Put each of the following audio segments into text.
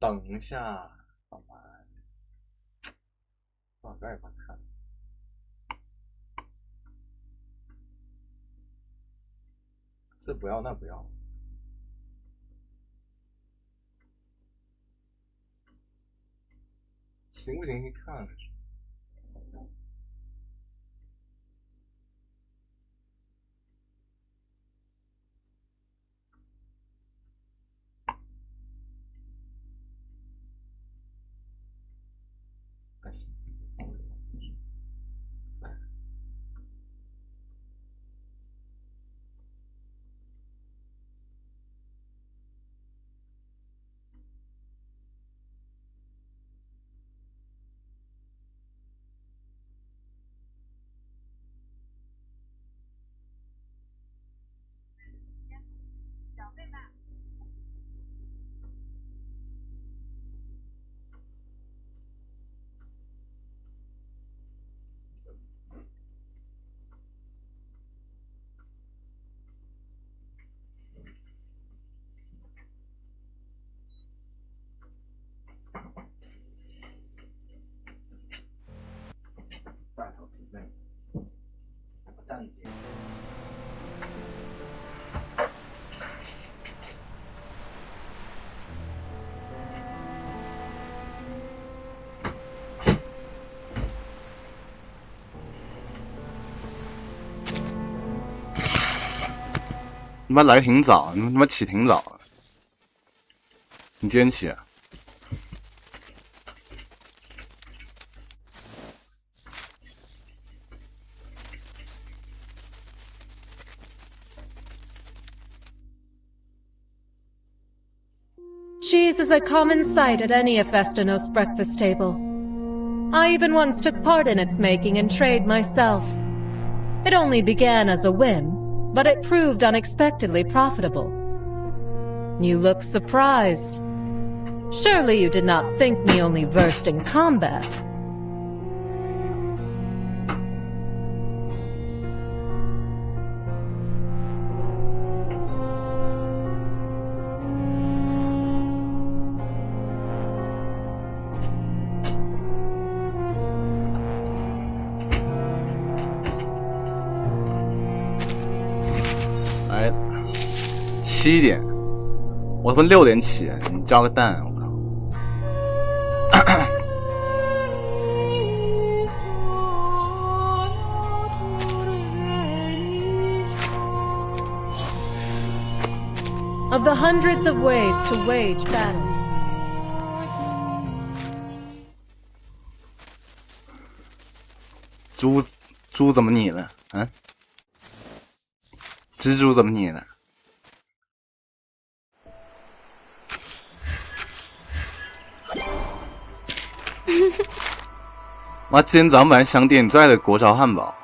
等一下，好吧，往这边看。这不要，那不要。行不行？你看。还行。大头体内，站姐。你妈来的挺早，你他妈起挺早的。你几点起啊Cheese is a common sight at any Hephaestos breakfast table. I even once took part in its making and trade myself. It only began as a whim, but it proved unexpectedly profitable. You look surprised. Surely you did not think me only versed in combat.？7点，我他妈6点起，你交个蛋，我靠！Of the hundreds of ways to wage battles. 猪怎么你了？啊？蜘蛛怎么你了？妈，今天早上本来想点你最爱的国潮汉堡，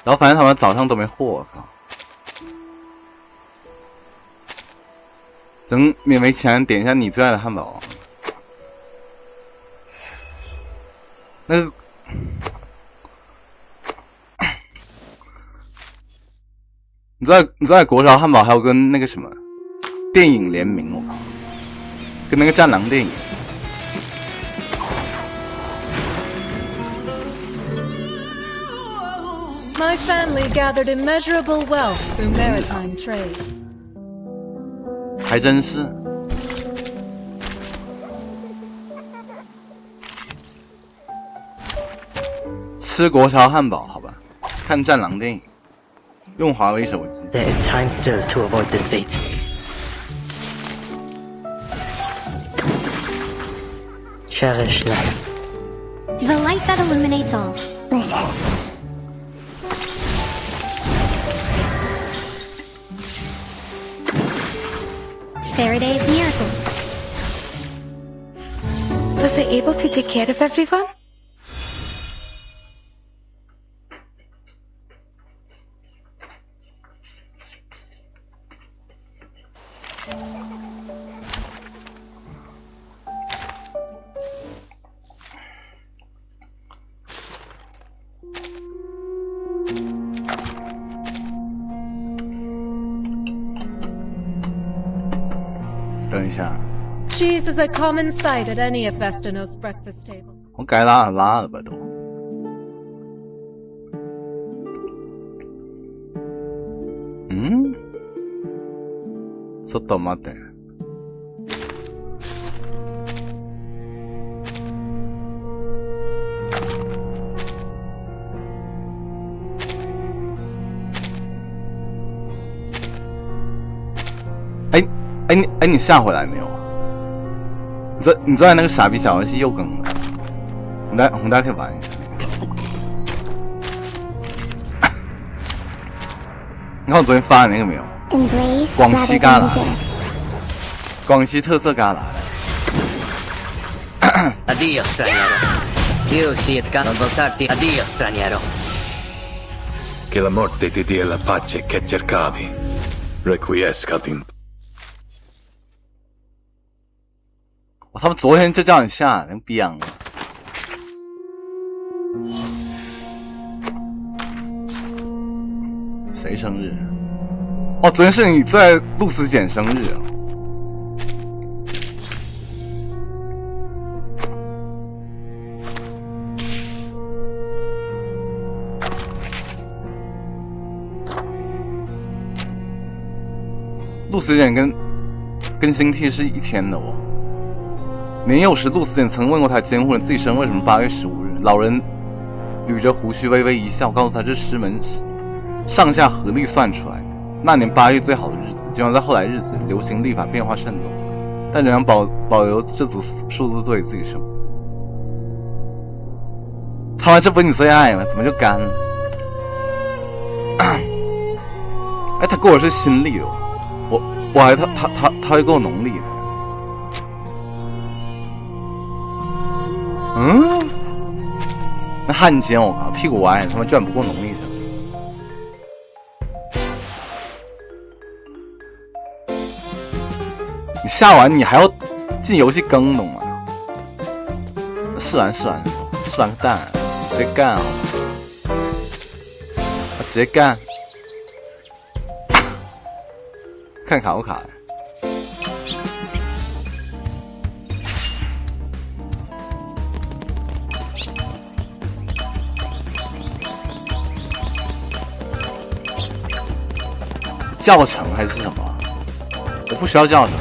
然后反正他们早上都没货，我靠！等勉为其难点一下你最爱的汉堡。那个，你知道国潮汉堡还有跟那个什么电影联名，我靠，跟那个战狼电影。My family gathered immeasurable wealth through maritime trade. 还真是。吃国潮汉堡，好吧，看战狼电影，用华为手机。There is time still to avoid this fate. Cherish life. The light that illuminates all. Listen. Faraday's miracle. Was I able to take care of everyone? Cheese is a common sight at any Hephaestos breakfast table. 我该拉的拉了吧都。嗯？ちょっと待って。你下回来没有啊？你知道那个傻逼小游戏又更了，我们大家可以玩一下。你看我昨天发的那个没有？广西旮旯，广西特色旮旯。Addio, straniero. Io siete non voltarti. Addio, straniero. Che la morte ti dia la pace che cercavi. Requiescat in. 他们昨天就叫你下，那逼样了。谁生日？哦，昨天是你最爱露丝简生日啊！露丝简跟星 T 是一天的哦。年幼时，露丝简曾问过他监护人自己生为什么8月15日。老人捋着胡须微微一笑，告诉他这师门上下合力算出来的。那年8月最好的日子，尽管在后来日子流行历法变化甚多，但仍然保留这组数字作为自己生。他妈，这不是你最爱吗？怎么就干了？哎，他跟我是新历的，我还他会跟我农历的。嗯，那汉奸我靠，屁股歪，他妈居然不过农历生。你下完你还要进游戏更懂吗？试完个蛋，直接干啊！直接干，看卡不卡？教程还是什么？我不需要教程。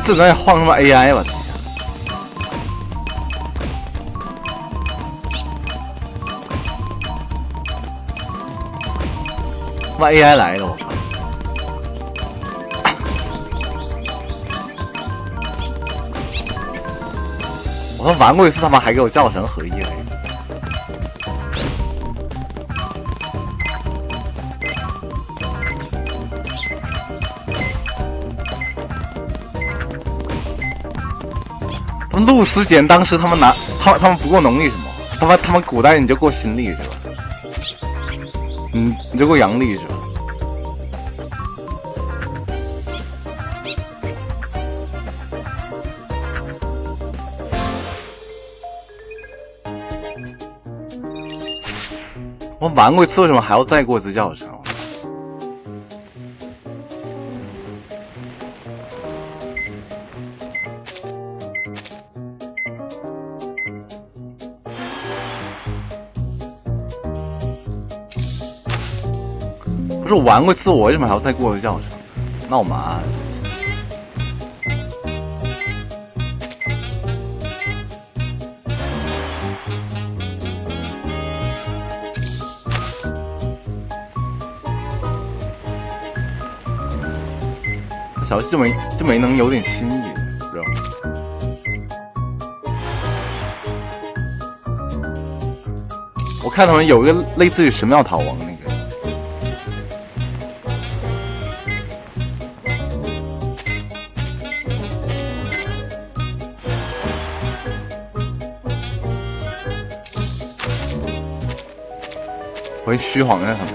这在晃他妈 AI 吧？他妈 AI 来了，我玩过一次，他妈还给我教程合一了。他们露丝简当时他们不过农历什么？他们古代你就过新历是吧？你就过阳历是吧？我玩过一次，为什么还要再过一次教程？不是我玩过一次，我为什么还要再过个教程？那我妈小戏就没能有点新意，知道吗？我看他们有一个类似于神庙逃亡那个。我会虚晃一下他们。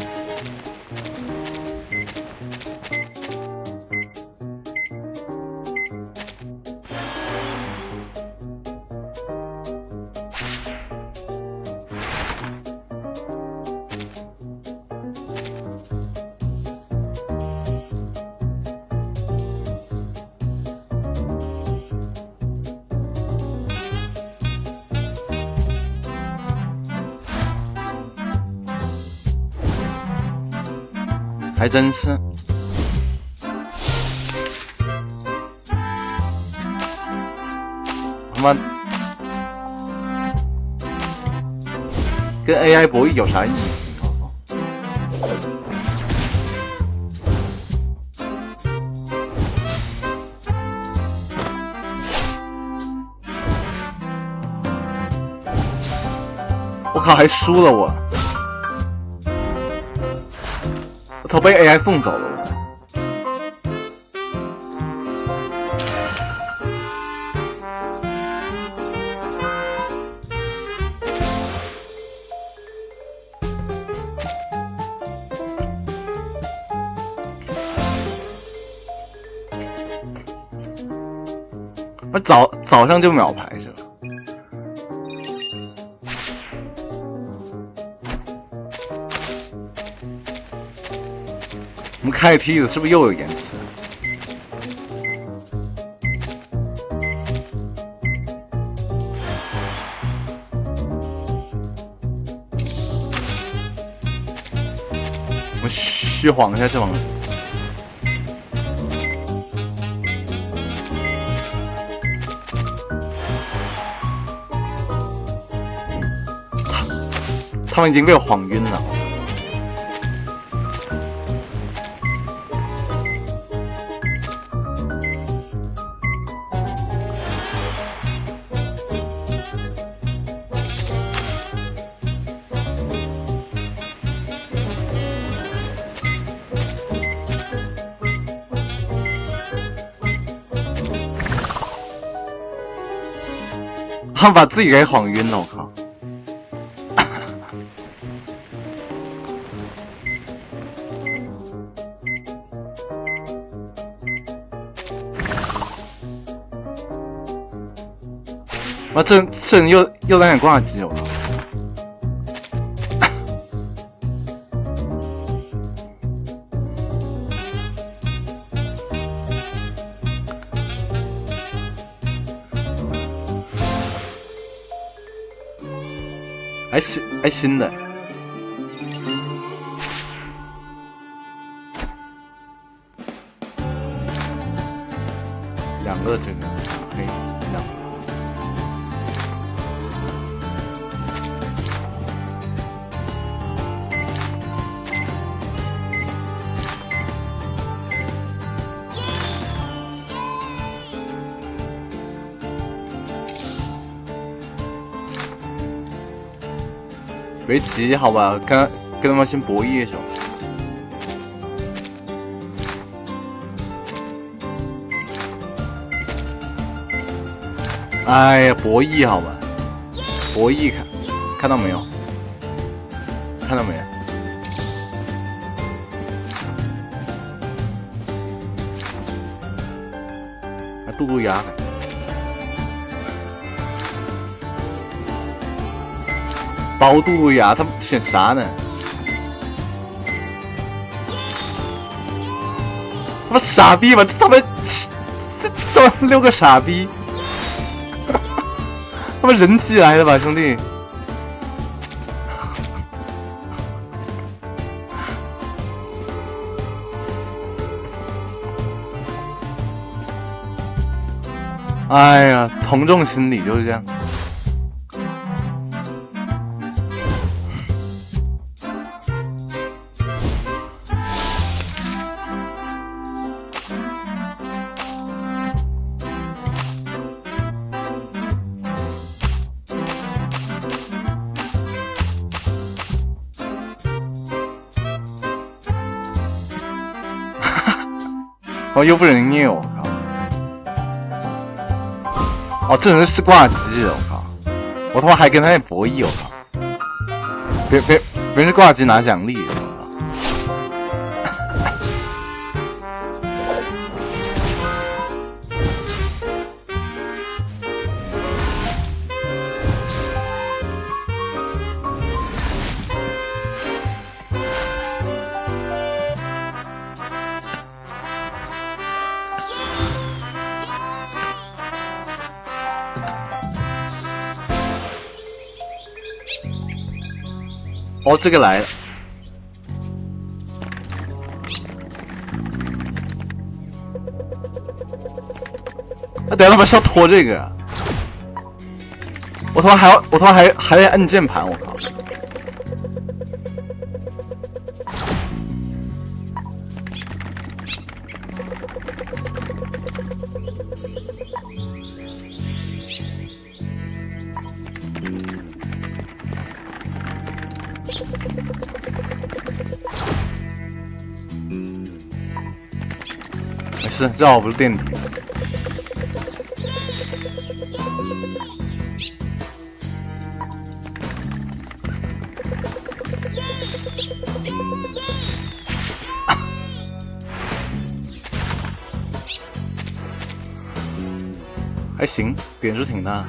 还真是。他妈，跟 AI 博弈有啥意思？我靠，还输了我头被 AI 送走了我。我早上就秒排是吧？我们开梯子是不是又有延迟？我虚晃一下这帮人。他们已经被我晃晕了。他们把自己给晃晕了，我靠！啊，这人又来点挂机，我靠！还新的，两个这个黑两个。围棋好吧，跟他们先博弈一手。哎呀，博弈好吧，博弈看到没有？看到没有？还嘟嘟牙呢。包嘟嘟牙，他选啥呢？他妈傻逼吧！他们这6个傻逼，他们人气来了吧，兄弟！哎呀，从众心理就是这样。哦，又不能虐我靠！哦，这人是挂机的，我靠！我他妈还跟他那博弈，我靠！别人是挂机拿奖励，我靠！哦，这个来了。等下他妈是要拖这个啊！我他妈还得按键盘，我靠！没事，这好不是电梯。还行，点数挺大。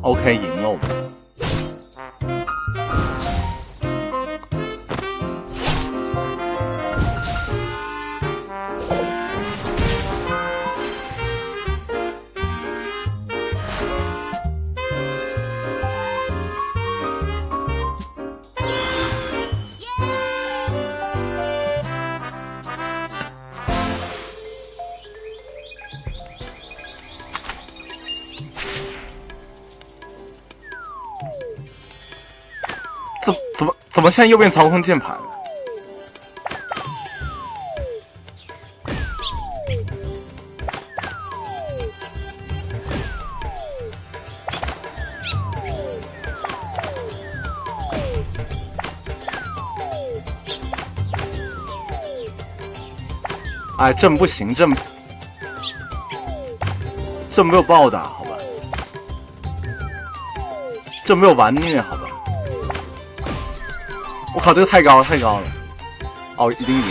OK， 赢了我们。怎么现在右边操控键盘？哎，这不行，这没有暴打，好吧？这没有完虐，好吧？我靠，这个太高了！哦，一定赢！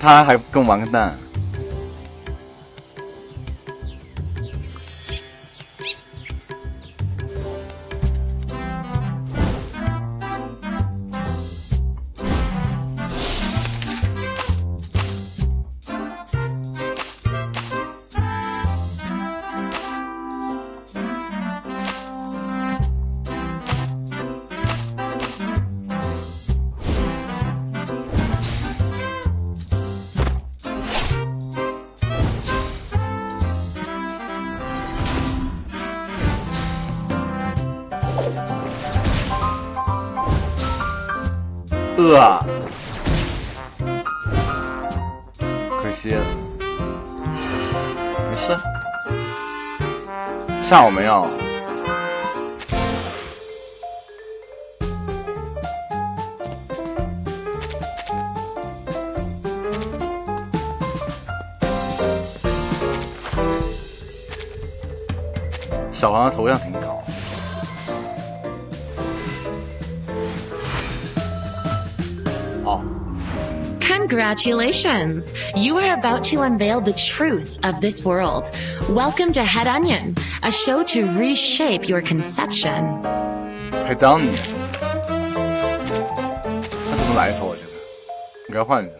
他还跟我玩个蛋。可惜了，没事。下午没有。小黄的头像挺高。Congratulations! You are about to unveil the truth of this world. Welcome to Head Onion, a show to reshape your conception. Head Onion， 他怎么来头？我觉得应该换一下。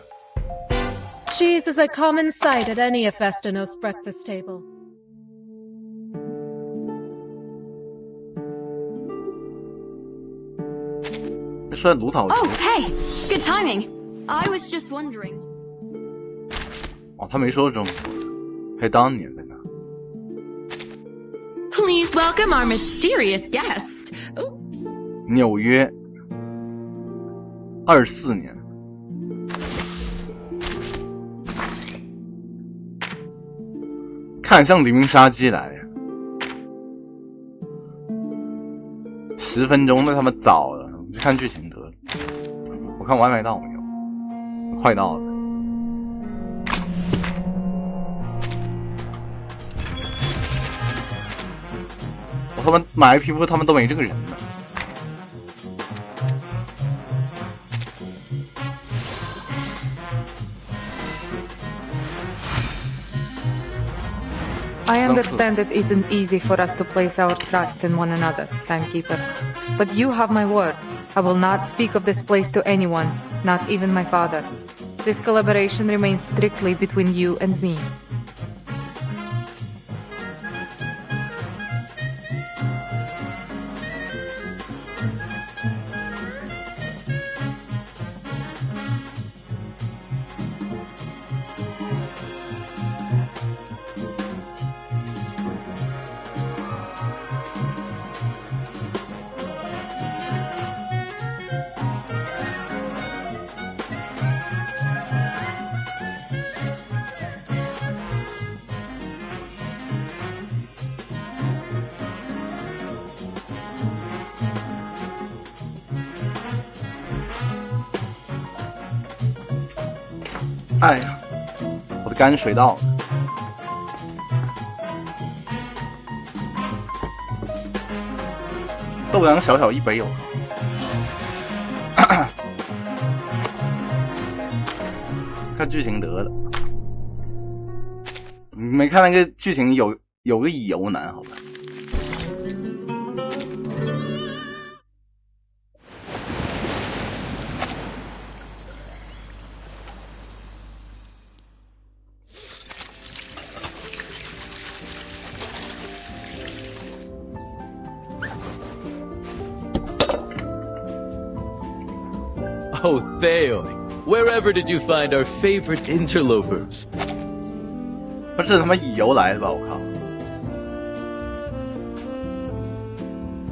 Cheese is a common sight at any Hephaestos breakfast table. 说卢草。Oh, hey! Good timing. I was just wondering. 哦，他没说中。Head Onion在哪？ Please welcome our mysterious guest. Oops. 纽约，24年。看像黎明杀机来呀！10分钟，那他妈早了，我们去看剧情得了。我看我还没到没有，快到了。他们买皮肤他们都没这个人呢。I understand it isn't easy for us to place our trust in one another, Timekeeper. But you have my word. I will not speak of this place to anyone, not even my father. This collaboration remains strictly between you and me.哎呀，我的泔水到了。豆浆小小一杯哦。看剧情得了，没看那个剧情有个乙油男，好吧。Oh, Theo, wherever did you find our favorite interlopers? 不是他妈乙油来的吧？我靠！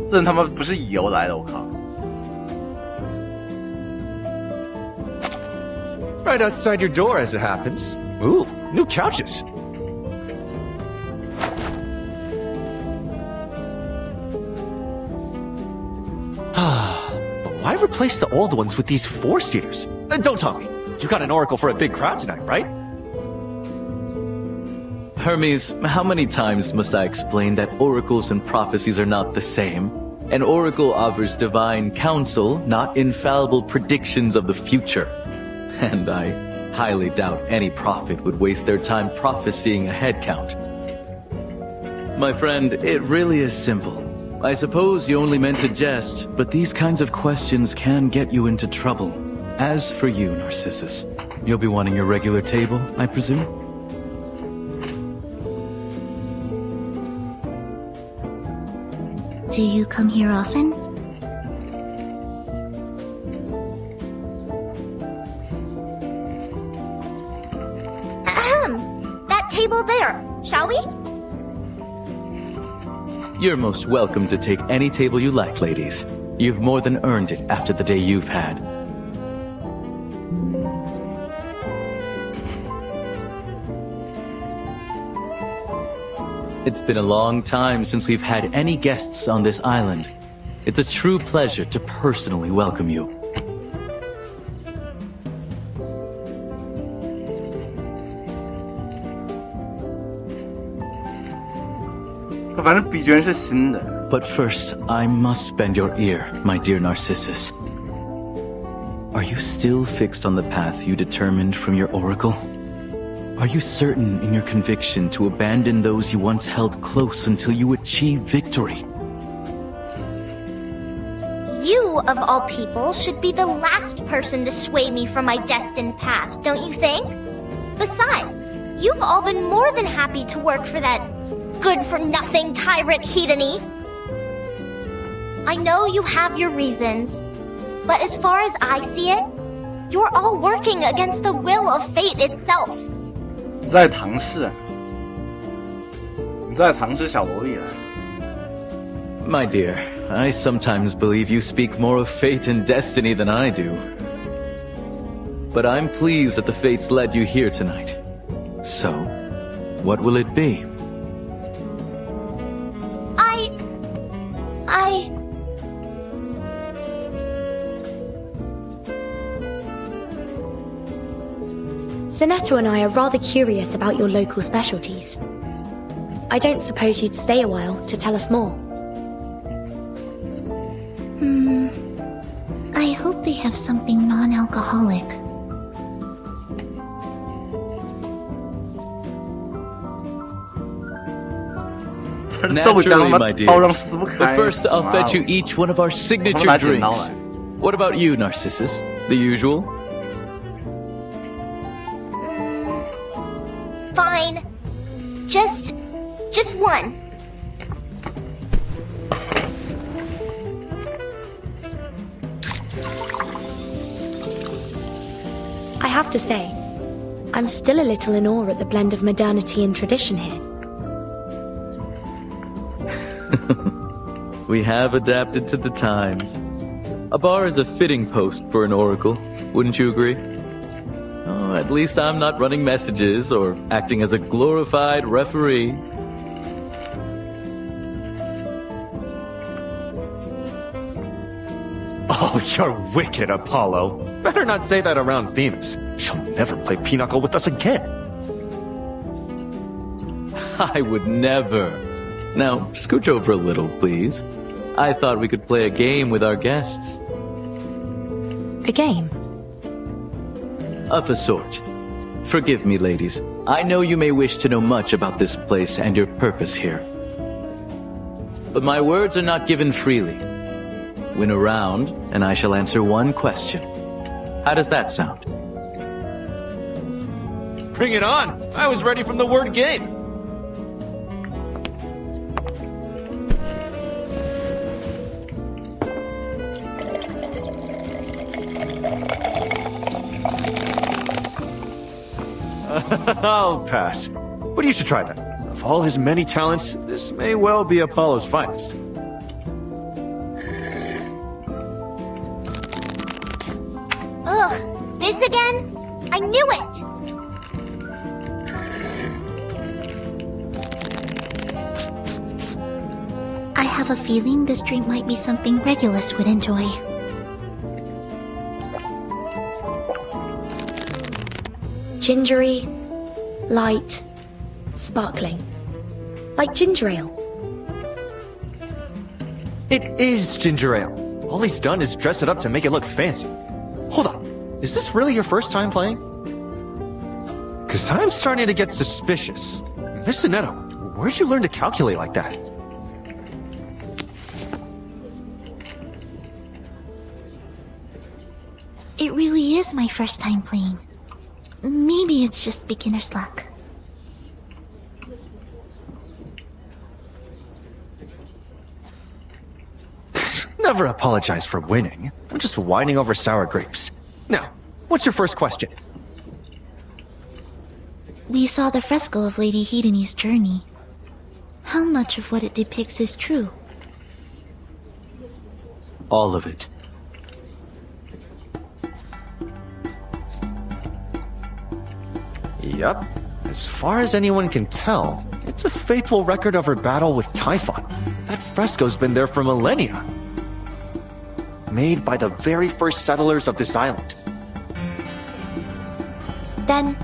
这他妈不是乙油来的，我靠！ Right outside your door, as it happens. Ooh, new couches. Why replace the old ones with these four-seaters? Don't tell me. You got an oracle for a big crowd tonight, right? Hermes, how many times must I explain that oracles and prophecies are not the same? An oracle offers divine counsel, not infallible predictions of the future. And I highly doubt any prophet would waste their time prophesying a head count. My friend, it really is simple. I suppose you only meant to jest, but these kinds of questions can get you into trouble. As for you, Narcissus, you'll be wanting your regular table, I presume? Do you come here often? That table there, shall we? You're most welcome to take any table you like, ladies. You've more than earned it after the day you've had. It's been a long time since we've had any guests on this island. It's a true pleasure to personally welcome you. 反正笔卷是新的。But first, I must bend your ear, my dear Narcissus. Are you still fixed on the path you determined from your oracle? Are you certain in your conviction to abandon those you once held close until you achieve victory? You, of all people, should be the last person to sway me from my destined path, don't you think? Besides, you've all been more than happy to work for that good-for-nothing tyrant Hedony. I know you have your reasons, but as far as I see it, you're all working against the will of fate itself. 你在唐氏，你在唐氏小萝莉来。My dear, I sometimes believe you speak more of fate and destiny than I do. But I'm pleased that the fates led you here tonight. So, what will it be? Zanetto and I are rather curious about your local specialties. I don't suppose you'd stay a while to tell us more. I hope they have something non-alcoholic. Naturally, my dear. But first, I'll fetch you each one of our signature drinks. What about you, Narcissus? The usual? Fine. Just one. I have to say, I'm still a little in awe at the blend of modernity and tradition here. We have adapted to the times. A bar is a fitting post for an oracle, wouldn't you agree? Oh, at least I'm not running messages or acting as a glorified referee. Oh, you're wicked, Apollo. Better not say that around Venus. She'll never play pinochle with us again. I would never. Now, scooch over a little, please. I thought we could play a game with our guests. A game? Of a sort. Forgive me, ladies. I know you may wish to know much about this place and your purpose here. But my words are not given freely. Win a round, and I shall answer one question. How does that sound? Bring it on! I was ready from the word game! I'll pass. But you should try that. Of all his many talents, this may well be Apollo's finest. Ugh, this again? I knew it! I have a feeling this drink might be something Regulus would enjoy. Gingery, light, sparkling. Like ginger ale. It is ginger ale. All he's done is dress it up to make it look fancy. Hold on, is this really your first time playing? Cause I'm starting to get suspicious. Miss Netto, where'd you learn to calculate like that? It really is my first time playing. Maybe it's just beginner's luck. Never apologize for winning. I'm just whining over sour grapes. Now, what's your first question? We saw the fresco of Lady Hedony's journey. How much of what it depicts is true? All of it. Yup. As far as anyone can tell, it's a faithful record of her battle with Typhon. That fresco's been there for millennia. Made by the very first settlers of this island. Then,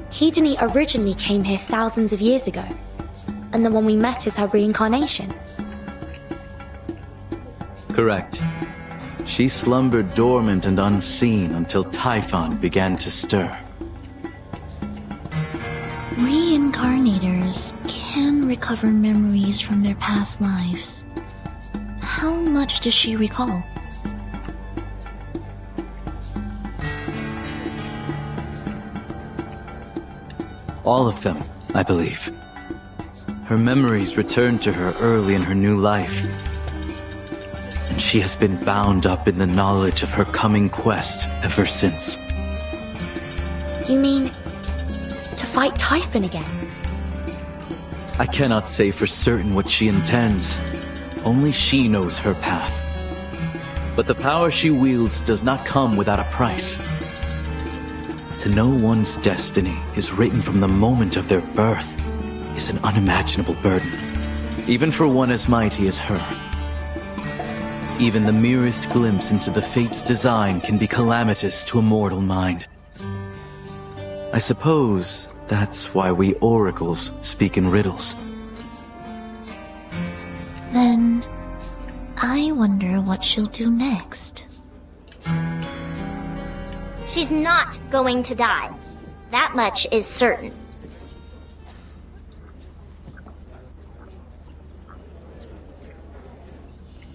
Hedony originally came here thousands of years ago, and the one we met is her reincarnation. Correct. She slumbered dormant and unseen until Typhon began to stir. Reincarnators can recover memories from their past lives. How much does she recall? All of them, I believe. Her memories returned to her early in her new life. And she has been bound up in the knowledge of her coming quest ever since. You mean, to fight Typhon again? I cannot say for certain what she intends. Only she knows her path. But the power she wields does not come without a price. To know one's destiny is written from the moment of their birth is an unimaginable burden, even for one as mighty as her. Even the merest glimpse into the fate's design can be calamitous to a mortal mind. I suppose that's why we oracles speak in riddles. Then, I wonder what she'll do next. She's not going to die. That much is certain.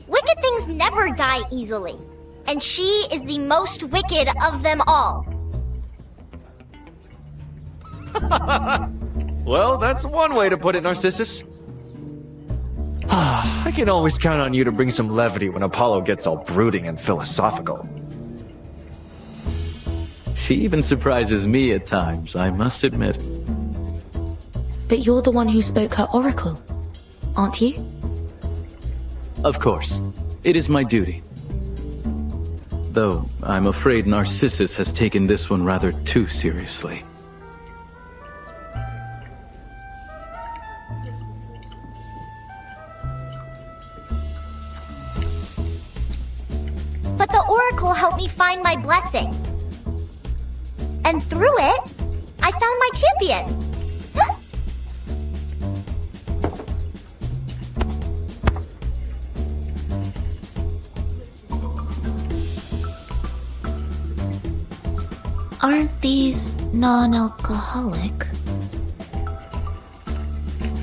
Wicked things never die easily, and she is the most wicked of them all. Well, that's one way to put it, Narcissus. I can always count on you to bring some levity when Apollo gets all brooding and philosophical. She even surprises me at times, I must admit. But you're the one who spoke her oracle, aren't you? Of course. It is my duty. Though, I'm afraid Narcissus has taken this one rather too seriously. But the oracle helped me find my blessing. And through it, I found my champions. Aren't these non-alcoholic?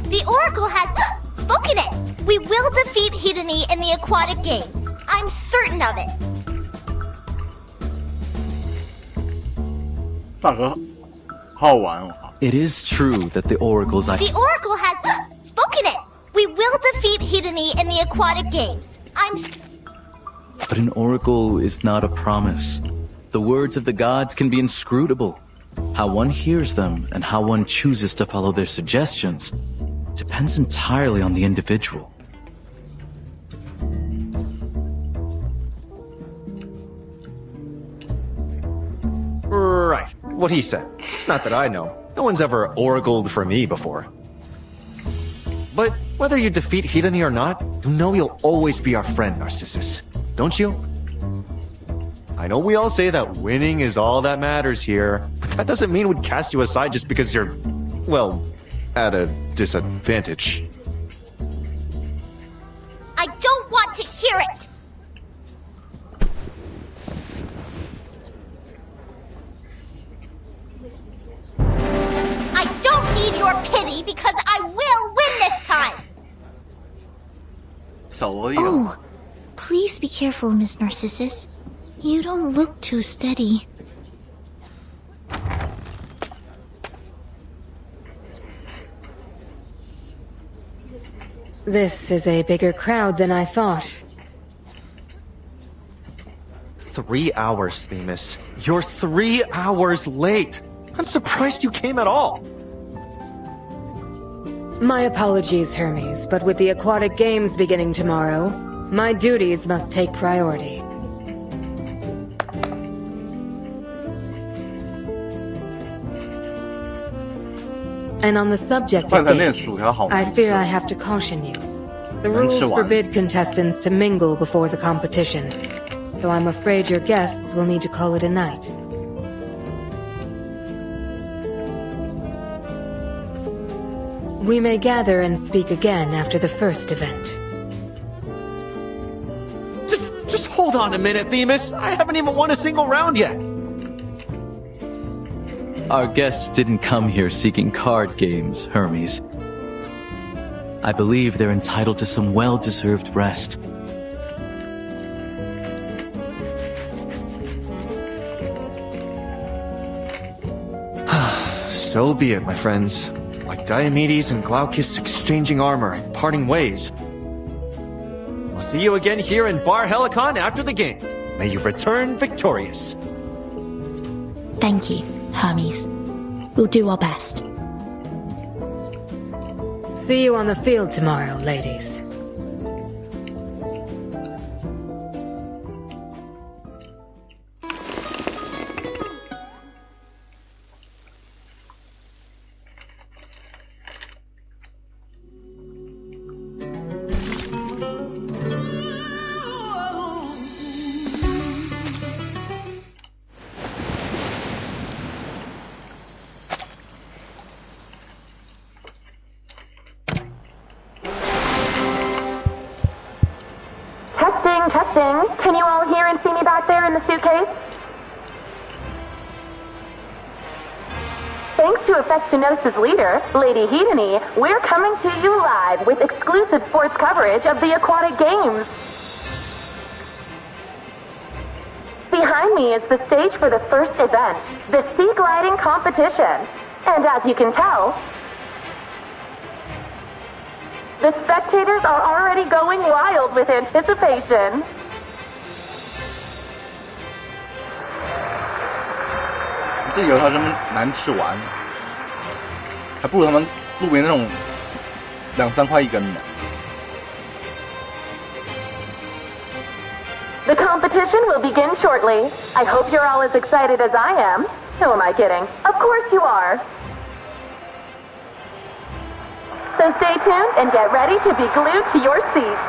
The oracle has spoken it. We will defeat Hedony in the aquatic games. I'm certain of it. 大哥，好好玩哦。 It is true that the oracles The oracle has spoken it. We will defeat Hedony in the aquatic games. But an oracle is not a promise. The words of the gods can be inscrutable. How one hears them and how one chooses to follow their suggestions depends entirely on the individual. Right, what he said. Not that I know. No one's ever oracled for me before. But whether you defeat Hedony or not, you know you'll always be our friend, Narcissus. Don't you? I know we all say that winning is all that matters here, but that doesn't mean we'd cast you aside just because you're, well, at a disadvantage. I don't want to hear it. I don't need your pity because I will win this time. Oh, please be careful, Miss Narcissus. You don't look too steady. This is a bigger crowd than I thought. 3 hours, Themis. You're 3 hours late. I'm surprised you came at all. My apologies, Hermes, but with the aquatic games beginning tomorrow, my duties must take priority. And on the subject of games, I fear I have to caution you. The rules forbid contestants to mingle before the competition, so I'm afraid your guests will need to call it a night. We may gather and speak again after the first event. Just hold on a minute, Themis. I haven't even won a single round yet. Our guests didn't come here seeking card games, Hermes. I believe they're entitled to some well-deserved rest. So be it, my friends. Like Diomedes and Glaucus exchanging armor and parting ways. I'll see you again here in Bar Helicon after the game. May you return victorious. Thank you, Hermes. We'll do our best. See you on the field tomorrow, ladies. Testing. Can you all hear and see me back there in the suitcase? of Festivus' leader, Lady Hedony, we're coming to you live with exclusive sports coverage of the aquatic games. Behind me is the stage for the first event, the sea gliding competition. And as you can tell, the spectators are already going wild with anticipation. 这油条真难吃完，还不如他们路边那种2-3块一根的。 The competition will begin shortly. I hope you're all as excited as I am. Who am I kidding? Of course you are. So stay tuned and get ready to be glued to your seats.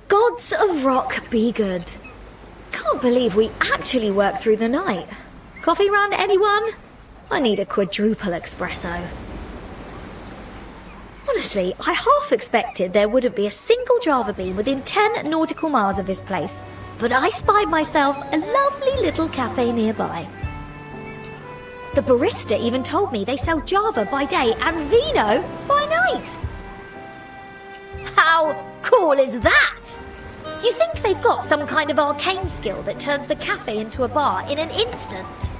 Gods of rock be good. Can't believe we actually worked through the night. Coffee run, anyone? I need a quadruple espresso. Honestly, I half expected there wouldn't be a single Java bean within 10 nautical miles of this place, but I spied myself a lovely little cafe nearby. The barista even told me they sell Java by day and Vino by night. How cool is that? You think they've got some kind of arcane skill that turns the cafe into a bar in an instant?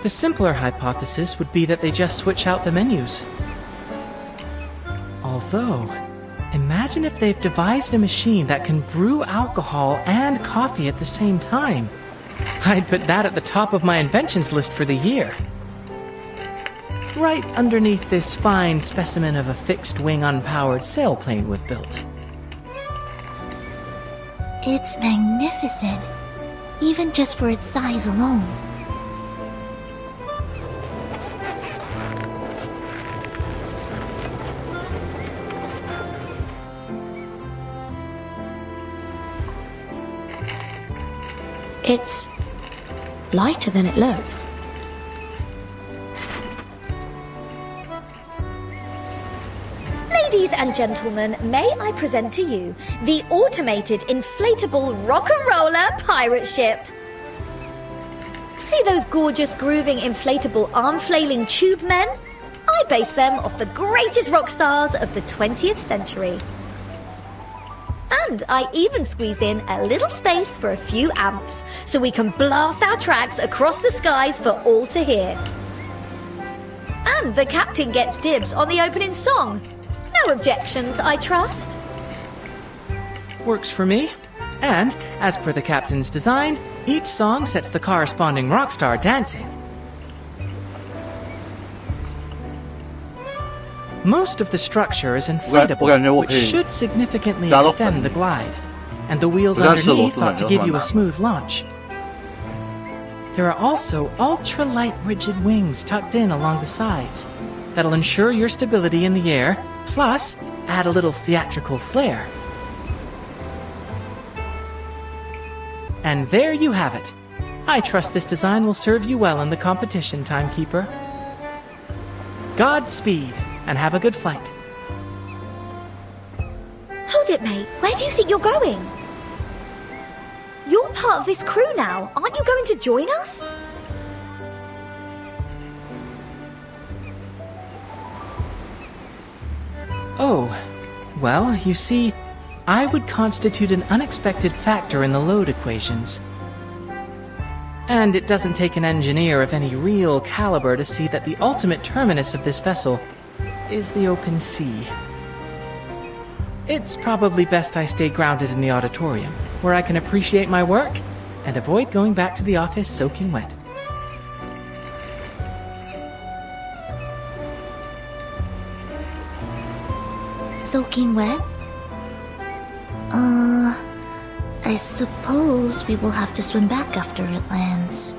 The simpler hypothesis would be that they just switch out the menus. Although, imagine if they've devised a machine that can brew alcohol and coffee at the same time. I'd put that at the top of my inventions list for the year. Right underneath this fine specimen of a fixed-wing unpowered sailplane we've built. It's magnificent, even just for its size alone. It's lighter than it looks. Ladies and gentlemen, may I present to you the automated inflatable rock and roller pirate ship. See those gorgeous grooving inflatable arm flailing tube men? I based them off the greatest rock stars of the 20th century. And I even squeezed in a little space for a few amps so we can blast our tracks across the skies for all to hear. And the captain gets dibs on the opening song. No objections, I trust. Works for me. And, as per the captain's design, each song sets the corresponding rock star dancing. Most of the structure is inflatable, which should significantly extend the glide, and the wheels underneath ought to give you a smooth launch. There are also ultra-light rigid wings tucked in along the sides that'll ensure your stability in the air, plus add a little theatrical flair. And there you have it. I trust this design will serve you well in the competition, Timekeeper. Godspeed, and have a good flight. Hold it, mate. Where do you think you're going? You're part of this crew now. Aren't you going to join us? Oh, well, you see, I would constitute an unexpected factor in the load equations. And it doesn't take an engineer of any real caliber to see that the ultimate terminus of this vessel is the open sea. It's probably best I stay grounded in the auditorium, where I can appreciate my work and avoid going back to the office soaking wet. Soaking wet? I suppose we will have to swim back after it lands.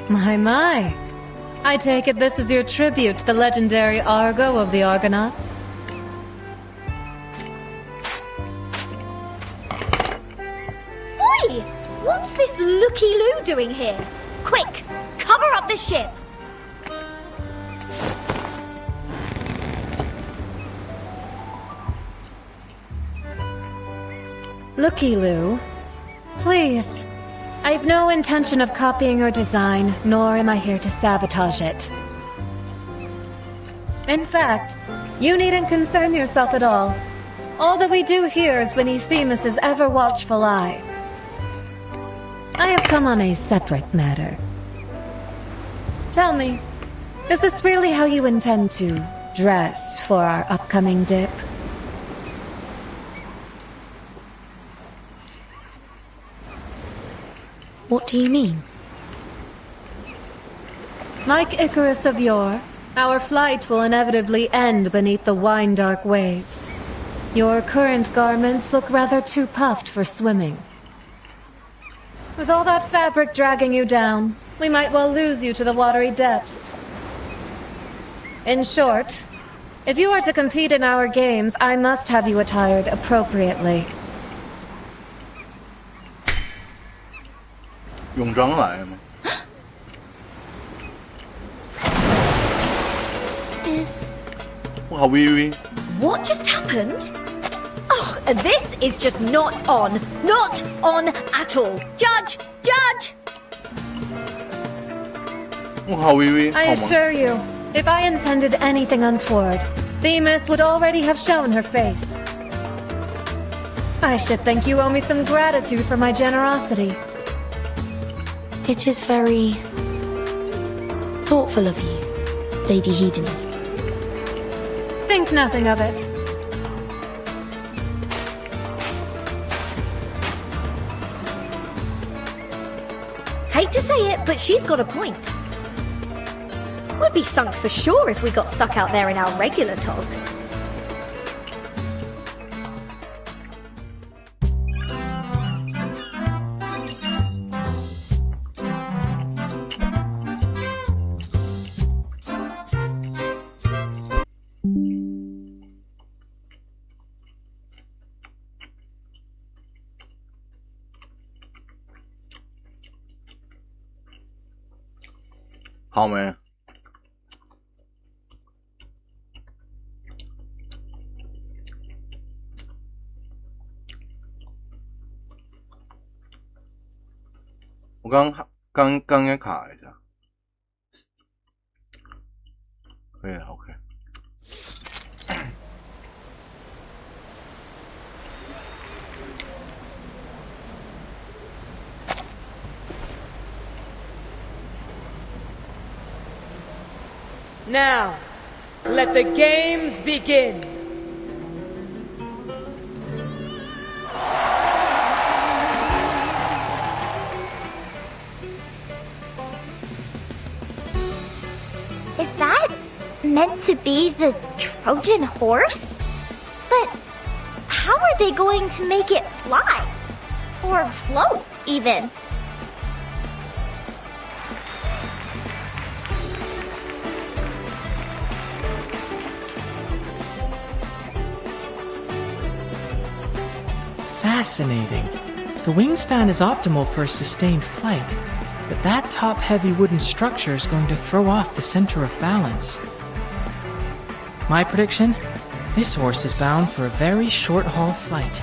My. I take it this is your tribute to the legendary Argo of the Argonauts? Looky Lou doing here? Quick, cover up the ship! Looky Lou, please. I've no intention of copying your design, nor am I here to sabotage it. In fact, you needn't concern yourself at all. All that we do here is beneath Themis's ever-watchful eye. I have come on a separate matter. Tell me, is this really how you intend to dress for our upcoming dip? What do you mean? Like Icarus of yore, our flight will inevitably end beneath the wine-dark waves. Your current garments look rather too puffed for swimming. With all that fabric dragging you down, we might well lose you to the watery depths. In short, if you are to compete in our games, I must have you attired appropriately. 泳装来了吗？ 好微微。 What just happened? Oh, this is just not on. Not on at all. Judge! Judge! 好微微。 I assure you, if I intended anything untoward, Themis would already have shown her face. I should think you owe me some gratitude for my generosity. It is very thoughtful of you, Lady Hedony. Think nothing of it. Hate to say it, but she's got a point. We'd be sunk for sure if we got stuck out there in our regular togs. How many? I刚也卡一下，可以 ，OK。Now, let the games begin. Is that meant to be the Trojan horse? But how are they going to make it fly? Or float, even? Fascinating. The wingspan is optimal for a sustained flight, but that top-heavy wooden structure is going to throw off the center of balance. My prediction? This horse is bound for a very short-haul flight.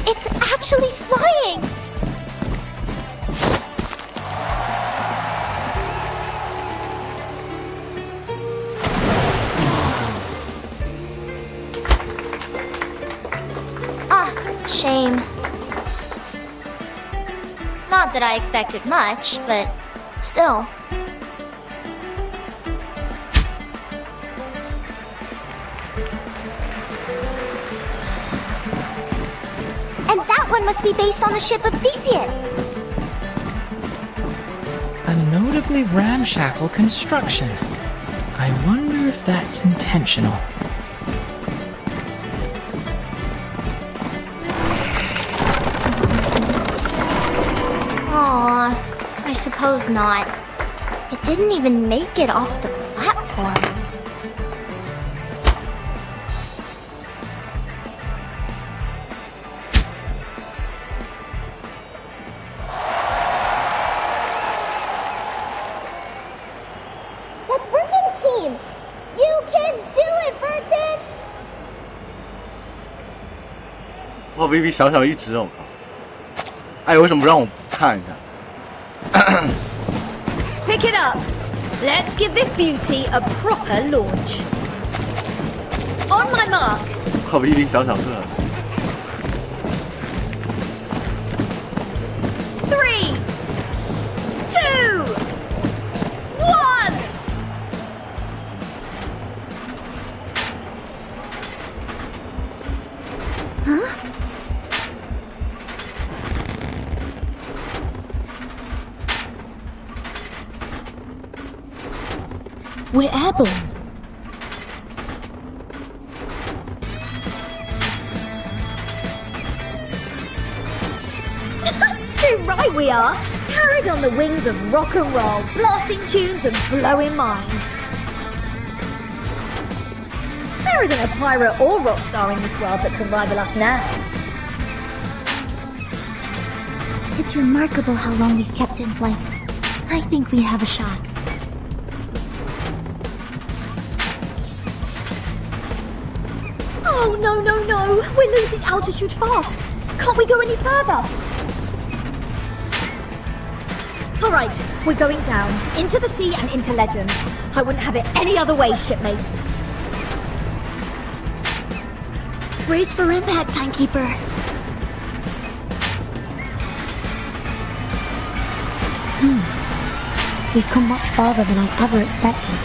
It's actually flying! Shame. Not that I expected much, but still. And that one must be based on the ship of Theseus. A notably ramshackle construction. I wonder if that's intentional. Aw, I suppose not. It didn't even make it off the platform. That's Burton's team! You can do it, Burton! 我比小小一只，我靠！哎，为什么不让我看一下？ Pick it up. Let's give this beauty a proper launch. On my mark. 靠，比比小小个。3, 2, 1. Huh? We're airborne. Too right we are. Carried on the wings of rock and roll, blasting tunes and blowing minds. There isn't a pirate or rock star in this world that can rival us now. It's remarkable how long we've kept in flight. I think we have a shot. Oh, no, no, no. We're losing altitude fast. Can't we go any further? All right, we're going down, into the sea and into legend. I wouldn't have it any other way, shipmates. Brace for impact, Timekeeper. We've come much farther than I ever expected.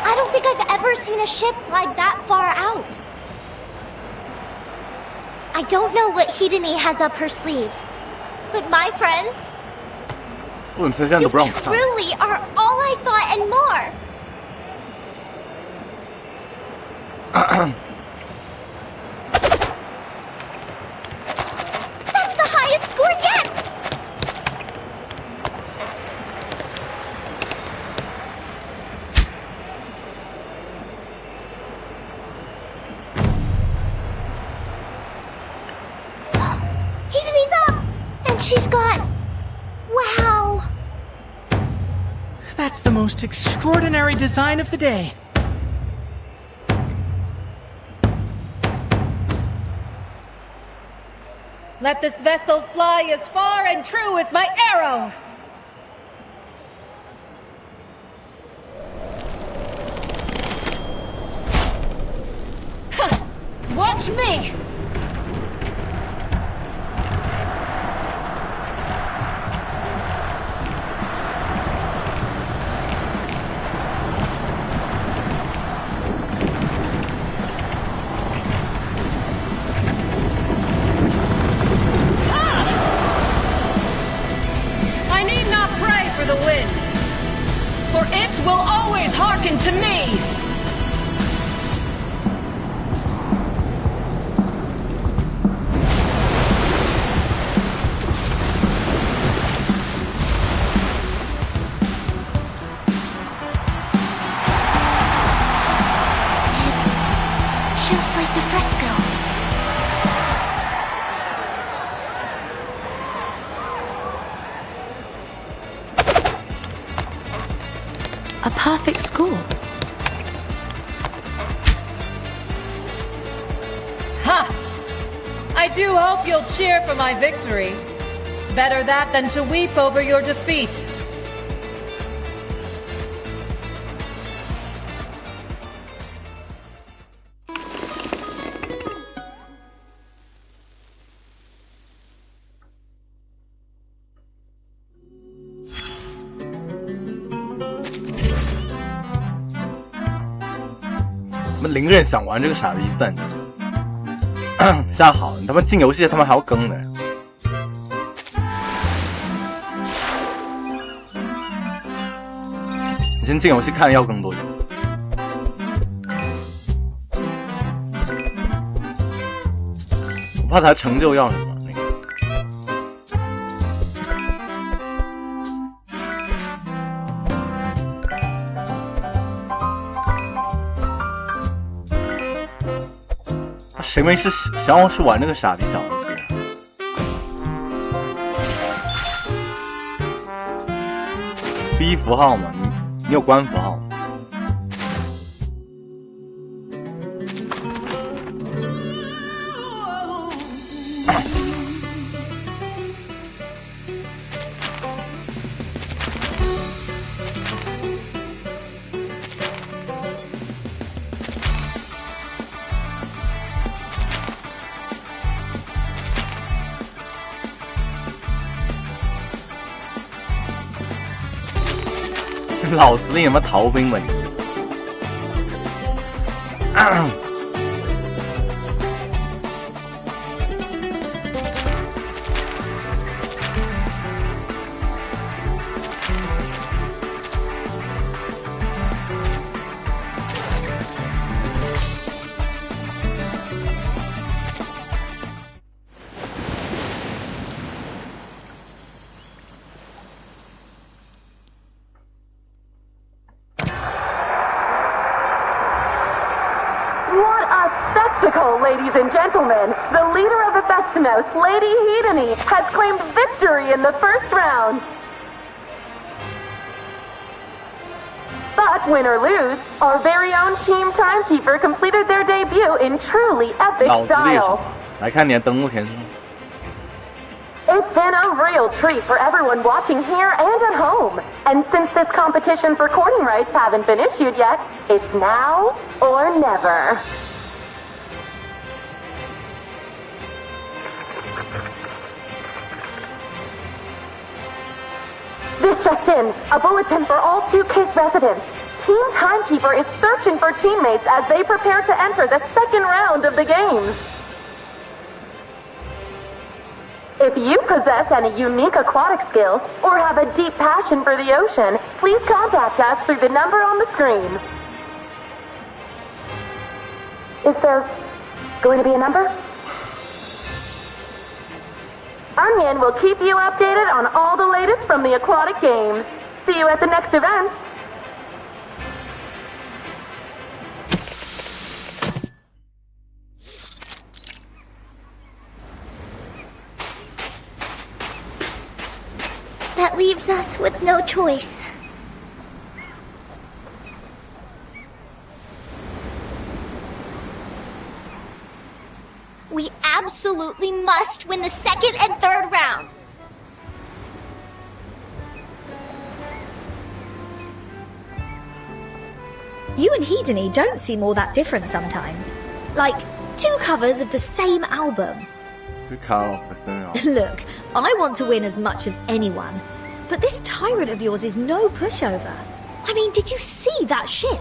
I don't think I've ever seen a ship glide that far out. I don't know what Hidani has up her sleeve, but my friends, you truly are all I thought and more. That's the highest score yet! Hidani's up! And she's got... Wow! That's the most extraordinary design of the day. Let this vessel fly as far and true as my arrow! Huh. Watch me! The wind, for it will always hearken to me. It's just like the fresco. A perfect score. Ha! I do hope you'll cheer for my victory. Better that than to weep over your defeat.0个人想玩这个傻逼赛，下好，你他妈进游戏他妈还要更呢。先进游戏看要更多久？我怕他成就要什么那个。谁没事想要去玩那个傻逼小游戏？第一符号嘛，你有官符号吗？老子你有没有逃兵吧你？Ladies and gentlemen, the leader of Hephaestos, Lady Hedone, has claimed victory in the first round. But win or lose, our very own team timekeeper completed their debut in truly epic style. 来看你的登录填充。It's been a real treat for everyone watching here and at home. And since this competition for courting rights haven't been issued yet, it's now or never. This just in, a bulletin for all Suitcase residents. Team Timekeeper is searching for teammates as they prepare to enter the second round of the games. If you possess any unique aquatic skills or have a deep passion for the ocean, please contact us through the number on the screen. Is there going to be a number? Onion will keep you updated on all the latest from the aquatic games. See you at the next event. That leaves us with no choice. We absolutely must win the second and third round. You and Hedone don't seem all that different sometimes. Like, two covers of the same album. Look, I want to win as much as anyone. But this tyrant of yours is no pushover. I mean, did you see that ship?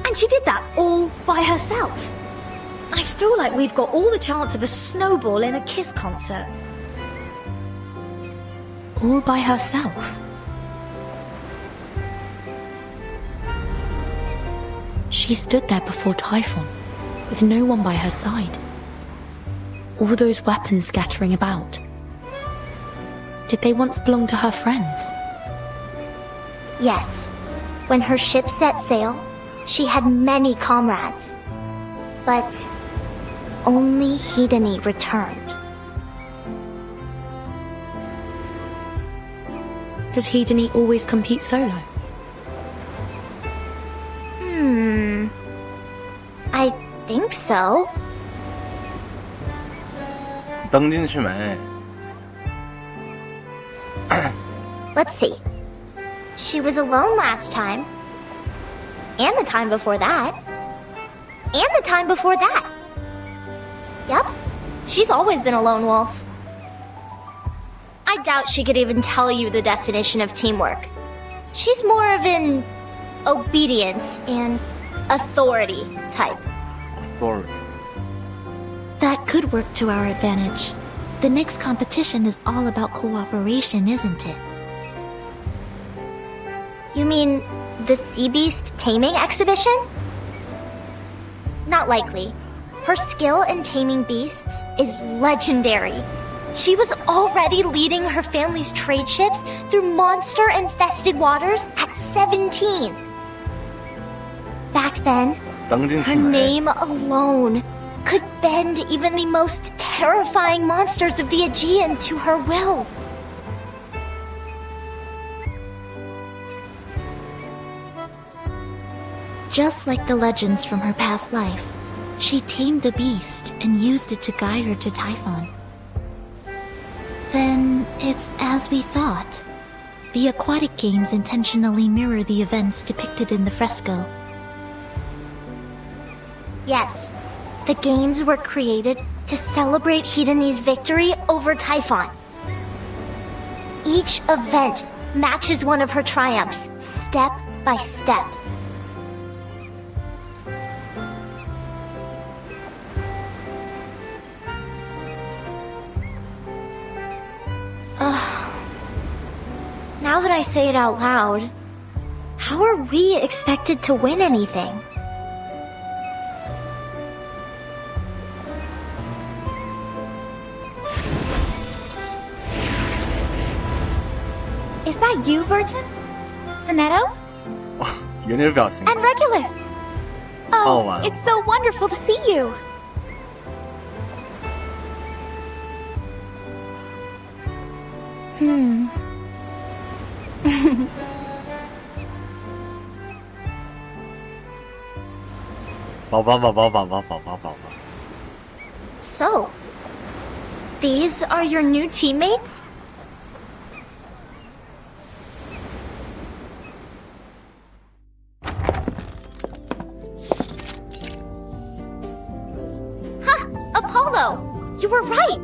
And she did that all by herself. I feel like we've got all the chance of a snowball in a Kiss concert. All by herself? She stood there before Typhon, with no one by her side. All those weapons scattering about. Did they once belong to her friends? Yes. When her ship set sail, she had many comrades. But only Hedone returned. Does Hedone always compete solo? I think so. 登进去没 Let's see. She was alone last time. And the time before that. And the time before that. Yep. She's always been a lone wolf. I doubt she could even tell you the definition of teamwork. She's more of an obedience and authority type. Authority. That could work to our advantage. The next competition is all about cooperation, isn't it? You mean the sea beast taming exhibition? Not likely. Her skill in taming beasts is legendary. She was already leading her family's trade ships through monster-infested waters at 17. Back then, her name alone could bend even the most terrifying monsters of the Aegean to her will. Just like the legends from her past life, she tamed a beast and used it to guide her to Typhon. Then it's as we thought. The aquatic games intentionally mirror the events depicted in the fresco. Yes, the games were created to celebrate Hedone's victory over Typhon. Each event matches one of her triumphs, step by step. Now that I say it out loud, how are we expected to win anything? Is that you, Burton? Sonetto? And Regulus! Oh, wow. It's so wonderful to see you! So, these are your new teammates? Apollo! You were right!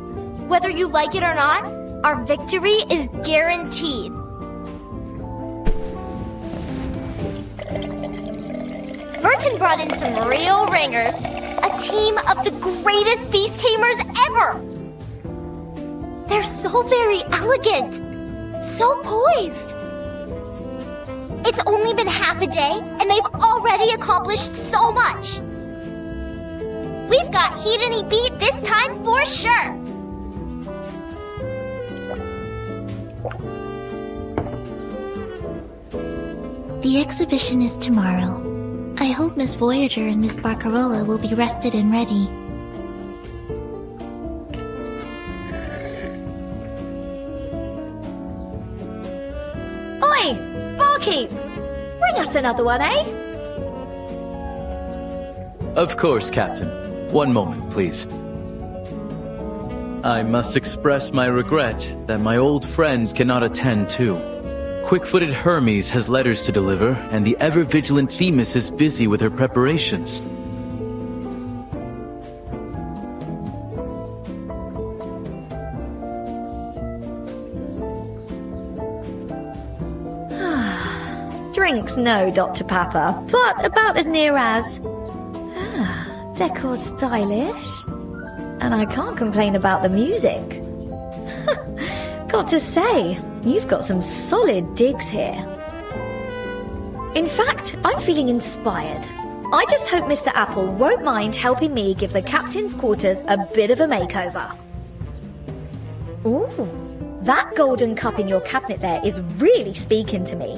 Whether you like it or not, our victory is guaranteed. Burton brought in some real ringers. A team of the greatest beast tamers ever! They're so very elegant. So poised. It's only been half a day, and they've already accomplished so much. We've got Hedone beat this time for sure. The exhibition is tomorrow. I hope Miss Voyager and Miss Barcarola will be rested and ready. Oi! Barkeep! Bring us another one, eh? Of course, Captain. One moment, please. I must express my regret that my old friends cannot attend too. Quick-footed Hermes has letters to deliver, and the ever-vigilant Themis is busy with her preparations. Drinks no, Dr. Papa, but about as near as... decor's stylish. And I can't complain about the music. Got to say, you've got some solid digs here. In fact, I'm feeling inspired. I just hope Mr. Apple won't mind helping me give the captain's quarters a bit of a makeover. Ooh, that golden cup in your cabinet there is really speaking to me.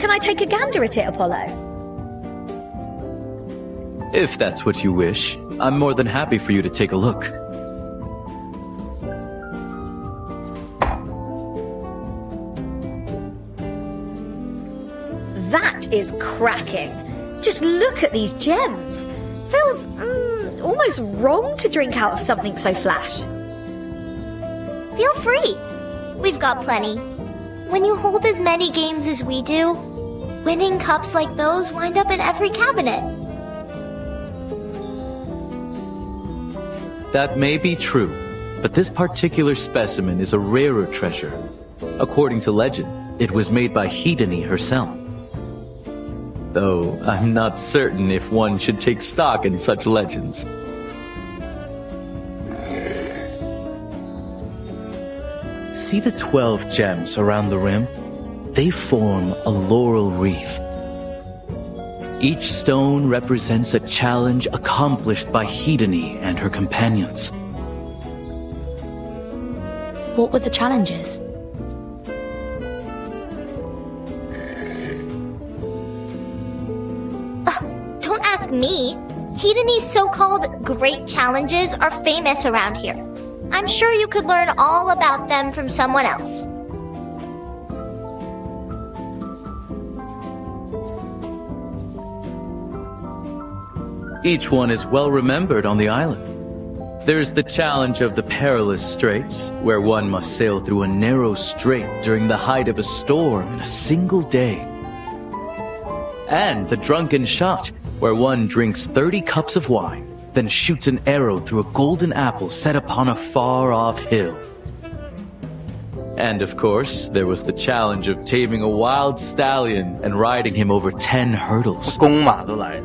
Can I take a gander at it, Apollo? If that's what you wish, I'm more than happy for you to take a look. That is cracking. Just look at these gems. Feels almost wrong to drink out of something so flash. Feel free. We've got plenty. When you hold as many games as we do, winning cups like those wind up in every cabinet. That may be true, but this particular specimen is a rarer treasure. According to legend, it was made by Hedone herself. Though I'm not certain if one should take stock in such legends. See the 12 gems around the rim? they form a laurel wreath. Each stone represents a challenge accomplished by Hedone and her companions. What were the challenges? Don't ask me. Hedone's so-called great challenges are famous around here. I'm sure you could learn all about them from someone else. Each one is well remembered on the island. There's the challenge of the Perilous Straits, where one must sail through a narrow strait during the height of a storm in a single day. And the Drunken Shot, where one drinks 30 cups of wine, then shoots an arrow through a golden apple set upon a far-off hill. And of course, there was the challenge of taming a wild stallion and riding him over 10 hurdles. 公马都来了。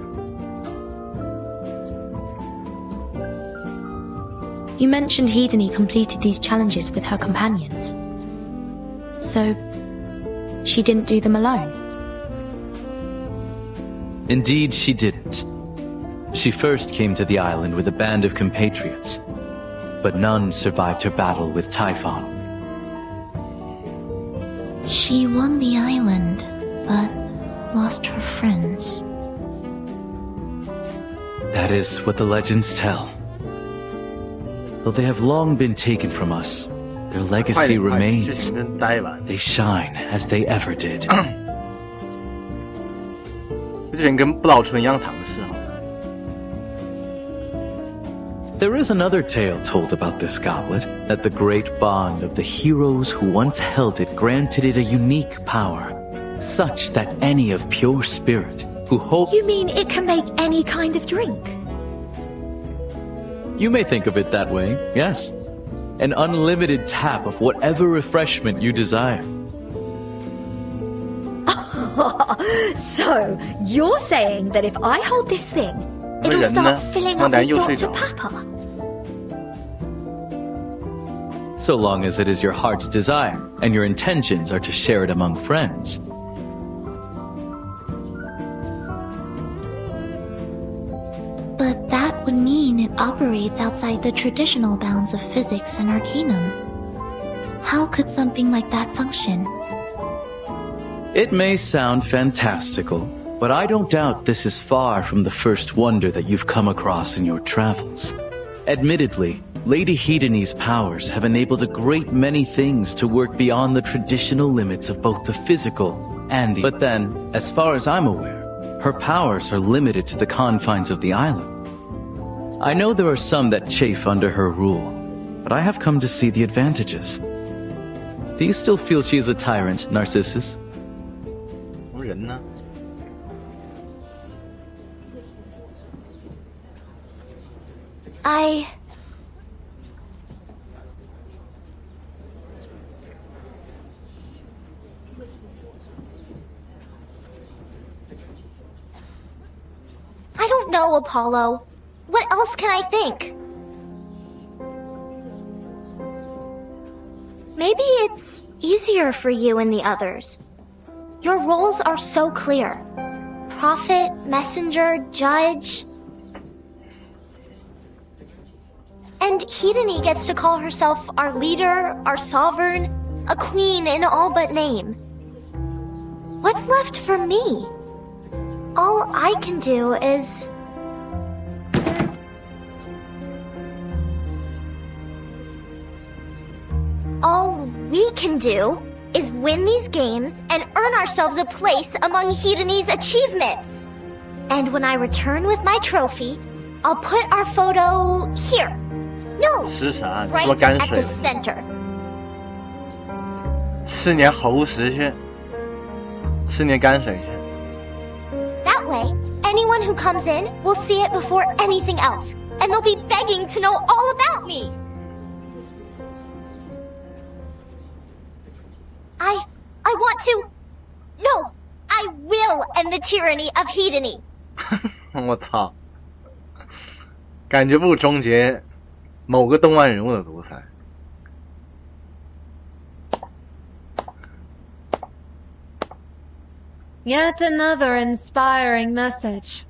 You mentioned Hedone completed these challenges with her companions. So, she didn't do them alone? Indeed, she didn't. She first came to the island with a band of compatriots, but none survived her battle with Typhon. She won the island, but lost her friends. That is what the legends tell. Though they have long been taken from us, their legacy remains. They shine as they ever did. 这人跟不老春一样唐氏哈。 There is another tale told about this goblet, that the great bond of the heroes who once held it granted it a unique power, such that any of pure spirit who hope... You mean it can make any kind of drink? You may think of it that way, yes. An unlimited tap of whatever refreshment you desire. So, you're saying that if I hold this thing, it'll start filling up with Dr. Pepper? So long as it is your heart's desire, and your intentions are to share it among friends. But that would mean it operates outside the traditional bounds of physics and arcanum. How could something like that function? It may sound fantastical, but I don't doubt this is far from the first wonder that you've come across in your travels. Admittedly, Lady Hedone's powers have enabled a great many things to work beyond the traditional limits of both the physical and the... But then, as far as I'm aware, her powers are limited to the confines of the island. I know there are some that chafe under her rule, but I have come to see the advantages. Do you still feel she is a tyrant, Narcissus? 人呢？ I don't know, Apollo. What else can I think? Maybe it's easier for you and the others. Your roles are so clear. Prophet, messenger, judge. And Hedone gets to call herself our leader, our sovereign, a queen in all but name. What's left for me? All I can do is... All we can do is win these games and earn ourselves a place among Hedone's achievements. And when I return with my trophy, I'll put our photo here. No, right at the center. 吃年猴食去，吃年泔水去。 That way, anyone who comes in will see it before anything else, and they'll be begging to know all about me. I want to... No, I will end the tyranny of Hedone. 我操！感觉不终结某个动漫人物的独裁。 I Yet another inspiring message.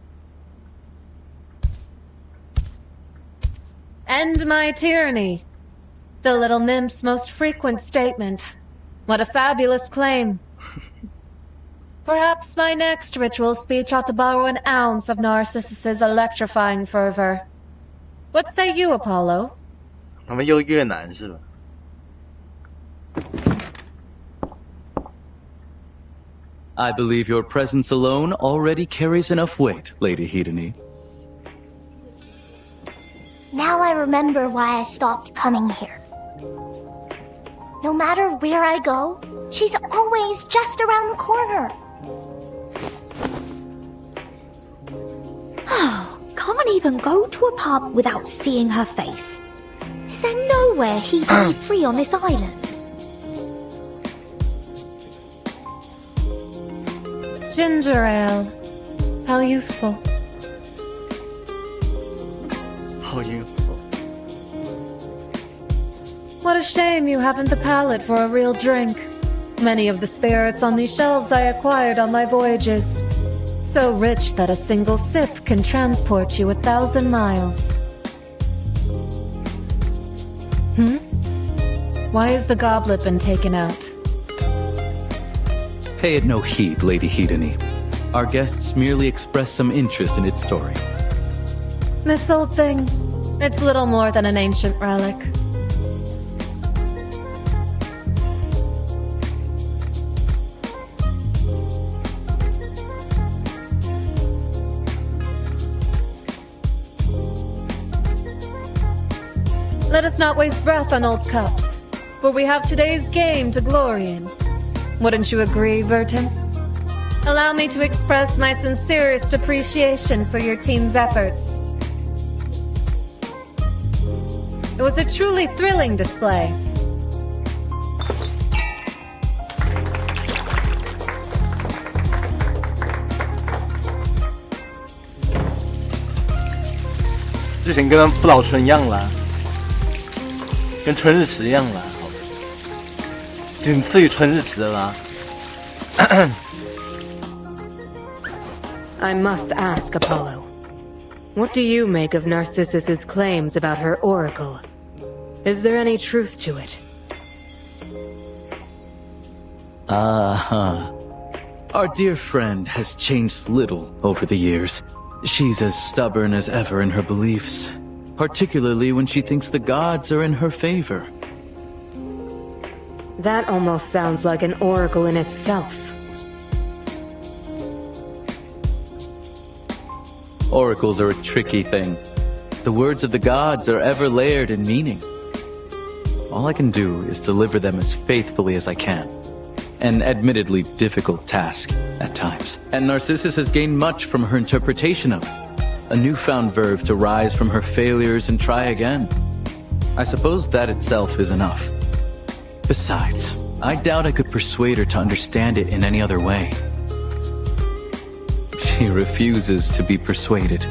End my tyranny. The little nymph's most frequent statement. What a fabulous claim. Perhaps my next ritual speech ought to borrow an ounce of Narcissus's electrifying fervor. What say you, Apollo? 他们又越南是吧？ I believe your presence alone already carries enough weight, Lady Hedony. Now I remember why I stopped coming here. No matter where I go, she's always just around the corner. Oh, can't even go to a pub without seeing her face. Is there nowhere heatedly free on this island? Ginger ale. How youthful. How youthful. What a shame you haven't the palate for a real drink. Many of the spirits on these shelves I acquired on my voyages. So rich that a single sip can transport you 1,000 miles. Why has the goblet been taken out? Pay it no heed, Lady Hedony. Our guests merely express some interest in its story. This old thing, it's little more than an ancient relic. Let us not waste breath on old cups, for we have today's game to glory in. Wouldn't you agree, Vertin? Allow me to express my sincerest appreciation for your team's efforts. It was a truly thrilling display.之前跟不老春一样啦，跟春日食一样啦，仅次于春日食的啦。I must ask, Apollo. What do you make of Narcissus's claims about her oracle? Is there any truth to it? Our dear friend has changed little over the years. She's as stubborn as ever in her beliefs, particularly when she thinks the gods are in her favor. That almost sounds like an oracle in itself. Oracles are a tricky thing. The words of the gods are ever layered in meaning. All I can do is deliver them as faithfully as I can. An admittedly difficult task at times. And Narcissus has gained much from her interpretation of it. A newfound verve to rise from her failures and try again. I suppose that itself is enough. Besides, I doubt I could persuade her to understand it in any other way. She refuses to be persuaded.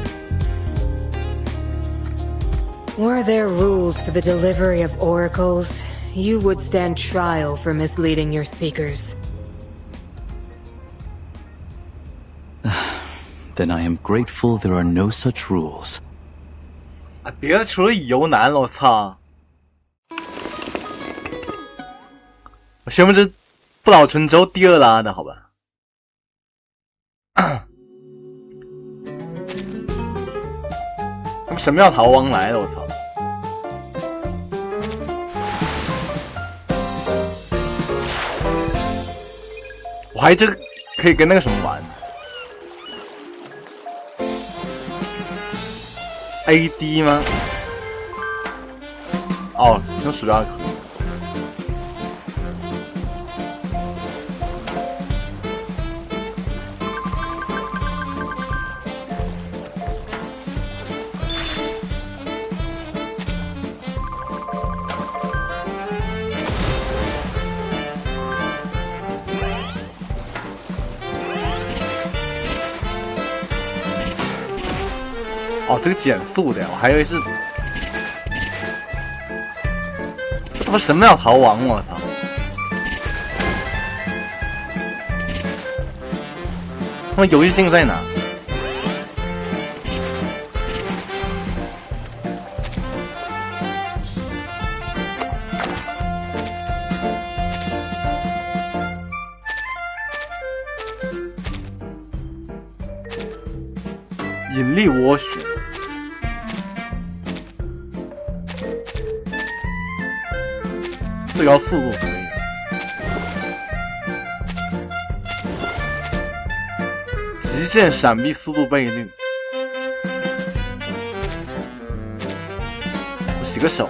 Were there rules for the delivery of oracles, you would stand trial for misleading your seekers. Then I am grateful there are no such rules. 啊，别除了游男了，我操！我宣布这不老春州第二拉的好吧？他们神庙逃亡来了，我操！我还这个可以跟那个什么玩 ？AD 吗？哦，用鼠标可以。哦，这个减速的呀，我还以为是，这他妈神庙逃亡，我操！他们游戏性在哪？引力涡旋，最高速度可以。极限闪避速度倍率。我洗个手。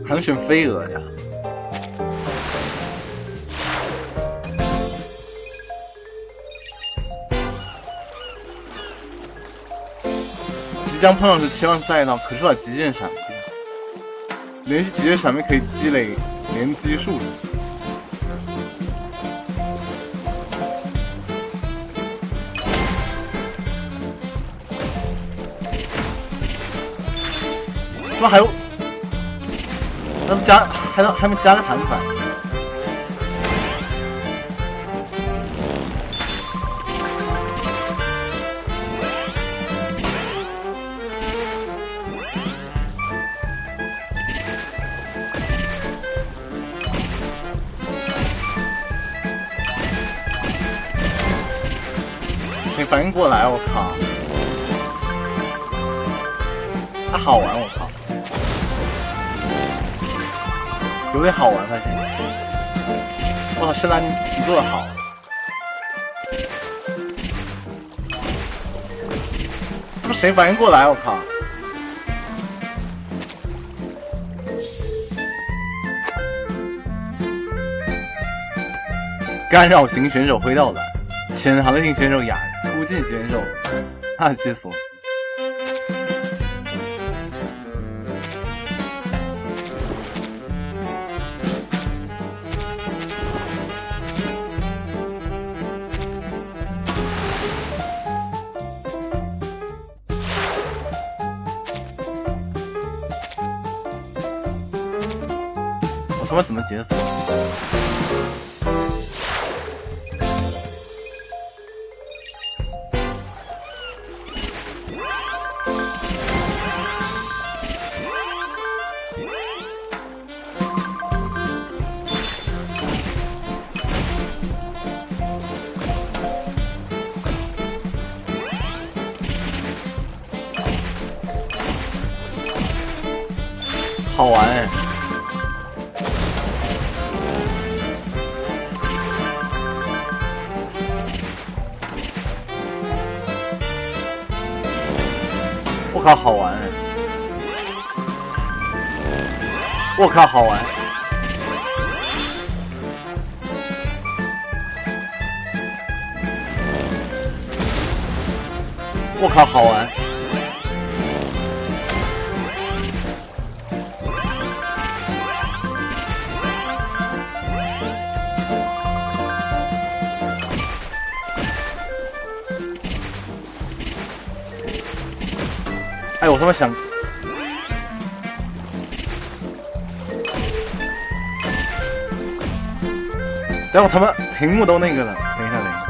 还能选飞蛾呀！即将碰上是7万赛道，可是把极限闪避，连续极限闪避可以积累连击数值。他们还有。他们加还没加个弹反，谁反应过来？我靠！它好玩，我靠！有点好玩，发现。哇，圣兰你做的好。他们谁反应过来？我靠！干扰型选手挥到篮，潜航型选手哑人，突进选手纳西索斯。我他妈怎么解锁？好玩哎！我靠，好玩哎！我靠，好玩！我靠，好玩！哎，我他妈想，然后他妈屏幕都那个了，等一下，等一下。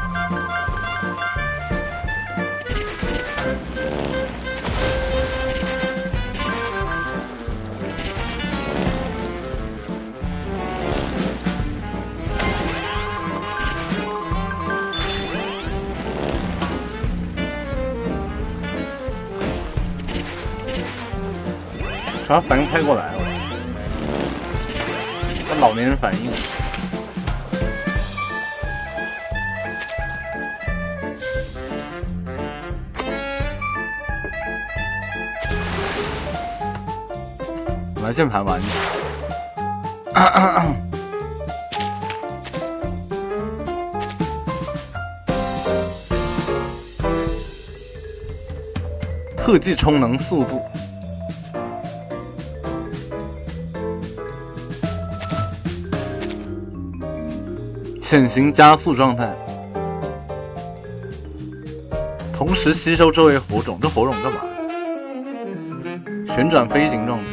啥反应猜过来了？他老年人反应。拿键盘玩。特技充能速度。潜行加速状态，同时吸收周围火种。这火种干嘛？旋转飞行状态。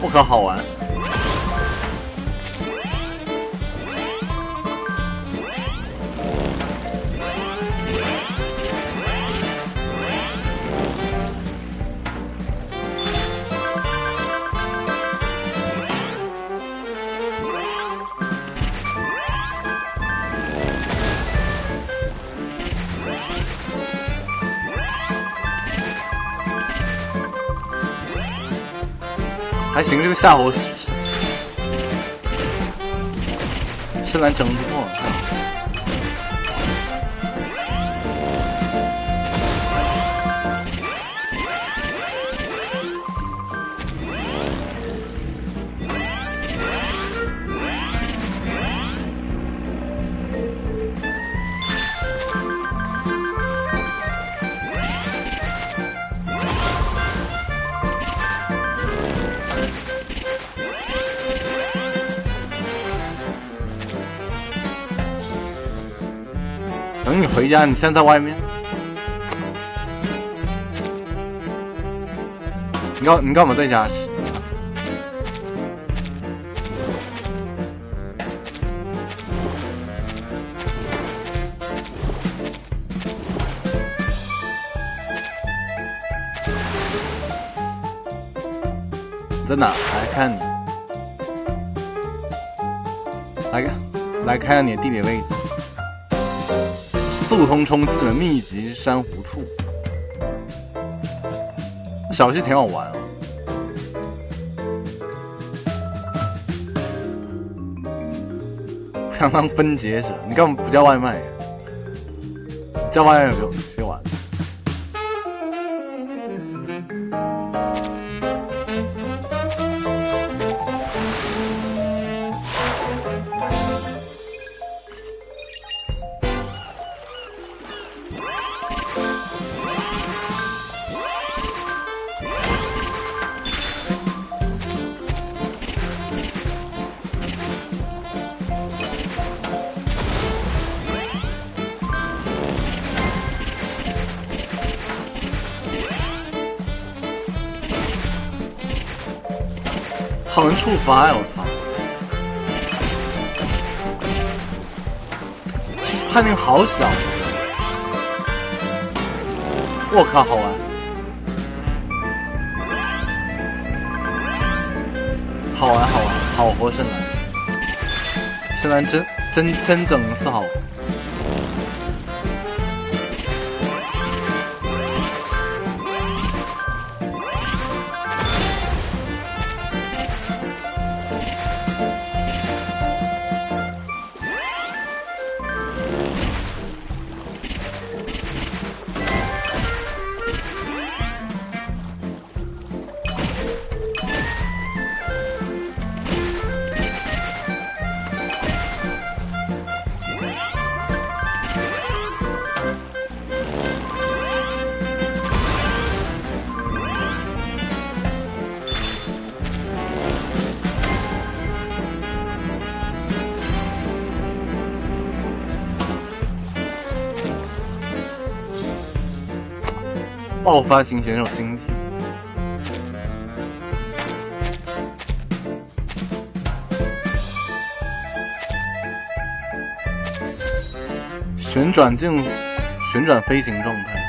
我靠，好玩！还行，这个夏侯深蓝整的不错。等你回家，你现在在外面。你干嘛在家吃？你在哪？来看你，来看看你的地理位置。速通充气的密集珊瑚簇，小游戏挺好玩哦。不想当分解者，你干嘛不叫外卖呀？叫外卖给玩。好能触发呀！我操！判定好小，我靠，好玩，好玩，好活深蓝，深蓝真整是好。爆发型选手星体，旋转飞行状态，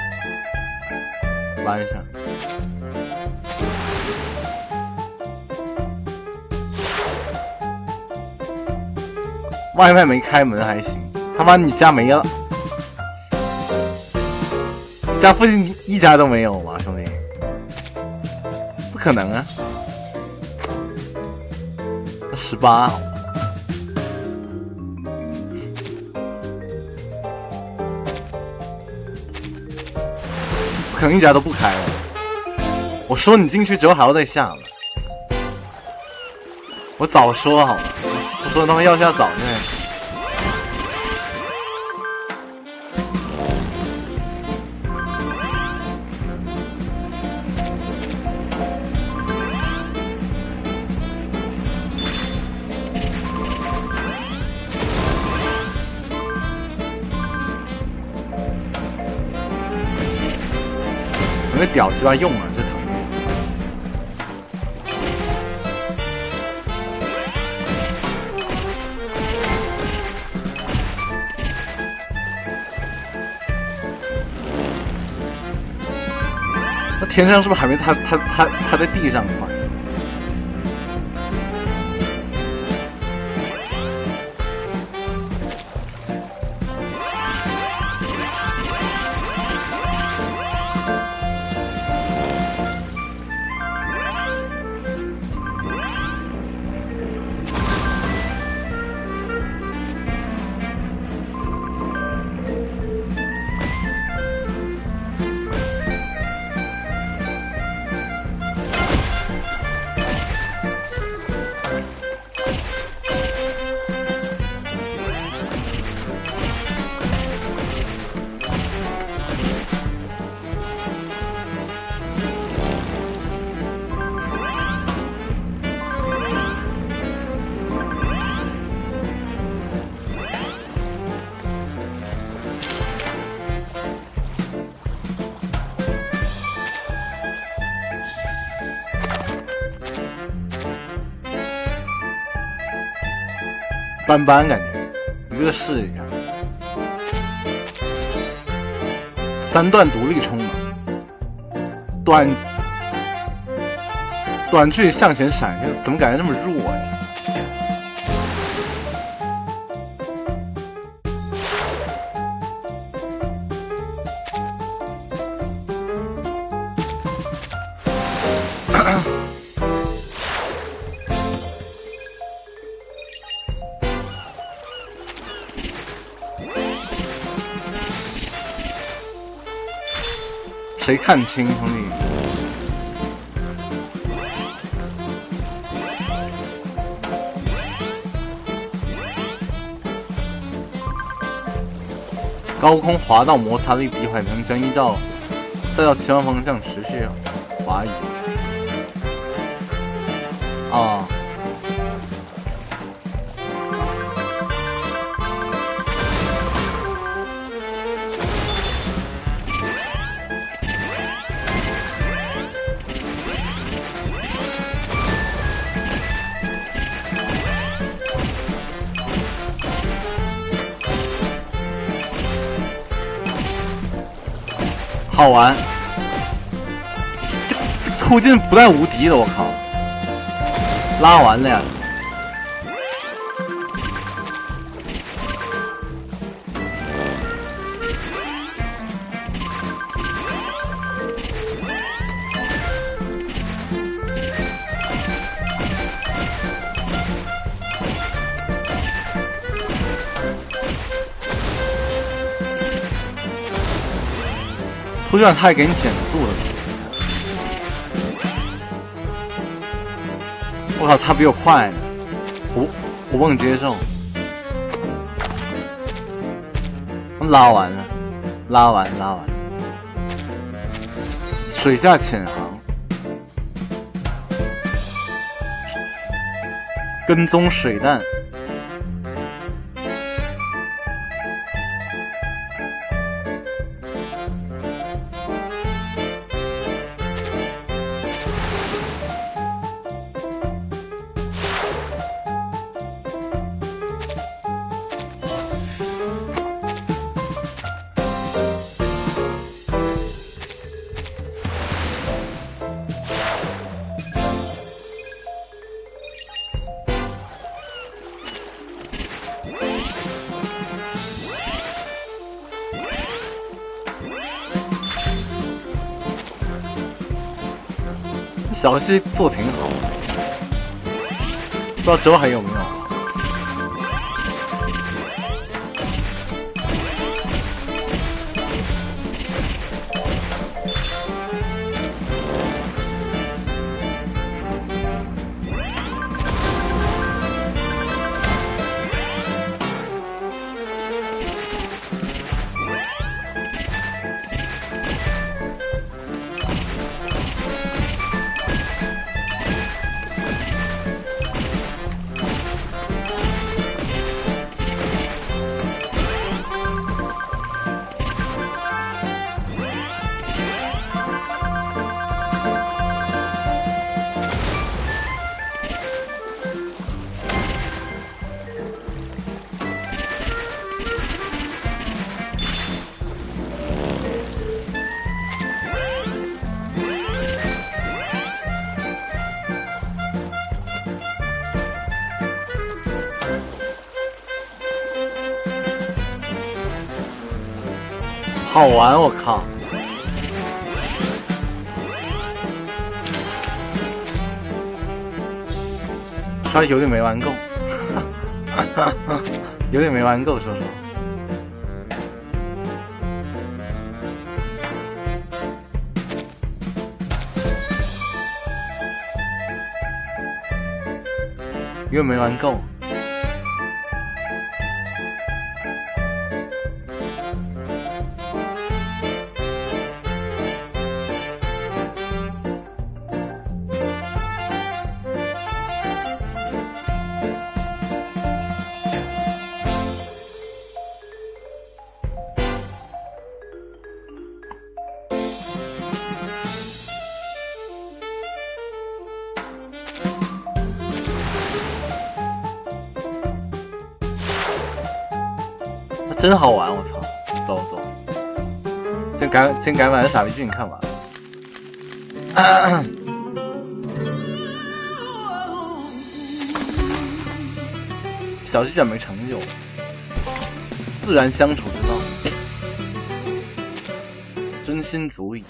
拉一下。外卖没开门还行，他妈你家没了。家附近一家都没有吗，兄弟？不可能啊！18好，不可能一家都不开了。我说你进去之后还要再下了，我早说好了，我说他妈要下早呢。那屌鸡巴用啊，这疼！那天上是不是还没他在地上快？斑斑感觉，一个试一下。3段独立冲嘛，短距离向前闪，怎么感觉那么弱呀？谁看清兄弟？高空滑道摩擦力低缓能将依照赛道前方方向持续滑移。啊。好玩，这途径不但无敌了，我靠，拉完了呀。图卷他还给你减速了，我靠，他比我快呢，我不能接受。拉完了，拉完，水下潜航，跟踪水弹。小游戏做挺好，不知道之后还有没有。好玩，我靠！刷有点没玩够，有点没玩够，说实话。有点没玩够。真好玩，我操！走，先改版的傻逼剧你看完。小鸡卷没成就，自然相处之道，真心足矣。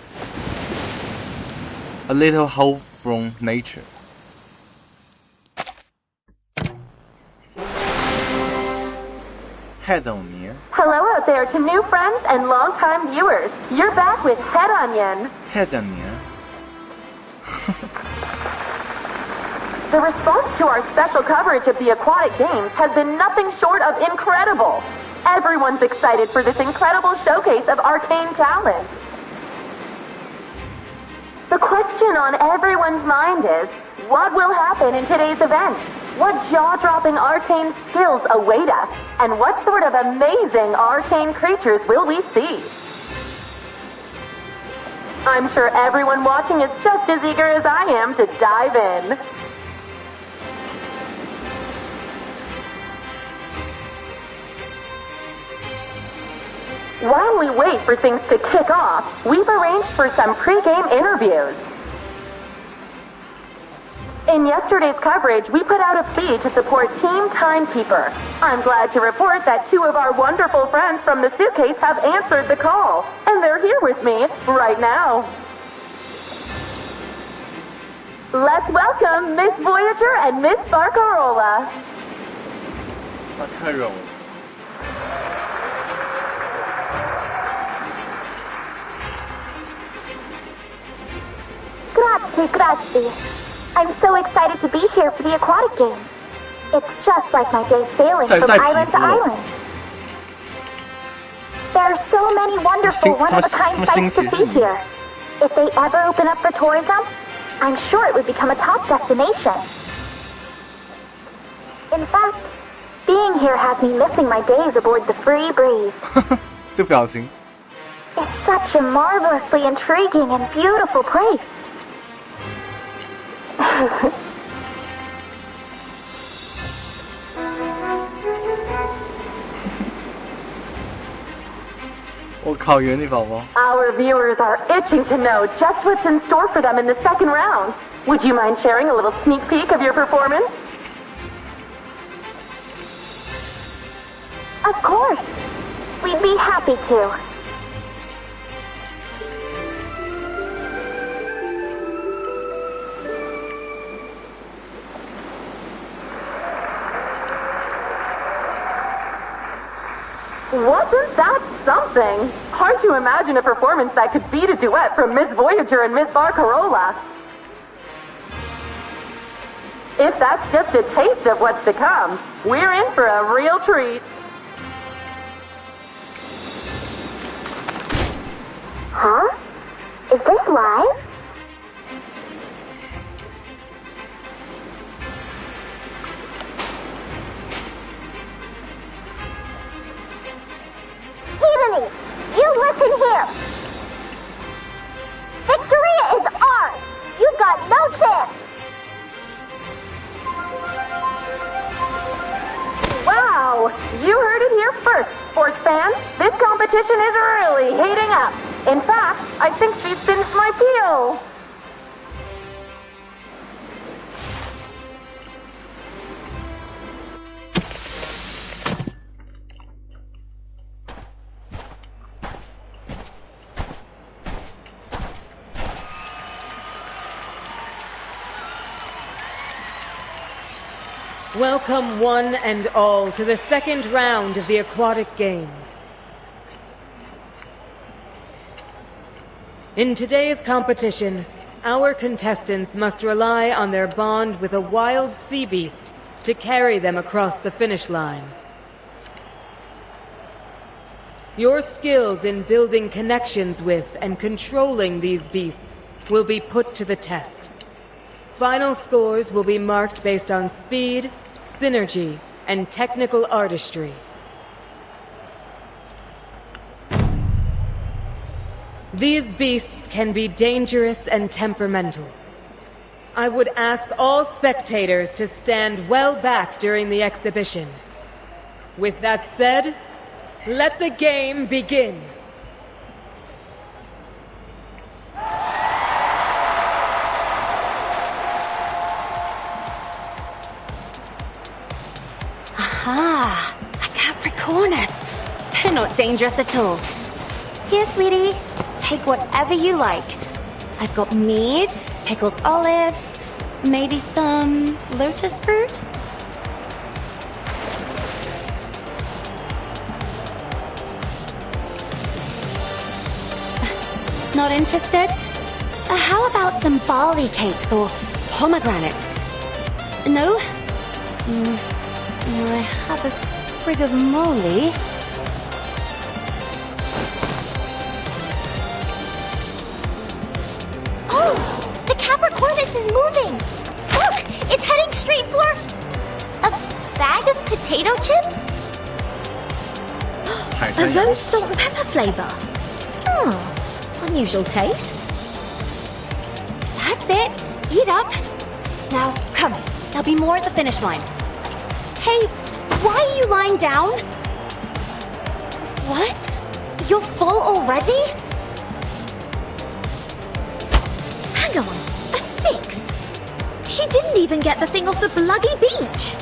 A little hope from nature. Head Onion. Hello out there to new friends and long-time viewers. You're back with Head Onion. Head Onion. The response to our special coverage of the aquatic games has been nothing short of incredible. Everyone's excited for this incredible showcase of arcane talent. The question on everyone's mind is, what will happen in today's event? What jaw-dropping arcane skills await us? And what sort of amazing arcane creatures will we see? I'm sure everyone watching is just as eager as I am to dive in. While we wait for things to kick off, we've arranged for some pre-game interviews. In yesterday's coverage, we put out a feed to support Team Timekeeper. I'm glad to report that 2 of our wonderful friends from the suitcase have answered the call, and they're here with me right now. Let's welcome Miss Voyager and Miss Barcarola. Grazie. I'm so excited to be here for the aquatic games. It's just like my day sailing from island to island. There are so many wonderful one-of-a-kind sights to see here. If they ever open up for tourism, I'm sure it would become a top destination. In fact, being here has me missing my days aboard the Free Breeze. 这表情。 It's such a marvelously intriguing and beautiful place. 我靠，原力宝宝。 Our viewers are itching to know just what's in store for them in the second round. Would you mind sharing a little sneak peek of your performance? Of course. We'd be happy to. Wasn't that something? Hard to imagine a performance that could beat a duet from Miss Voyager and Miss Barcarola. If that's just a taste of what's to come, we're in for a real treat. Huh? Is this live? Heatheny, you listen here. Victoria is ours. You've got no chance. Wow, you heard it here first, sports fans. This competition is really heating up. In fact, I think she cinched my peel. Welcome one and all to the second round of the aquatic games. In today's competition, our contestants must rely on their bond with a wild sea beast to carry them across the finish line. Your skills in building connections with and controlling these beasts will be put to the test. Final scores will be marked based on speed, synergy, and technical artistry. These beasts can be dangerous and temperamental. I would ask all spectators to stand well back during the exhibition. With that said, let the game begin. Aha! A Capricornus! They're not dangerous at all. Here, sweetie. Take whatever you like. I've got mead, pickled olives, maybe some lotus fruit? Not interested? How about some barley cakes or pomegranate? No? I have a sprig of moly. Oh! The Capricornus is moving! Look! It's heading straight for... a bag of potato chips? Are those salt and pepper flavor? Oh, unusual taste. That's it. Eat up. Now, come. There'll be more at the finish line. Hey, why are you lying down? What? You're full already? Hang on, a 6? She didn't even get the thing off the bloody beach.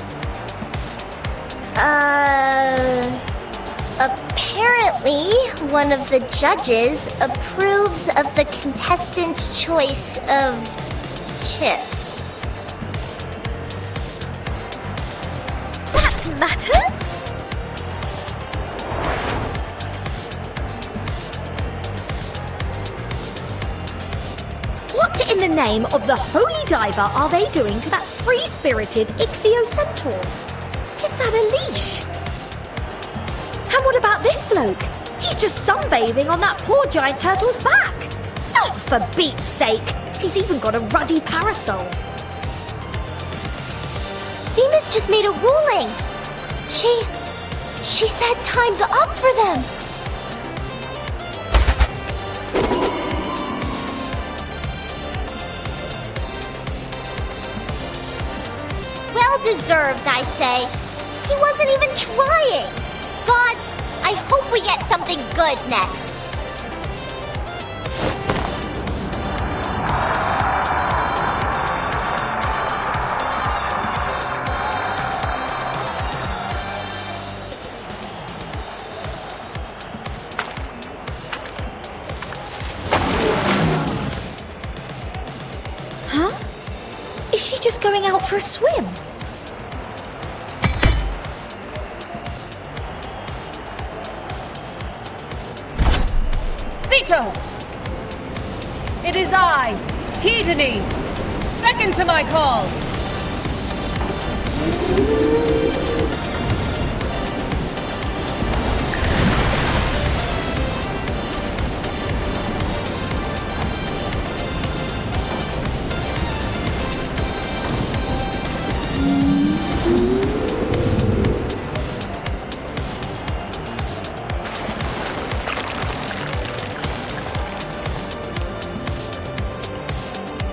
Apparently, one of the judges approves of the contestant's choice of chips. That matters? What in the name of the holy diver are they doing to that free-spirited ichthyocentaur? Is that a leash? And what about this bloke? He's just sunbathing on that poor giant turtle's back. Oh, for Beat's sake, he's even got a ruddy parasol. Venus just made a ruling. She said time's up for them. Well deserved, I say. He wasn't even trying. Gods, I hope we get something good next. Huh? Is she just going out for a swim? It is I, Hedony. Beckon to my call.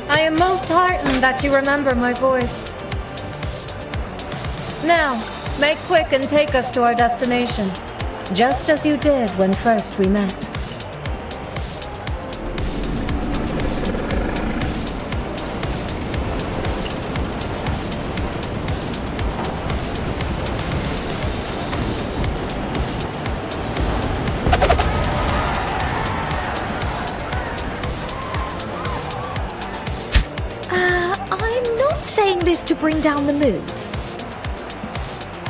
I am most heartened that you remember my voice. Now, make quick and take us to our destination, just as you did when first we met. Saying this to bring down the mood.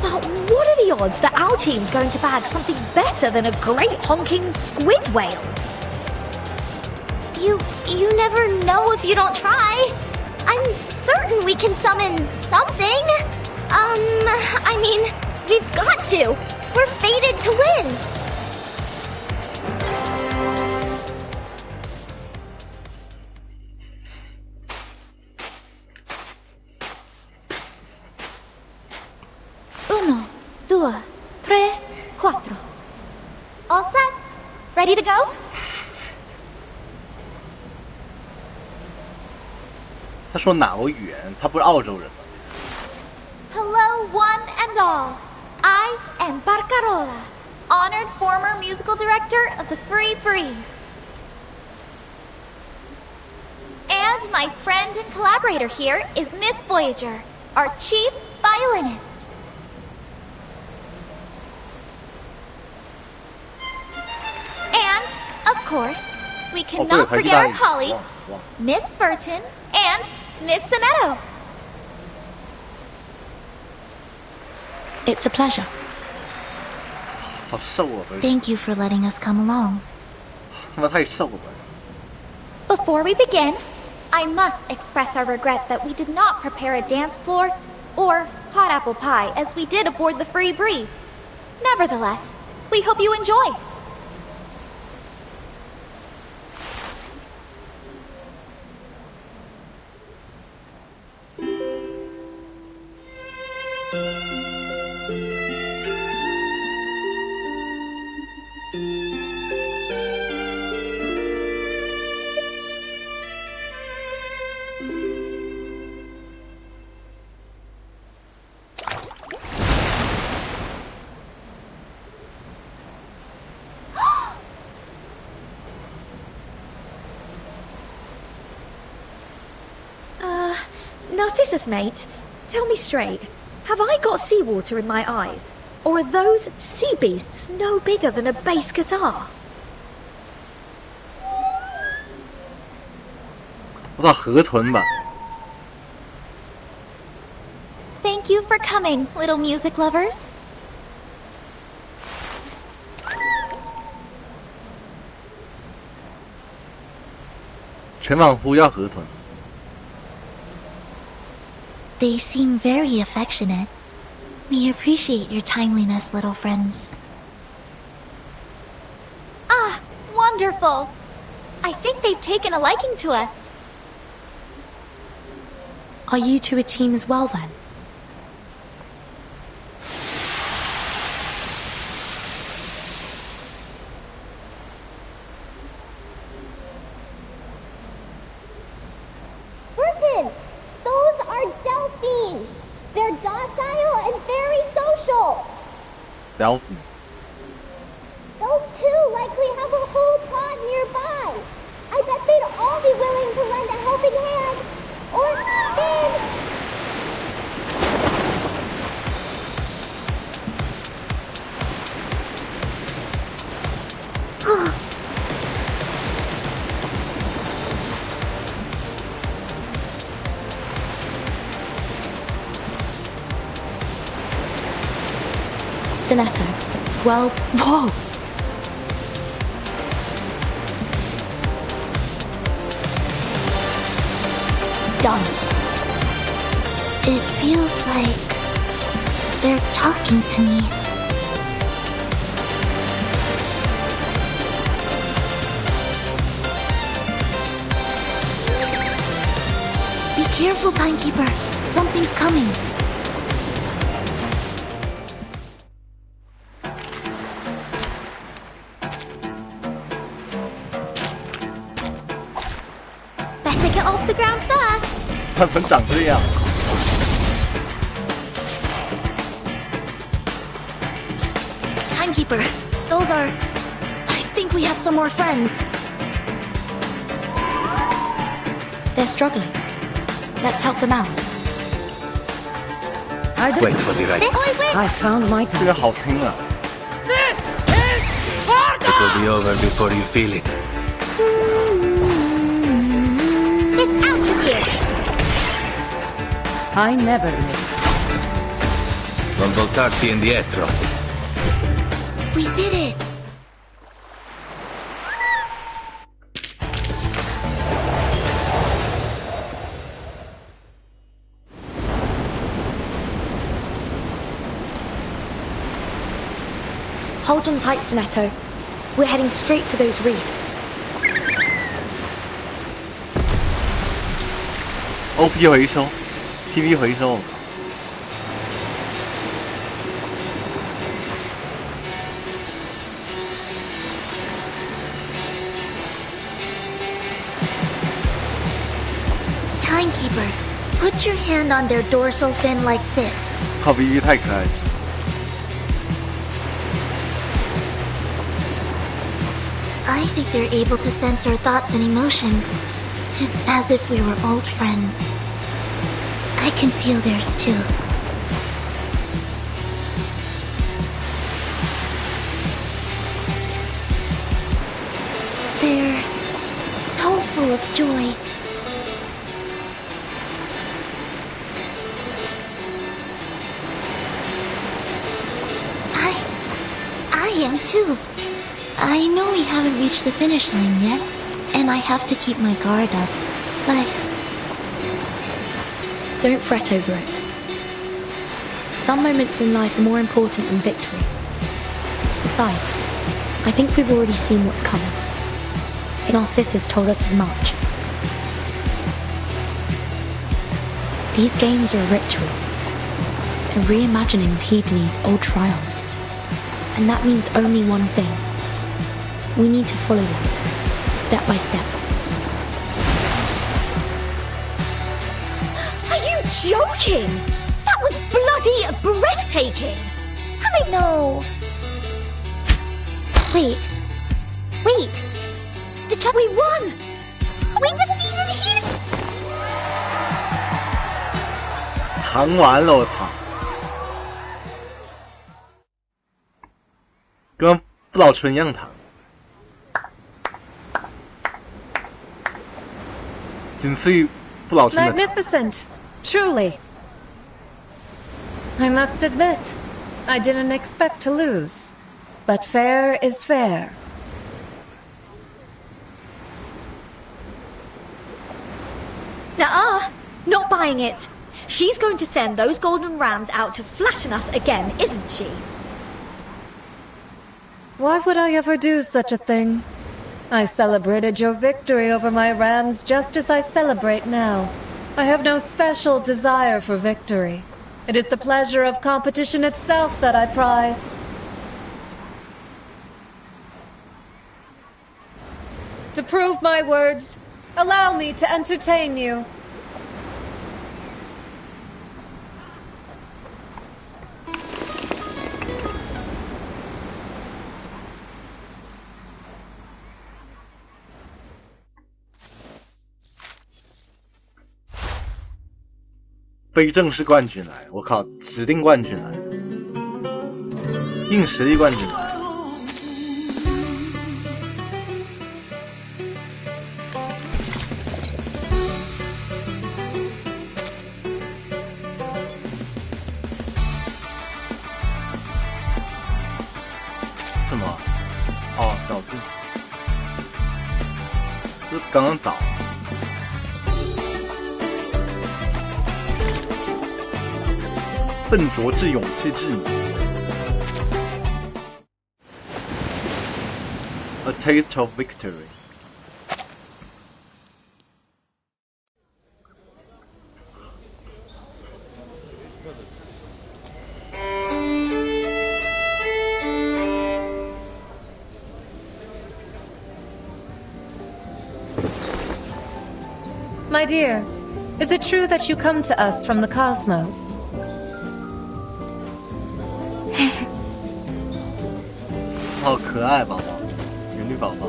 But what are the odds that our team's going to bag something better than a great honking squid whale? You never know if you don't try. I'm certain we can summon something. I mean, we've got to. We're fated to win. All set? Ready to go? 他说哪个语言？他不是澳洲人吗？ Hello, one and all. I am Barcarola, honored former musical director of the Free Breeze. And my friend and collaborator here is Miss Voyager, our chief violinist. And, of course, we cannot forget our colleagues, Miss Burton and Miss Sonetto. It's a pleasure. Thank you for letting us come along. 他太瘦了。 Before we begin, I must express our regret that we did not prepare a dance floor or hot apple pie as we did aboard the Free Breeze. Nevertheless, we hope you enjoy. Narcissus, mate, tell me straight. Have I got seawater in my eyes? Or are those sea beasts no bigger than a bass guitar? 我操，河豚吧。 Thank you for coming, little music lovers. 全网呼要河豚。 They seem very affectionate. We appreciate your timeliness, little friends. Ah, wonderful. I think they've taken a liking to us. Are you two a team as well then? Burton, those are delphines. They're docile and very social. Delphin. Those two likely have a whole pod nearby. I bet they'd all be willing to lend a helping hand. Or fin. Sonetto. Well, whoa! Done. It feels like they're talking to me. Be careful, Timekeeper. Something's coming. Better get off the ground first. 它怎么长这样？ Timekeeper, those are... I think we have some more friends. They're struggling. Let's help them out. Wait for the right. I found my 这个好听啊！ It will be over before you feel it. It's out with you. I never miss. Non voltarti indietro. We did it. Hold on tight, Sonetto. We're heading straight for those reefs. OP 回收 ，PV 回收。 Timekeeper, put your hand on their dorsal fin like this. 靠 PV 太可爱。 I think they're able to sense our thoughts and emotions. It's as if we were old friends. I can feel theirs too. They're so full of joy. I am too. I know we haven't reached the finish line yet, and I have to keep my guard up, but... Don't fret over it. Some moments in life are more important than victory. Besides, I think we've already seen what's coming. Narcissus told us as much. These games are a ritual, a reimagining of Hedonie's old triumphs. And that means only one thing. We need to follow them, step by step. Are you joking? That was bloody breathtaking! No. Wait. We won! We defeated him! 糖完了，我操！跟不老春一样糖，仅次于不老春的糖。 Magnificent, truly. I must admit, I didn't expect to lose, but fair is fair. Nuh-uh, not buying it. She's going to send those golden rams out to flatten us again, isn't she? Why would I ever do such a thing? I celebrated your victory over my rams just as I celebrate now. I have no special desire for victory. It is the pleasure of competition itself that I prize. To prove my words, allow me to entertain you.非正式冠军来，我靠，指定冠军来，硬实力冠军来。什么？哦，小智，这刚刚倒。 笨拙至勇气至你 A taste of victory. My dear, is it true that you come to us from the cosmos? 好可爱，宝宝，原绿宝宝。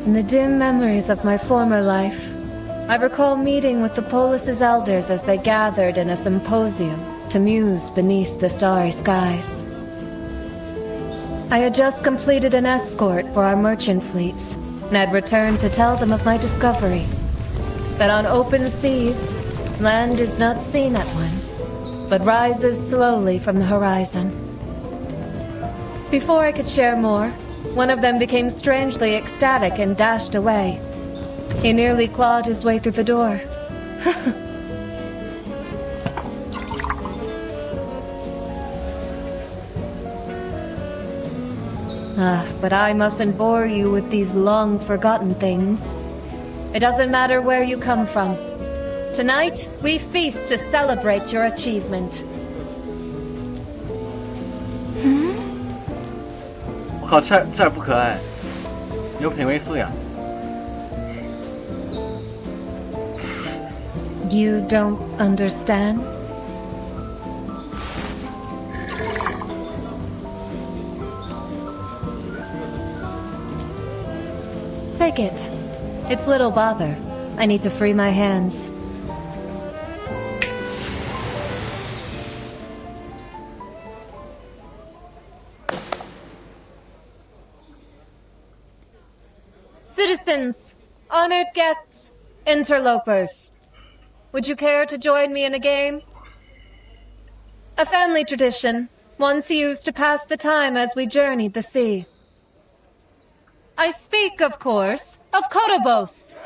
In the dim memories of my former life, I recall meeting with the Polis's elders as they gathered in a symposium to muse beneath the starry skies. I had just completed an escort for our merchant fleets, and had returned to tell them of my discovery. That on open seas, land is not seen at once, but rises slowly from the horizon. Before I could share more, one of them became strangely ecstatic and dashed away. He nearly clawed his way through the door. But I mustn't bore you with these long-forgotten things. It doesn't matter where you come from. Tonight, we feast to celebrate your achievement. 我靠，这不可爱，有品味素养。You don't understand? Take it. It's little bother. I need to free my hands. Citizens, honored guests, interlopers. Would you care to join me in a game? A family tradition, once used to pass the time as we journeyed the sea. I speak, of course, of Korobos.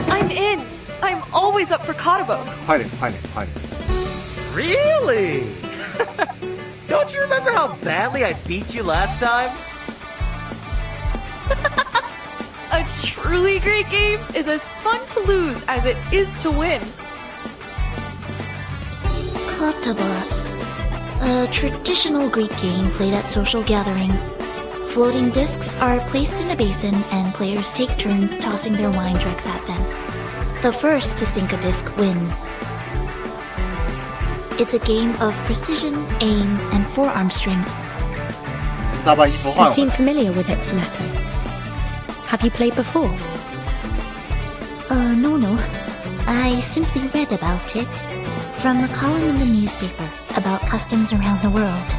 I'm in. I'm always up for Korobos. 快点，快点，快点！ Really? Don't you remember how badly I beat you last time? A truly great game is as fun to lose as it is to win. Korobos, a traditional Greek game played at social gatherings. Floating discs are placed in a basin and players take turns tossing their wine dregs at them. The first to sink a disc wins. It's a game of precision, aim, and forearm strength. 再把衣服 You 换回 seem familiar with it, Sanato. Have you played before? No. I simply read about it from a column in the newspaper about customs around the world.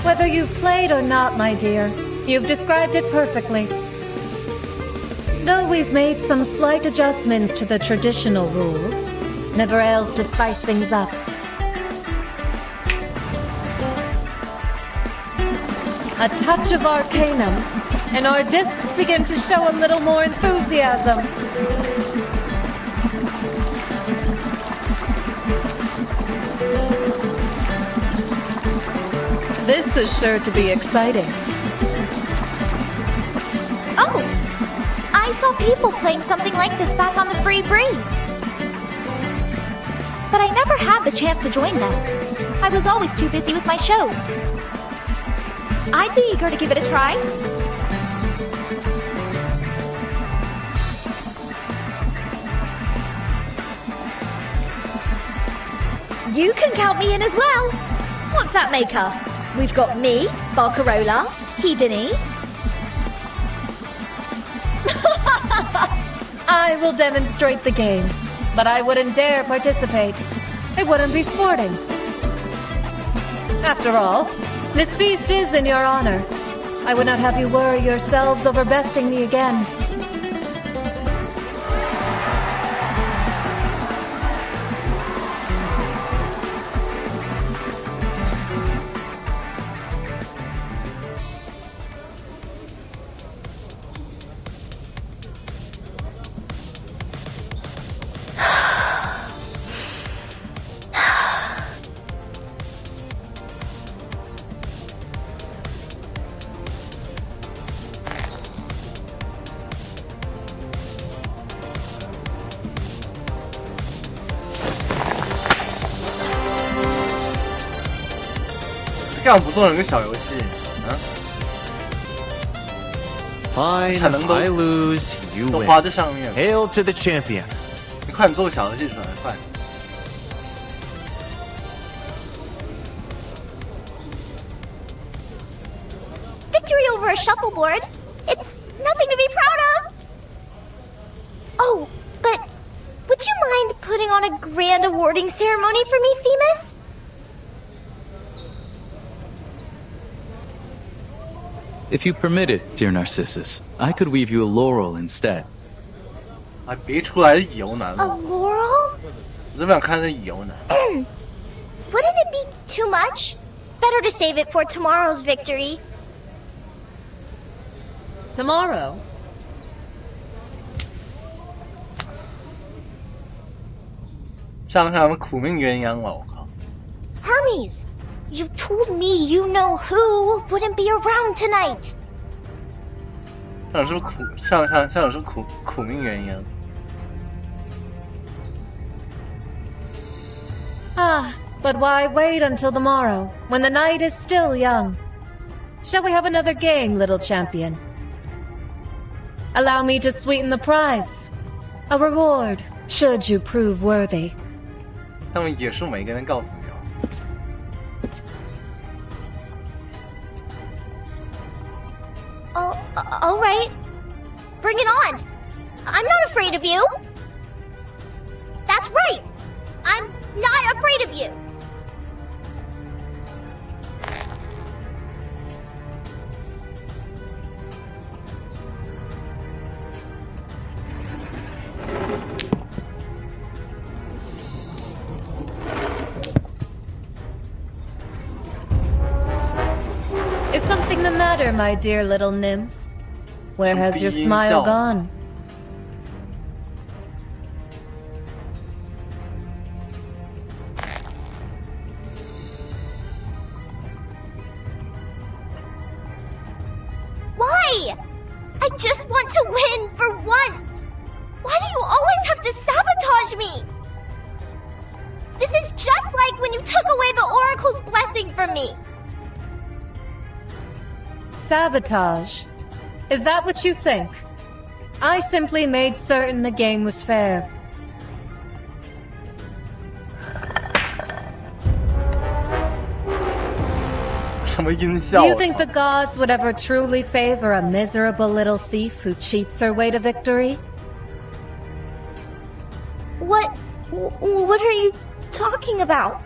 Whether you've played or not, my dear, you've described it perfectly. Though we've made some slight adjustments to the traditional rules, never ails to spice things up. A touch of arcanum, and our discs begin to show a little more enthusiasm. This is sure to be exciting. Oh! I saw people playing something like this back on the Free Breeze. But I never had the chance to join them. I was always too busy with my shows. I'd be eager to give it a try. You can count me in as well. What's that make us? We've got me, Barcarola, Hedony. I will demonstrate the game, but I wouldn't dare participate. It wouldn't be sporting. After all, this feast is in your honor. I would not have you worry yourselves over besting me again.干嘛不做成个小游戏？啊 Fine, I lose, you 都 win. 花这上面。 Hail to the champion. 你快点做个小游戏出来，快！ Victory over a shuffleboard? It's nothing to be proud of. Oh, but would you mind putting on a grand awarding ceremony for me, Themis? If you permit it, dear Narcissus, I could weave you a laurel instead. 啊，别出来以油男 A 了， laurel? 我这不想看这以油男。 Wouldn't it be too much? Better to save it for tomorrow's victory. Tomorrow? 上他们苦命鸳鸯了，我靠！ Hermes, you told me you know who wouldn't be around tonight. 上是苦上是苦命鸳鸯。 Ah, but why wait until the morrow, when the night is still young? Shall we have another game, little champion? Allow me to sweeten the prize. A reward, should you prove worthy. 他们野树每个人告诉你哦。 Oh, all right. Bring it on. I'm not afraid of you. That's right. I'm not afraid of you. Is something the matter, my dear little nymph? Where has your smile gone? Why? I just want to win for once. Why do you always have to sabotage me? This is just like when you took away the Oracle's blessing from me. Sabotage? Is that what you think? I simply made certain the game was fair. Do you think the gods would ever truly favor a miserable little thief who cheats her way to victory? What are you talking about?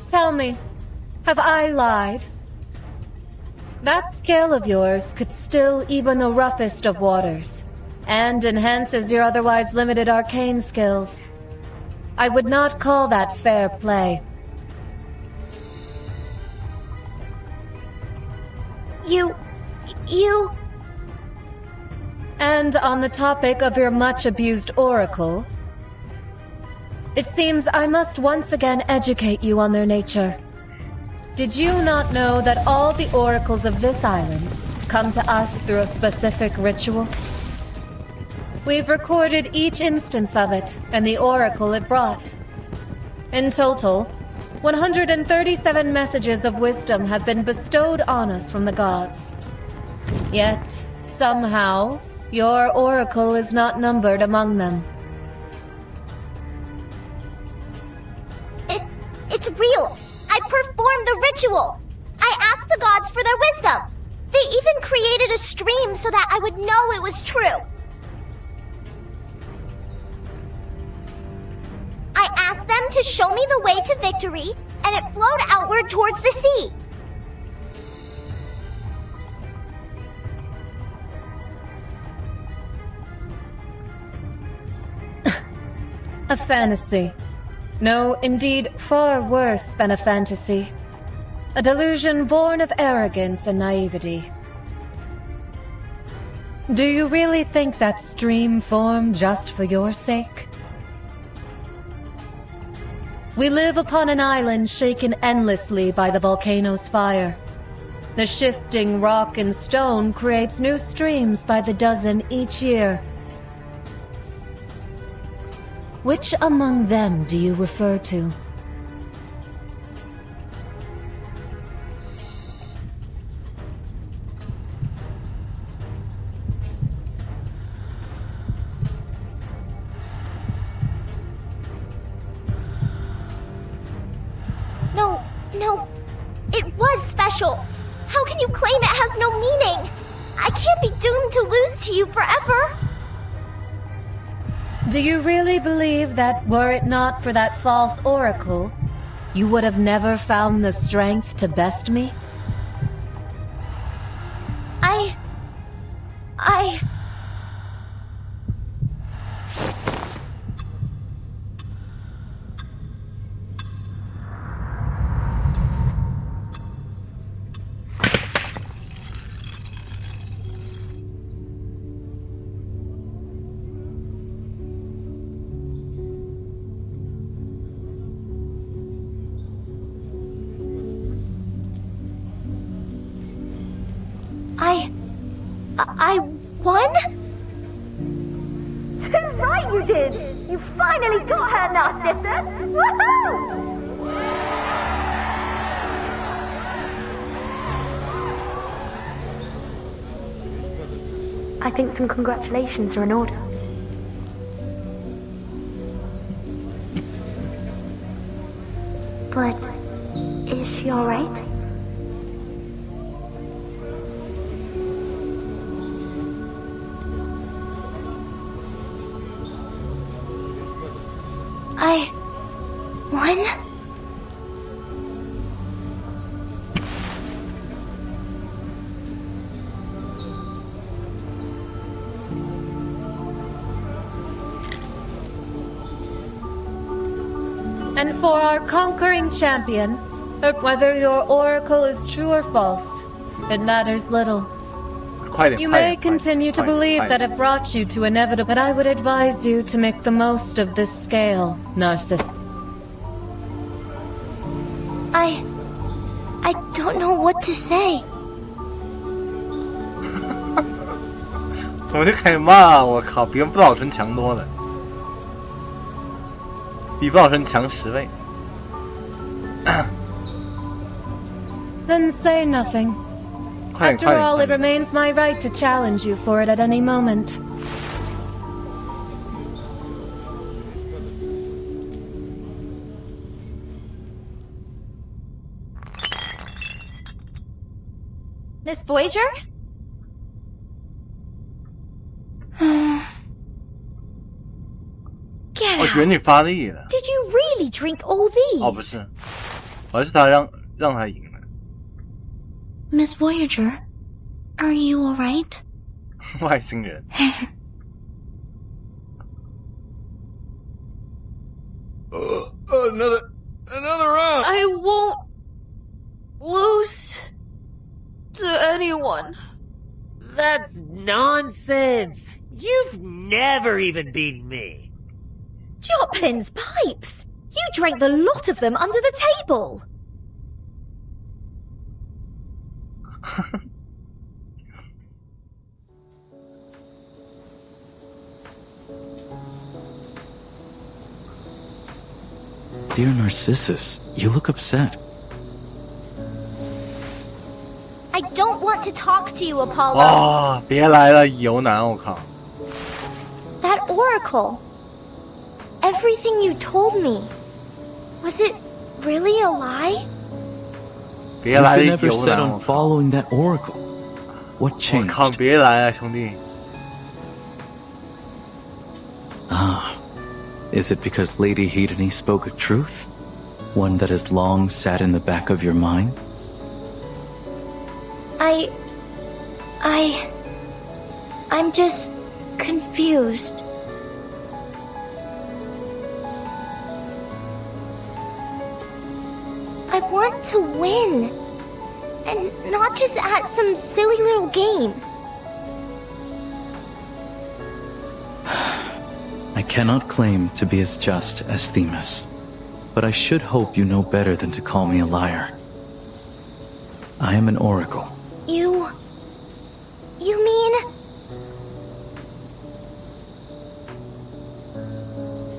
Tell me, have I lied? That skill of yours could still even the roughest of waters, and enhances your otherwise limited arcane skills. I would not call that fair play. You... And on the topic of your much-abused oracle, it seems I must once again educate you on their nature. Did you not know that all the oracles of this island come to us through a specific ritual? We've recorded each instance of it and the oracle it brought. In total, 137 messages of wisdom have been bestowed on us from the gods. Yet, somehow, your oracle is not numbered among them. It's real! I performed the ritual! I asked the gods for their wisdom! They even created a stream so that I would know it was true! I asked them to show me the way to victory, and it flowed outward towards the sea. A fantasy. No, indeed, far worse than a fantasy. A delusion born of arrogance and naivety. Do you really think that stream formed just for your sake? We live upon an island shaken endlessly by the volcano's fire. The shifting rock and stone creates new streams by the dozen each year. Which among them do you refer to? No, it was special. How can you claim it has no meaning? I can't be doomed to lose to you forever. Do you really believe that were it not for that false oracle, you would have never found the strength to best me? I won? Too right you did! You finally got her, Narcissa! Woohoo! I think some congratulations are in order. But is she alright? I won? And for our conquering champion, whether your oracle is true or false, it matters little. You may continue to believe that it brought you to inevitable, but I would advise you to make the most of this scale, Narcissa. I don't know what to say. 我就开始骂，我靠，比不老神强多了，比不老神强10倍。Then say nothing. After all, it remains my right to challenge you for it at any moment. Miss Voyager? Get 我觉得你发力了。 Did you really drink all these? 哦，不是，而是他让他赢了。 Miss Voyager, are you alright? 外星人。Another round. I won't lose to anyone. That's nonsense. You've never even beaten me. Joplin's pipes! You drank the lot of them under the table! Dear Narcissus, you look upset. I don't want to talk to you, Apollo. 哦，别来了，油男，我靠！ That oracle. Everything you told me. Was it really a lie? 别来了， You've been never 油 set 男！ on following that oracle. What 我 changed? 靠，别来了，兄弟！ Ah, is it because Lady Hedony spoke a truth? One that has long sat in the back of your mind? I'm just confused. I want to win. And not just at some silly little game. I cannot claim to be as just as Themis, but I should hope you know better than to call me a liar. I am an oracle. You mean...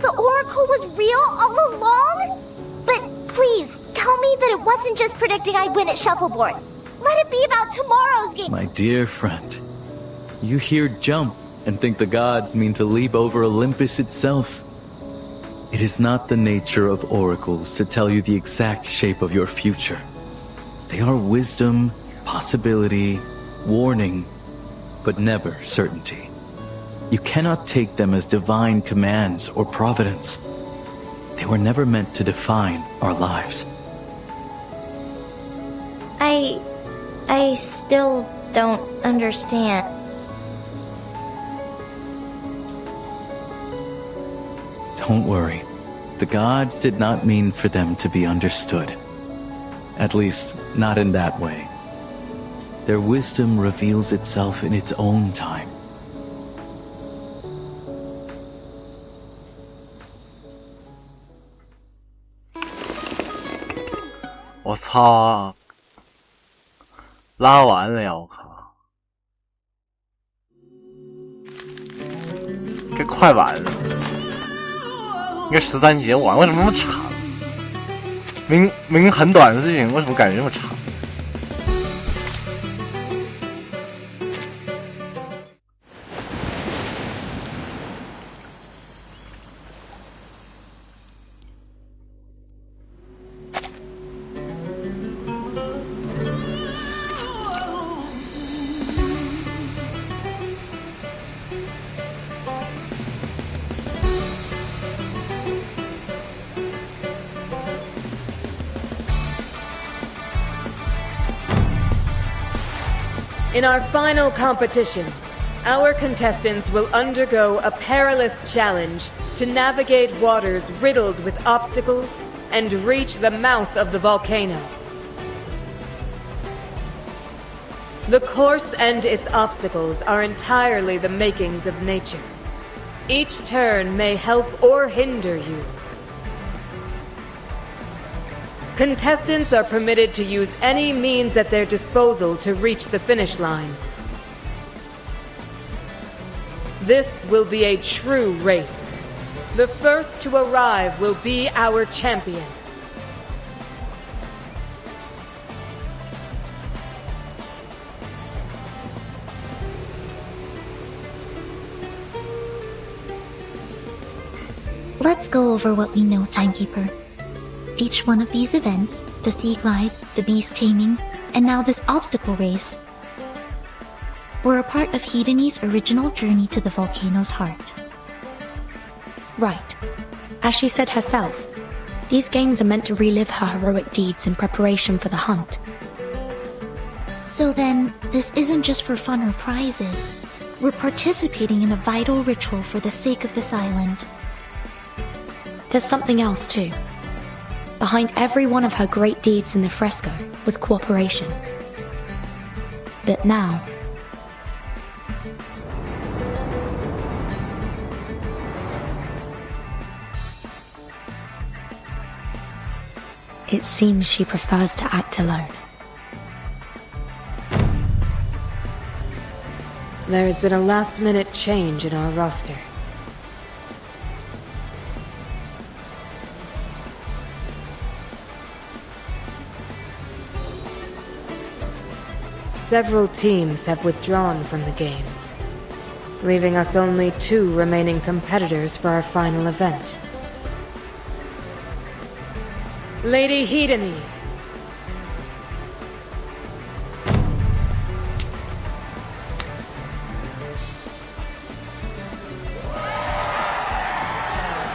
The oracle was real all along? But please, tell me that it wasn't just predicting I'd win at shuffleboard. Let it be about tomorrow's game. My dear friend, you hear jump and think the gods mean to leap over Olympus itself. It is not the nature of oracles to tell you the exact shape of your future. They are wisdom, possibility, warning, but never certainty. You cannot take them as divine commands or providence. They were never meant to define our lives. I still don't understand. Don't worry. The gods did not mean for them to be understood. At least, not in that way. Their wisdom reveals itself in its own time.我操！拉完了呀！我靠！这快完了，应该13节完，为什么那么长？明明很短的事情，为什么感觉那么长？ In our final competition, our contestants will undergo a perilous challenge to navigate waters riddled with obstacles and reach the mouth of the volcano. The course and its obstacles are entirely the makings of nature. Each turn may help or hinder you. Contestants are permitted to use any means at their disposal to reach the finish line. This will be a true race. The first to arrive will be our champion. Let's go over what we know, Timekeeper. Each one of these events, the sea glide, the beast taming, and now this obstacle race, were a part of Hedony's original journey to the volcano's heart. Right. As she said herself, these games are meant to relive her heroic deeds in preparation for the hunt. So then, this isn't just for fun or prizes. We're participating in a vital ritual for the sake of this island. There's something else too. Behind every one of her great deeds in the fresco was cooperation. But now, it seems she prefers to act alone. There has been a last-minute change in our roster. Several teams have withdrawn from the games, leaving us only 2 remaining competitors for our final event. Lady Hedony.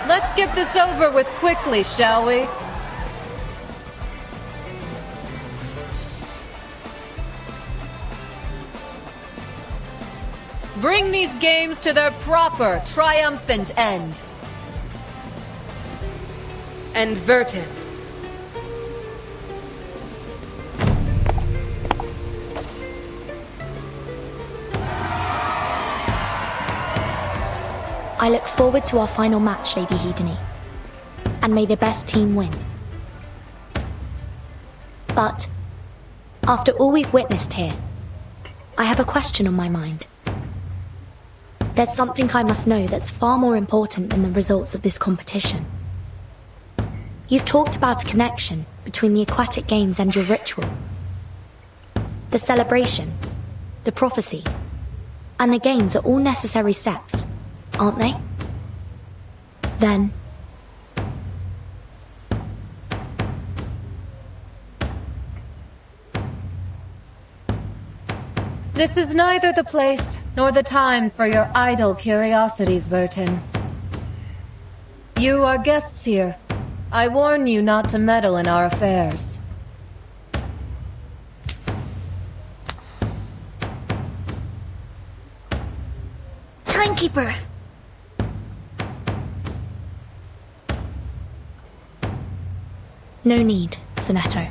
Let's get this over with quickly, shall we? Bring these games to their proper, triumphant end. And Vertin. I look forward to our final match, Lady Hedony. And may the best team win. But, after all we've witnessed here, I have a question on my mind. There's something I must know that's far more important than the results of this competition. You've talked about a connection between the aquatic games and your ritual. The celebration, the prophecy, and the games are all necessary steps, aren't they? Then, this is neither the place nor the time for your idle curiosities, Vertin. You are guests here. I warn you not to meddle in our affairs. Timekeeper! no need, Sonetto.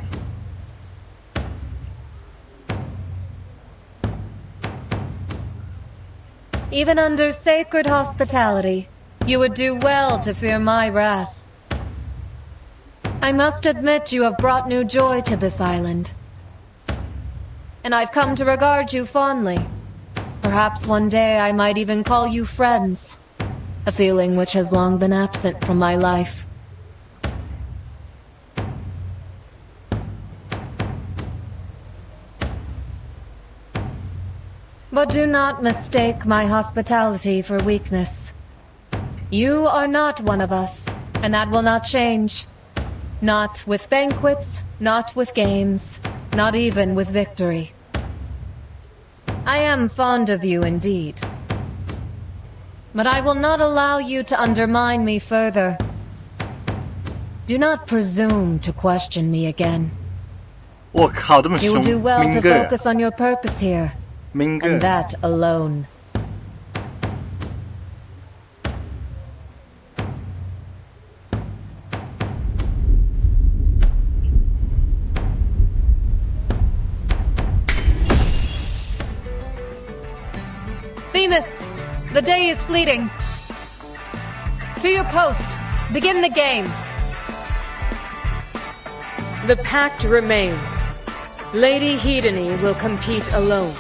Even under sacred hospitality, you would do well to fear my wrath. I must admit you have brought new joy to this island. And I've come to regard you fondly. Perhaps one day I might even call you friends. A feeling which has long been absent from my life. But do not mistake my hospitality for weakness. You are not one of us, and that will not change. Not with banquets, not with games, not even with victory. I am fond of you indeed. But I will not allow you to undermine me further. Do not presume to question me again. You will do well to focus on your purpose here. And that alone. Themis, the day is fleeting. To your post. Begin the game. The pact remains. Lady Hedony will compete alone.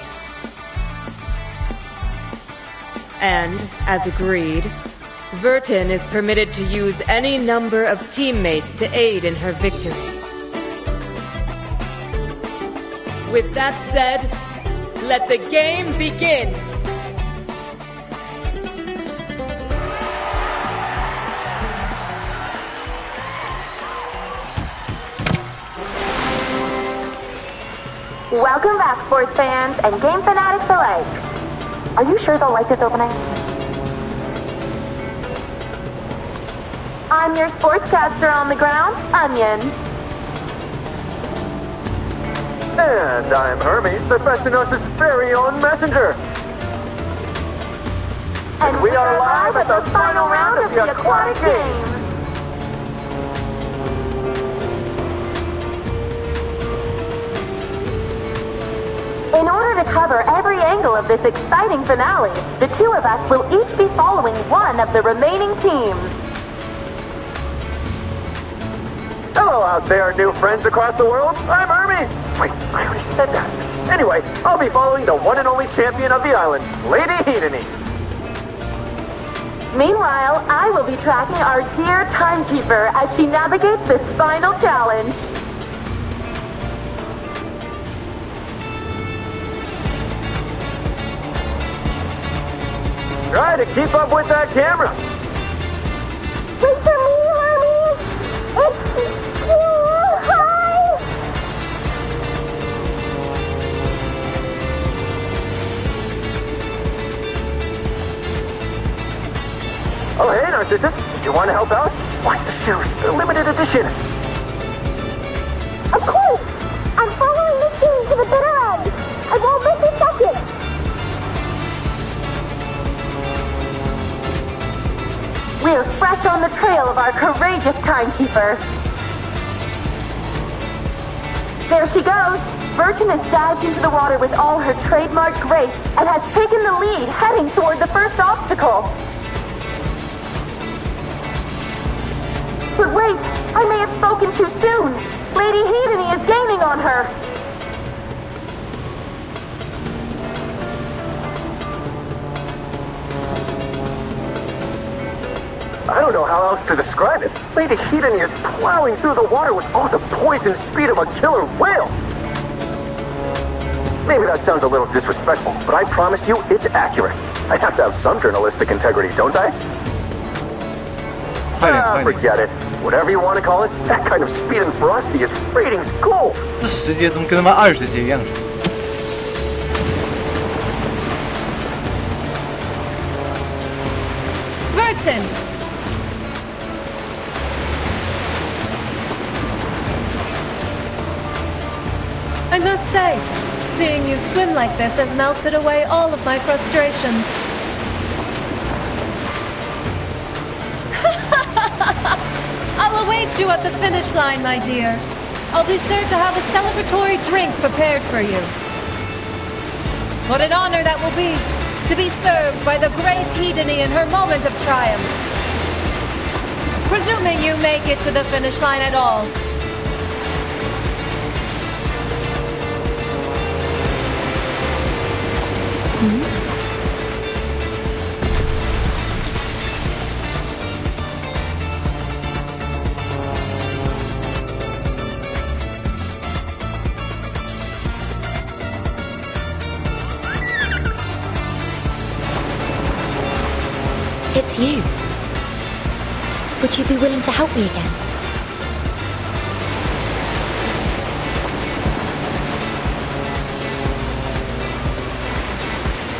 And, as agreed, Vertin is permitted to use any number of teammates to aid in her victory. With that said, let the game begin! Welcome back, sports fans and game fanatics alike. Are you sure they'll like this opening? I'm your sportscaster on the ground, Onion. And I'm Hermes, the Festivus' very own messenger. And we are live at the final round of the aquatic game. In order to cover every angle of this exciting finale, the two of us will each be following one of the remaining teams. Hello out there, new friends across the world. I'm Hermes. Wait, I already said that. Anyway, I'll be following the one and only champion of the island, Lady Hedony. Meanwhile, I will be tracking our dear timekeeper as she navigates this final challenge. Try to keep up with that camera. Wait for me, Hermes! It's too high! Oh, hey, Narcissus. Did you want to help out? Watch the shoes. They're limited edition. Of course! I'm following this team to the bitter end. I won't miss a second. We're fresh on the trail of our courageous timekeeper. There she goes. Virgin has dived into the water with all her trademark grace and has taken the lead, heading toward the first obstacle. But wait, I may have spoken too soon. Lady Hedony is gaining on her. I don't know how else to describe it. Lady Hedony is plowing through the water with all the poise and speed of a killer whale. Maybe that sounds a little disrespectful, but I promise you it's accurate. I have to have some journalistic integrity, don't I? Forget it. Whatever you want to call it, that kind of speed and ferocity is ratings gold. 这时间怎么跟他妈20节一样？Vertin! I must say, seeing you swim like this has melted away all of my frustrations. I'll await you at the finish line, my dear. I'll be sure to have a celebratory drink prepared for you. What an honor that will be, to be served by the great Hedony in her moment of triumph. Presuming you make it to the finish line at all. It's you. Would you be willing to help me again?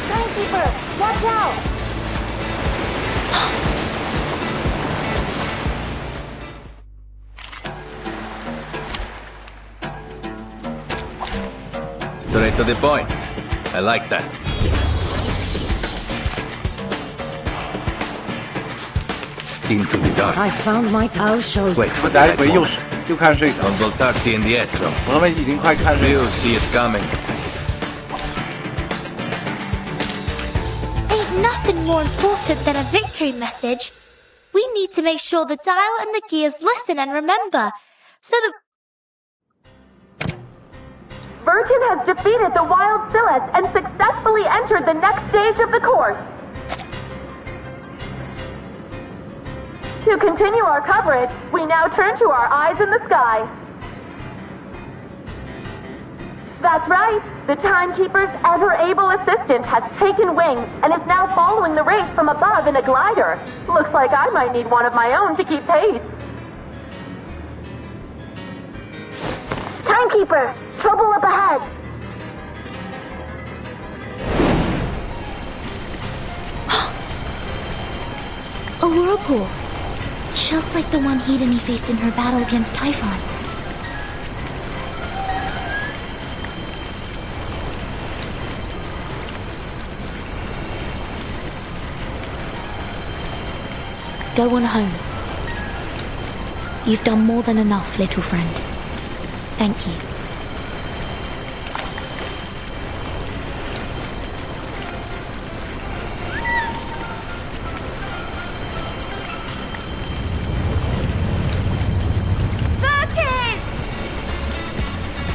Timekeeper, watch out! Straight to the point. I like that. Into the dark. I found my I'll show you. Wait for 大家 that 回右 moment. 右看睡着， Non voltarti indietro. 我他妈已经快看睡 You 着。 see it coming. Ain't nothing more important than a victory message. We need to make sure the dial and the gears listen and remember, so that... Virgin has defeated the Wild Silhouettes and successfully entered the next stage of the course. To continue our coverage, we now turn to our eyes in the sky. That's right, the Timekeeper's ever-able assistant has taken wing and is now following the race from above in a glider. Looks like I might need one of my own to keep pace. Timekeeper, trouble up ahead. A whirlpool. Just like the one Hedony faced in her battle against Typhon. Go on home. You've done more than enough, little friend. Thank you.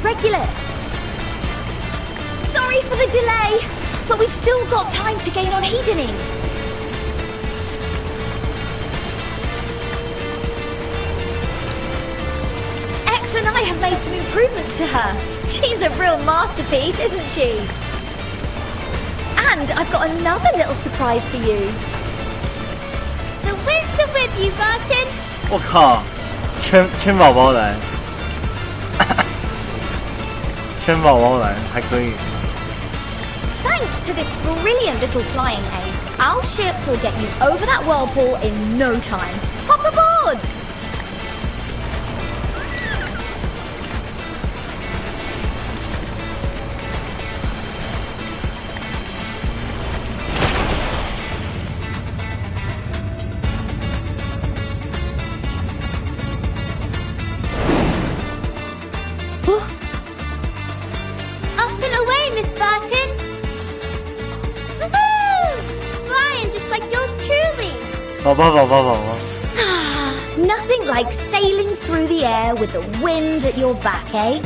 Regulus! Sorry for the delay, but we've still got time to gain on Hedony. X and I have made some improvements to her. She's a real masterpiece, isn't she? And I've got another little surprise for you. The winds are with you, Barton. 我靠，圈宝宝来。圈宝宝来还可以。 Thanks to this brilliant little flying ace, our ship will get you over that whirlpool in no time. Hop aboard! Nothing like sailing through the air with the wind at your back, eh?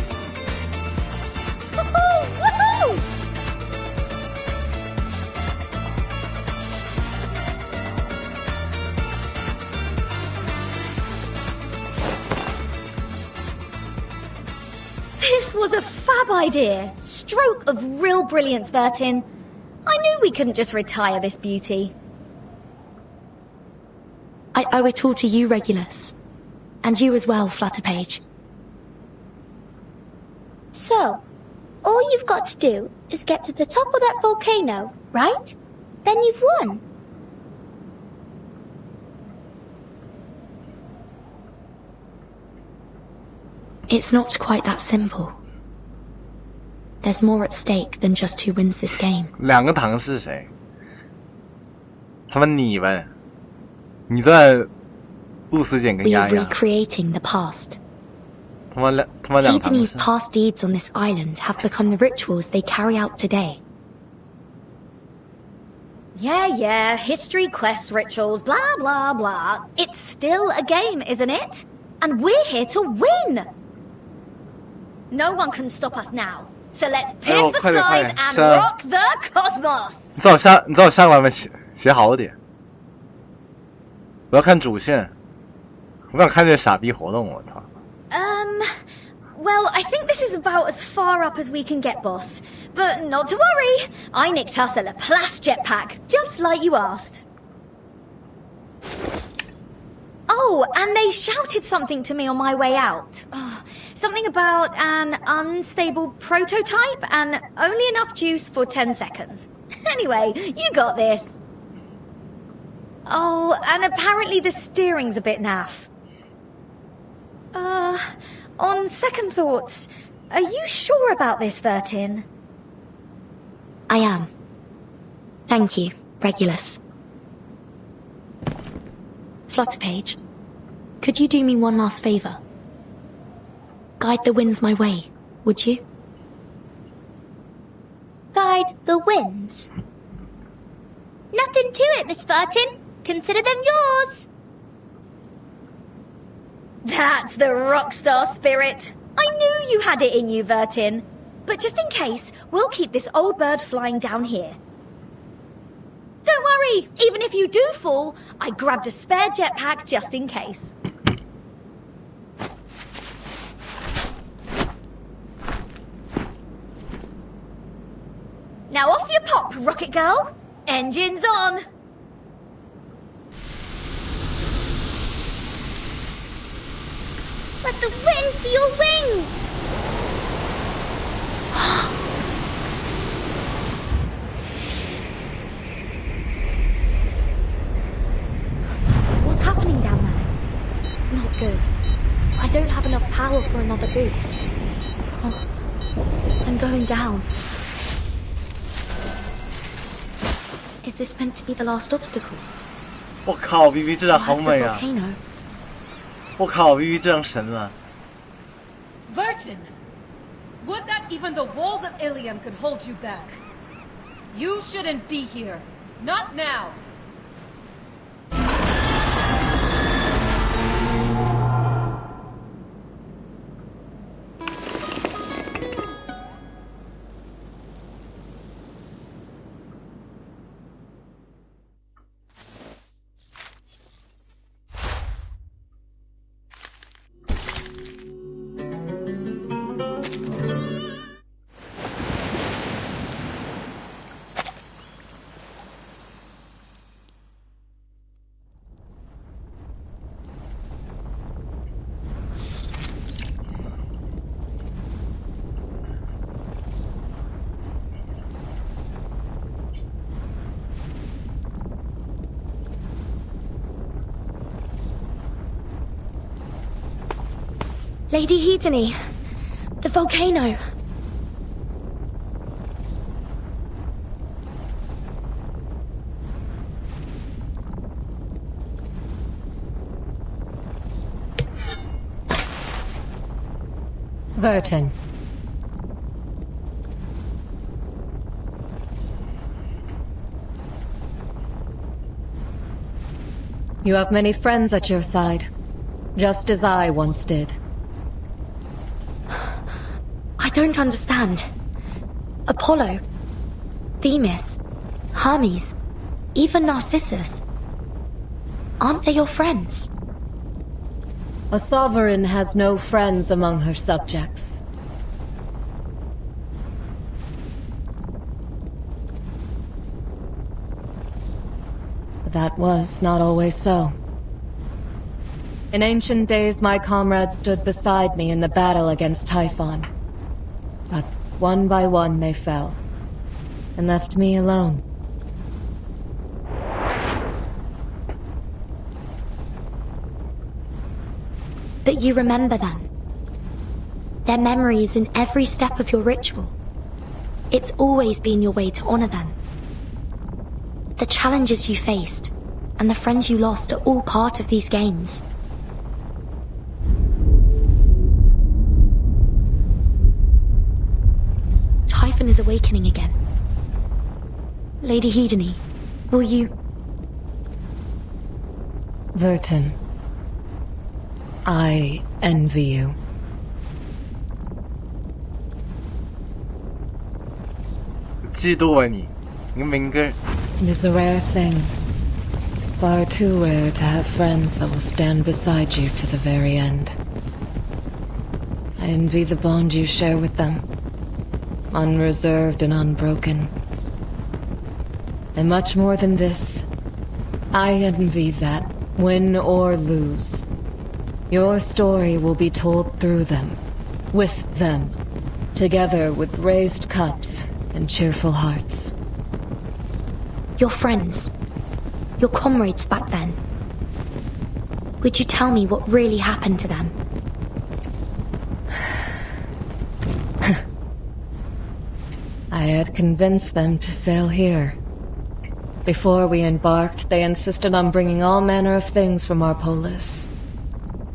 Woohoo! Woohoo! This was a fab idea. Stroke of real brilliance, Ver3. I knew we couldn't just retire this beauty. I owe it all to you, Regulus. And you as well, Flutterpage. So, all you've got to do is get to the top of that volcano, right? Then you've won. It's not quite that simple. There's more at stake than just who wins this game. 两个糖是谁？他们你呗。 你在露丝简跟 We 丫 are 丫。 recreating the past. 他们两个。 Hedony's past deeds on this island have become the rituals they carry out today. Yeah, history, quests, rituals, blah, blah, blah. It's still a game, isn't it? And we're here to win! No one can stop us now. So let's pierce the skies and rock the cosmos! 你知道我下个版本写好点。 我要看主线，我不想看这些傻逼活动，我操。Well, I think this is about as far up as we can get, boss. But not to worry, I nicked us a Laplace jetpack, just like you asked. Oh, and they shouted something to me on my way out. Something about an unstable prototype and only enough juice for 10 seconds. Anyway, you got this. Oh, and apparently the steering's a bit naff. On second thoughts, are you sure about this, Ver3? I am. Thank you, Regulus. Flutterpage, could you do me one last favour? Guide the winds my way, would you? Guide the winds? Nothing to it, Miss Ver3. Consider them yours. That's the rockstar spirit. I knew you had it in you, Ver3. But just in case, we'll keep this old bird flying down here. Don't worry, even if you do fall, I grabbed a spare jetpack just in case. Now off you pop, Rocket Girl. Engines on. Let the wind be your wings! for another boost. Oh, I'm going down. Is this meant to be the last obstacle? 我靠 ，VV 这张好美啊！ volcano? 我靠 ，VV 这张神了。 Virgin! Would that even the walls of Ilium could hold you back? You shouldn't be here. Not now. Lady Hedony, the volcano. Vertin. You have many friends at your side, just as I once did. I don't understand. Apollo, Themis, Hermes, even Narcissus. Aren't they your friends? A sovereign has no friends among her subjects. But that was not always so. In ancient days, my comrades stood beside me in the battle against Typhon. But one by one they fell, and left me alone. But you remember them. Their memories in every step of your ritual. It's always been your way to honor them. The challenges you faced, and the friends you lost are all part of these games. Typhon is awakening again. Lady Hedony, will you... Vertin, I envy you. It is a rare thing. Far too rare to have friends that will stand beside you to the very end. I envy the bond you share with them. Unreserved and unbroken. And much more than this, I envy that, win or lose, your story will be told through them, with them, together with raised cups and cheerful hearts. Your friends, your comrades back then. Would you tell me what really happened to them? I had convinced them to sail here. Before we embarked, they insisted on bringing all manner of things from our polis.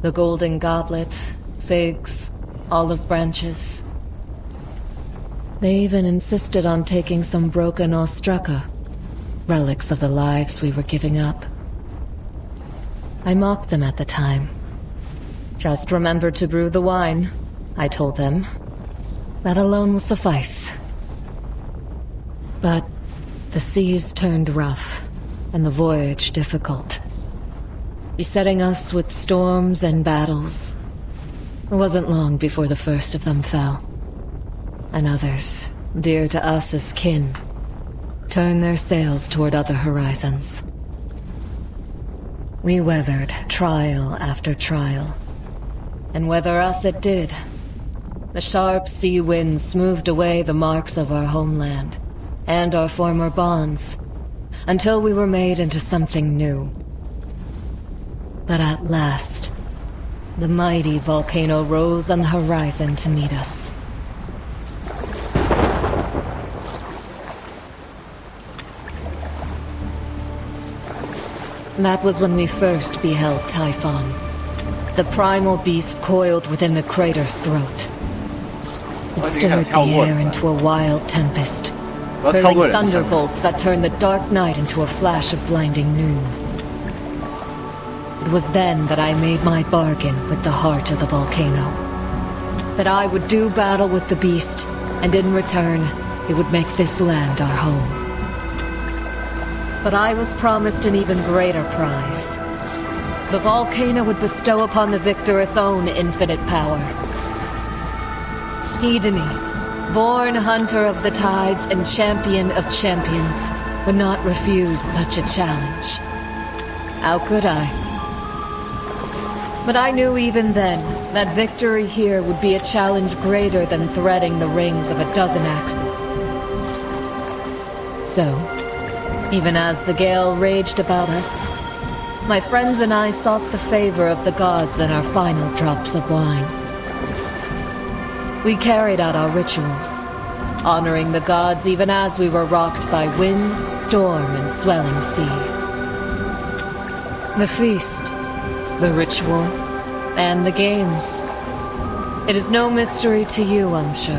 The golden goblet, figs, olive branches. They even insisted on taking some broken ostraca, relics of the lives we were giving up. I mocked them at the time. Just remember to brew the wine, I told them. That alone will suffice. But the seas turned rough, and the voyage difficult, besetting us with storms and battles. It wasn't long before the first of them fell, and others, dear to us as kin, turned their sails toward other horizons. We weathered trial after trial, and weather us it did. The sharp sea winds smoothed away the marks of our homeland, and our former bonds, until we were made into something new. But at last, the mighty volcano rose on the horizon to meet us. That was when we first beheld Typhon, the primal beast coiled within the crater's throat. It stirred the air into a wild tempest, hurling thunderbolts that turned the dark night into a flash of blinding noon. It was then that I made my bargain with the heart of the volcano. That I would do battle with the beast, and in return, it would make this land our home. But I was promised an even greater prize. The volcano would bestow upon the victor its own infinite power. Hedony, born hunter of the tides and champion of champions, would not refuse such a challenge. How could I? But I knew even then that victory here would be a challenge greater than threading the rings of a dozen axes. So, even as the gale raged about us, my friends and I sought the favor of the gods in our final drops of wine. We carried out our rituals, honoring the gods even as we were rocked by wind, storm, and swelling sea. The feast, the ritual, and the games. It is no mystery to you, I'm sure.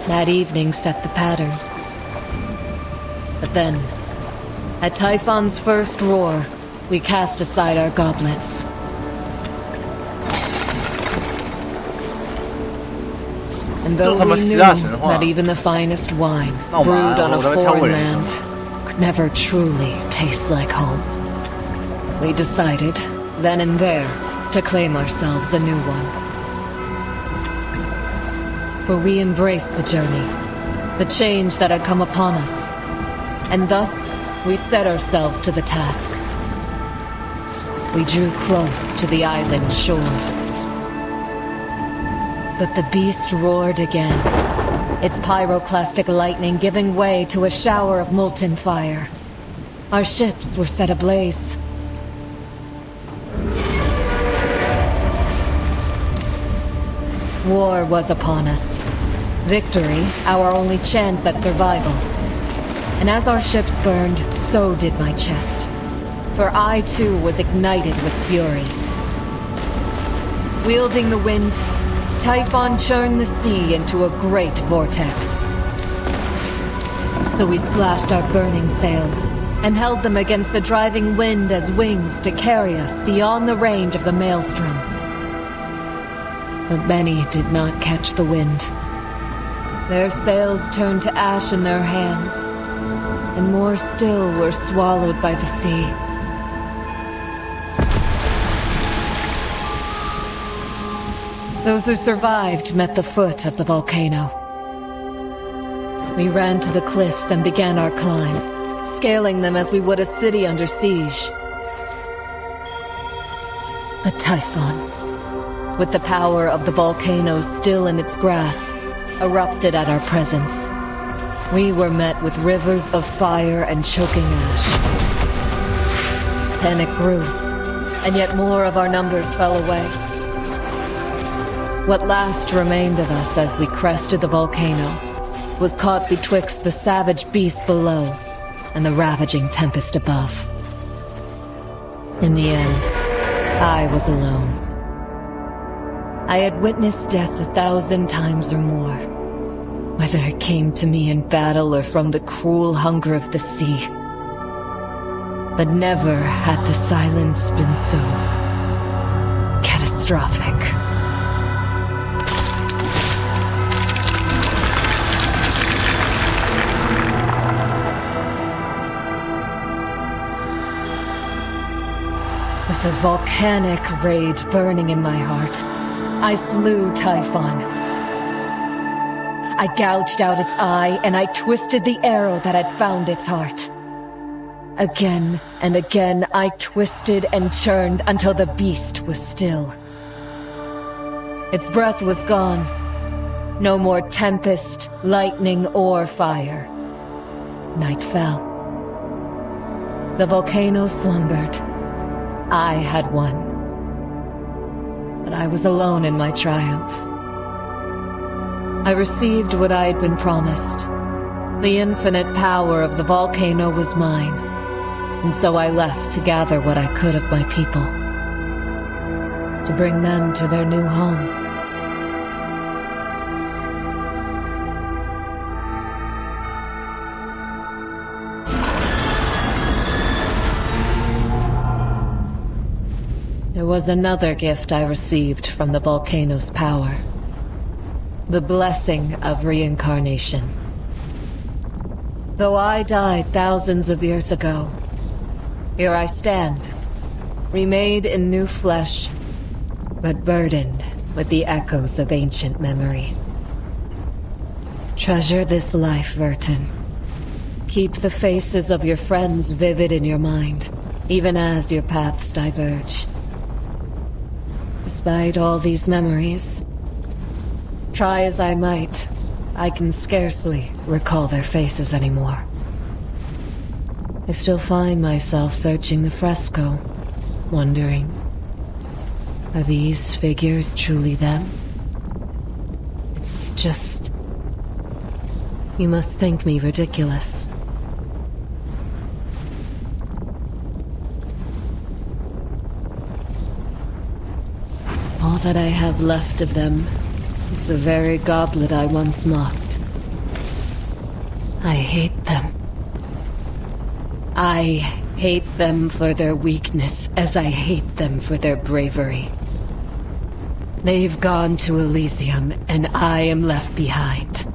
That evening set the pattern. But then, at Typhon's first roar, we cast aside our goblets. And though we knew that even the finest wine, brewed on a foreign land, could never truly taste like home, we decided, then and there, to claim ourselves a new one. For we embraced the journey, the change that had come upon us, and thus we set ourselves to the task. We drew close to the island shores. But the beast roared again, its pyroclastic lightning giving way to a shower of molten fire. Our ships were set ablaze. War was upon us. Victory, our only chance at survival. And as our ships burned, so did my chest. For I too was ignited with fury. Wielding the wind, Typhon churned the sea into a great vortex. So we slashed our burning sails and held them against the driving wind as wings to carry us beyond the range of the maelstrom. But many did not catch the wind. Their sails turned to ash in their hands, and more still were swallowed by the sea. Those who survived met the foot of the volcano. We ran to the cliffs and began our climb, scaling them as we would a city under siege. But Typhon, with the power of the volcano still in its grasp, erupted at our presence. We were met with rivers of fire and choking ash. Panic grew, and yet more of our numbers fell away. What last remained of us as we crested the volcano was caught betwixt the savage beast below and the ravaging tempest above. In the end, I was alone. I had witnessed death 1,000 times or more, whether it came to me in battle or from the cruel hunger of the sea. But never had the silence been so catastrophic. With a volcanic rage burning in my heart, I slew Typhon. I gouged out its eye, and I twisted the arrow that had found its heart. Again and again, I twisted and churned until the beast was still. Its breath was gone. No more tempest, lightning, or fire. Night fell. The volcano slumbered. I had won. but I was alone in my triumph. I received what I had been promised. The infinite power of the volcano was mine, and so I left to gather what I could of my people, to bring them to their new home. There was another gift I received from the volcano's power. The blessing of reincarnation. Though I died thousands of years ago, here I stand, remade in new flesh, but burdened with the echoes of ancient memory. Treasure this life, Vertin. Keep the faces of your friends vivid in your mind, even as your paths diverge. Despite all these memories, try as I might, I can scarcely recall their faces anymore. I still find myself searching the fresco, wondering, are these figures truly them? It's just... You must think me ridiculous. All that I have left of them is the very goblet I once mocked. I hate them. I hate them for their weakness as I hate them for their bravery. They've gone to Elysium and I am left behind.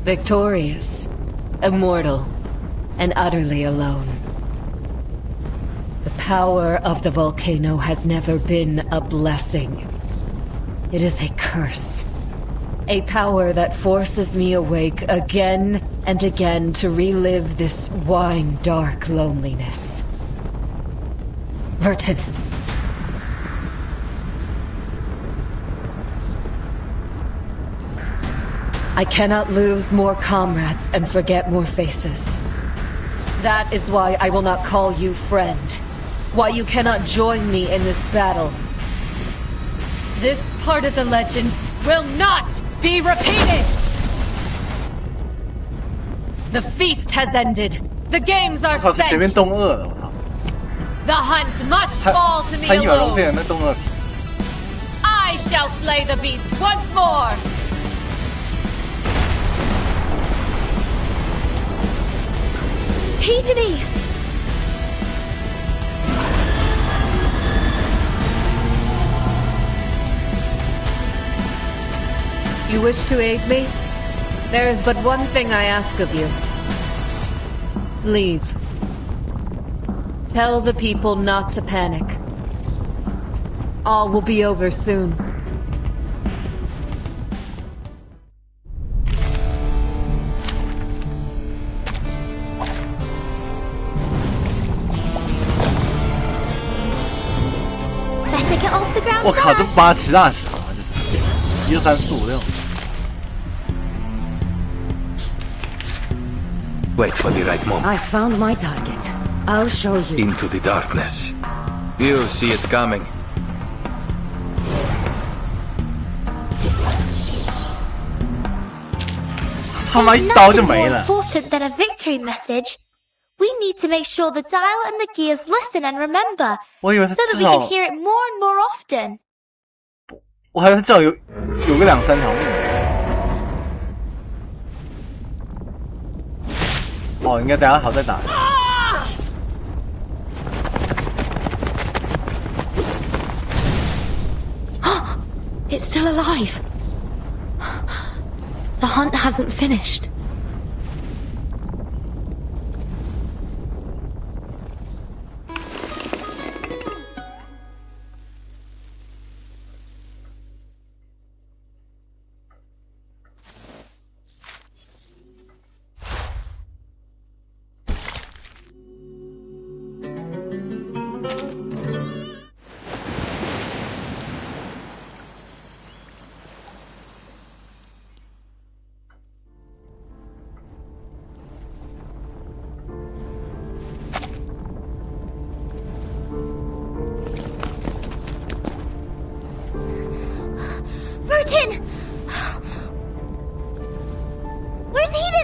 Victorious, immortal, and utterly alone. The power of the volcano has never been a blessing. It is a curse. A power that forces me awake again and again to relive this wine-dark loneliness. Vertin. I cannot lose more comrades and forget more faces. That is why I will not call you friend. Why you cannot join me in this battle. This part of the legend will not be repeated! The feast has ended. The games are spent. The hunt must fall to me alone. I shall slay the beast once more. Hedony! You wish to aid me? There is but one thing I ask of you. Leave. Tell the people not to panic. All will be over soon. Better get off the ground. 我靠，这8骑大师啊，这是1、2、3、4、5、6。 Wait for the right moment. I found my target. I'll show you. Into the darkness. You see it coming. 他妈一刀就没了。 More important than a victory message. We need to make sure the dial and the gears listen and remember, so that we can hear it more and more often. 我还以为他至少有个2、3条命。哦，应该等下好再打。It's still alive. The hunt hasn't finished.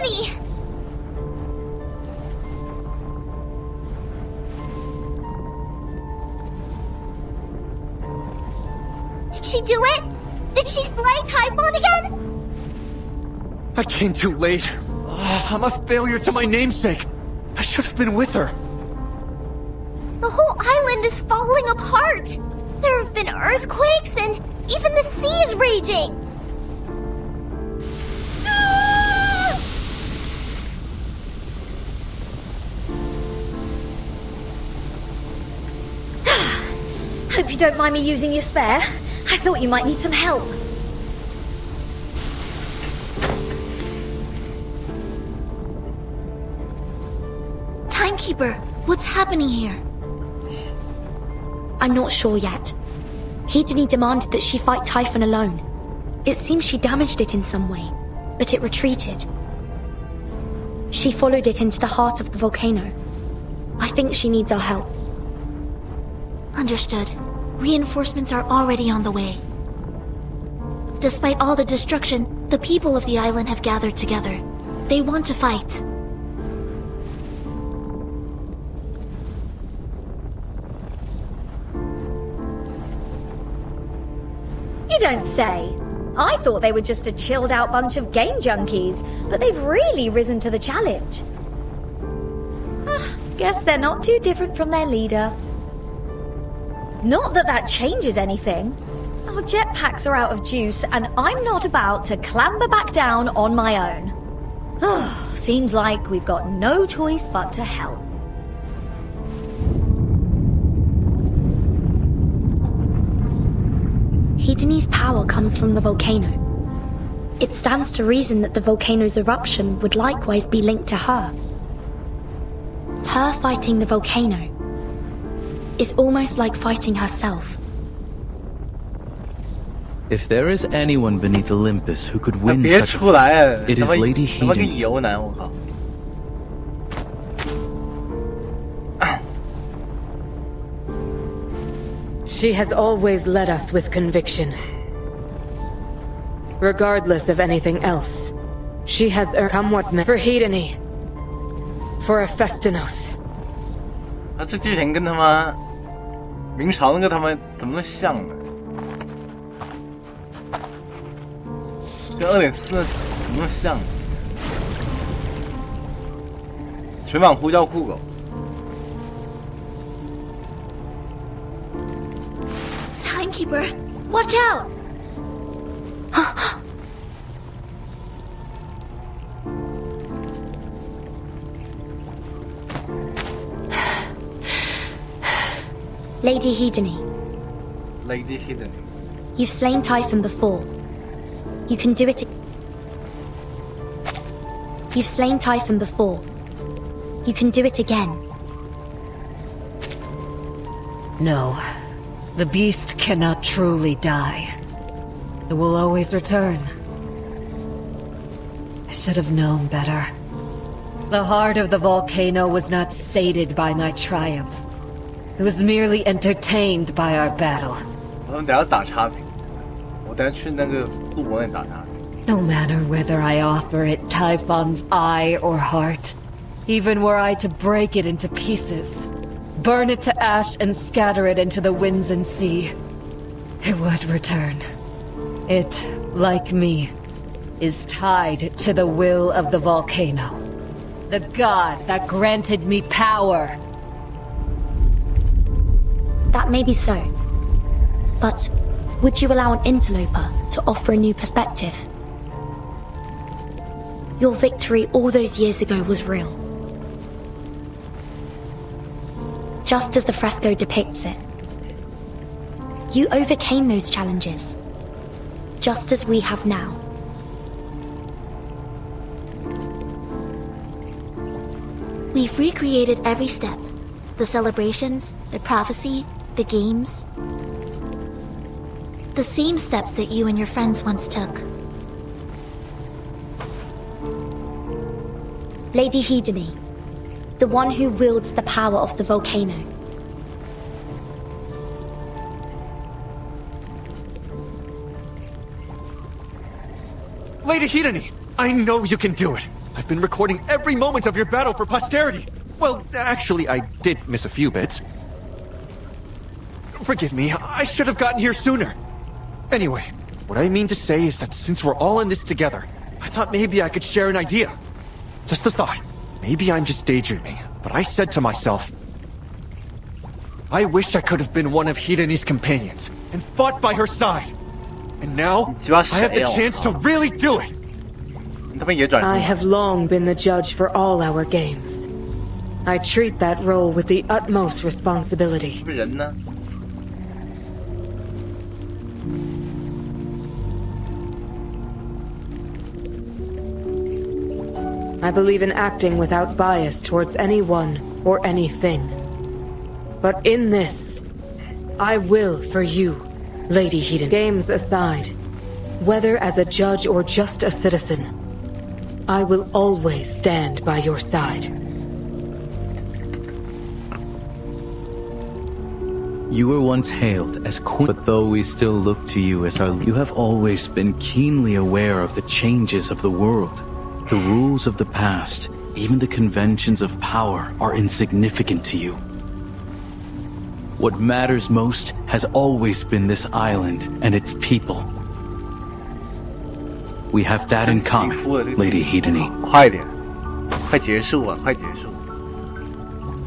Hedony! Did she do it? Did she slay Typhon again? I came too late. I'm a failure to my namesake. I should have been with her. The whole island is falling apart. There have been earthquakes and even the sea is raging. Hope you don't mind me using your spare. I thought you might need some help. Timekeeper, what's happening here? I'm not sure yet. Hedony demanded that she fight Typhon alone. It seems she damaged it in some way, but it retreated. She followed it into the heart of the volcano. I think she needs our help. Understood. Reinforcements are already on the way. Despite all the destruction, the people of the island have gathered together. They want to fight. You don't say. I thought they were just a chilled out bunch of game junkies, but they've really risen to the challenge. Guess they're not too different from their leader. Not that that changes anything. Our jetpacks are out of juice, and I'm not about to clamber back down on my own. Seems like we've got no choice but to help. Hedony's power comes from the volcano. It stands to reason that the volcano's eruption would likewise be linked to her. Her fighting the volcano is almost like fighting herself. If there is anyone beneath Olympus who could win such a fight, it is Lady Hedony. She has always led us with conviction. Regardless of anything else, she has come what may for Hedony, for Hephaestus. 这剧情跟他妈明朝那个他们怎么那么像呢？跟2.4怎么那么像？全网呼叫酷狗。 Timekeeper, watch out! Lady Hedony. Lady Hedony. You've slain Typhon before. You can do it. You've slain Typhon before. You can do it again. No. The beast cannot truly die. It will always return. I should have known better. The heart of the volcano was not sated by my triumph. It was merely entertained by our battle. No matter whether I offer it Typhon's eye or heart, even were I to break it into pieces, burn it to ash and scatter it into the winds and sea, it would return. It, like me, is tied to the will of the volcano. The god that granted me power. That may be so. But would you allow an interloper to offer a new perspective? Your victory all those years ago was real. Just as the fresco depicts it. You overcame those challenges, just as we have now. We've recreated every step. The celebrations, the prophecy, the games. The same steps that you and your friends once took. Lady Hedony, the one who wields the power of the volcano. Lady Hedony, I know you can do it. I've been recording every moment of your battle for posterity. Well, actually, I did miss a few bits. Forgive me, I should have gotten here sooner. Anyway, what I mean to say is that since we're all in this together, I thought maybe I could share an idea. Just a thought. Maybe I'm just daydreaming, but I said to myself, I wish I could have been one of Hidene's companions and fought by her side. And now, I have the chance to really do it. I have long been the judge for all our games. I treat that role with the utmost responsibility. I believe in acting without bias towards anyone or anything. But in this, I will for you, Lady Hiden. Games aside, whether as a judge or just a citizen, I will always stand by your side. You were once hailed as queen, but though we still look to you as our, you have always been keenly aware of the changes of the world. The rules of the past, even the conventions of power, are insignificant to you. What matters most has always been this island and its people. We have that in common, Lady Hideni. 快点，快结束啊，快结束。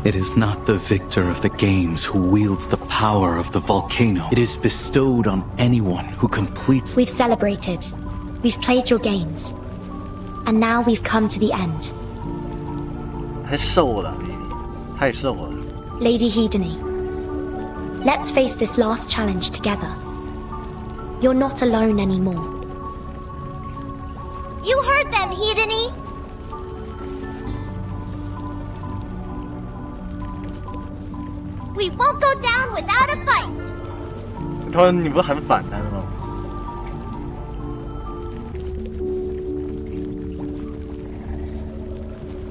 It is not the victor of the games who wields the power of the volcano. It is bestowed on anyone who completes. We've celebrated. We've played your games. And now we've come to the end. 太瘦了，太瘦了。 Lady Hideni, let's face this last challenge together. You're not alone anymore. You heard them, Hideni! We won't go down without a fight! 他说你不是很反弹吗？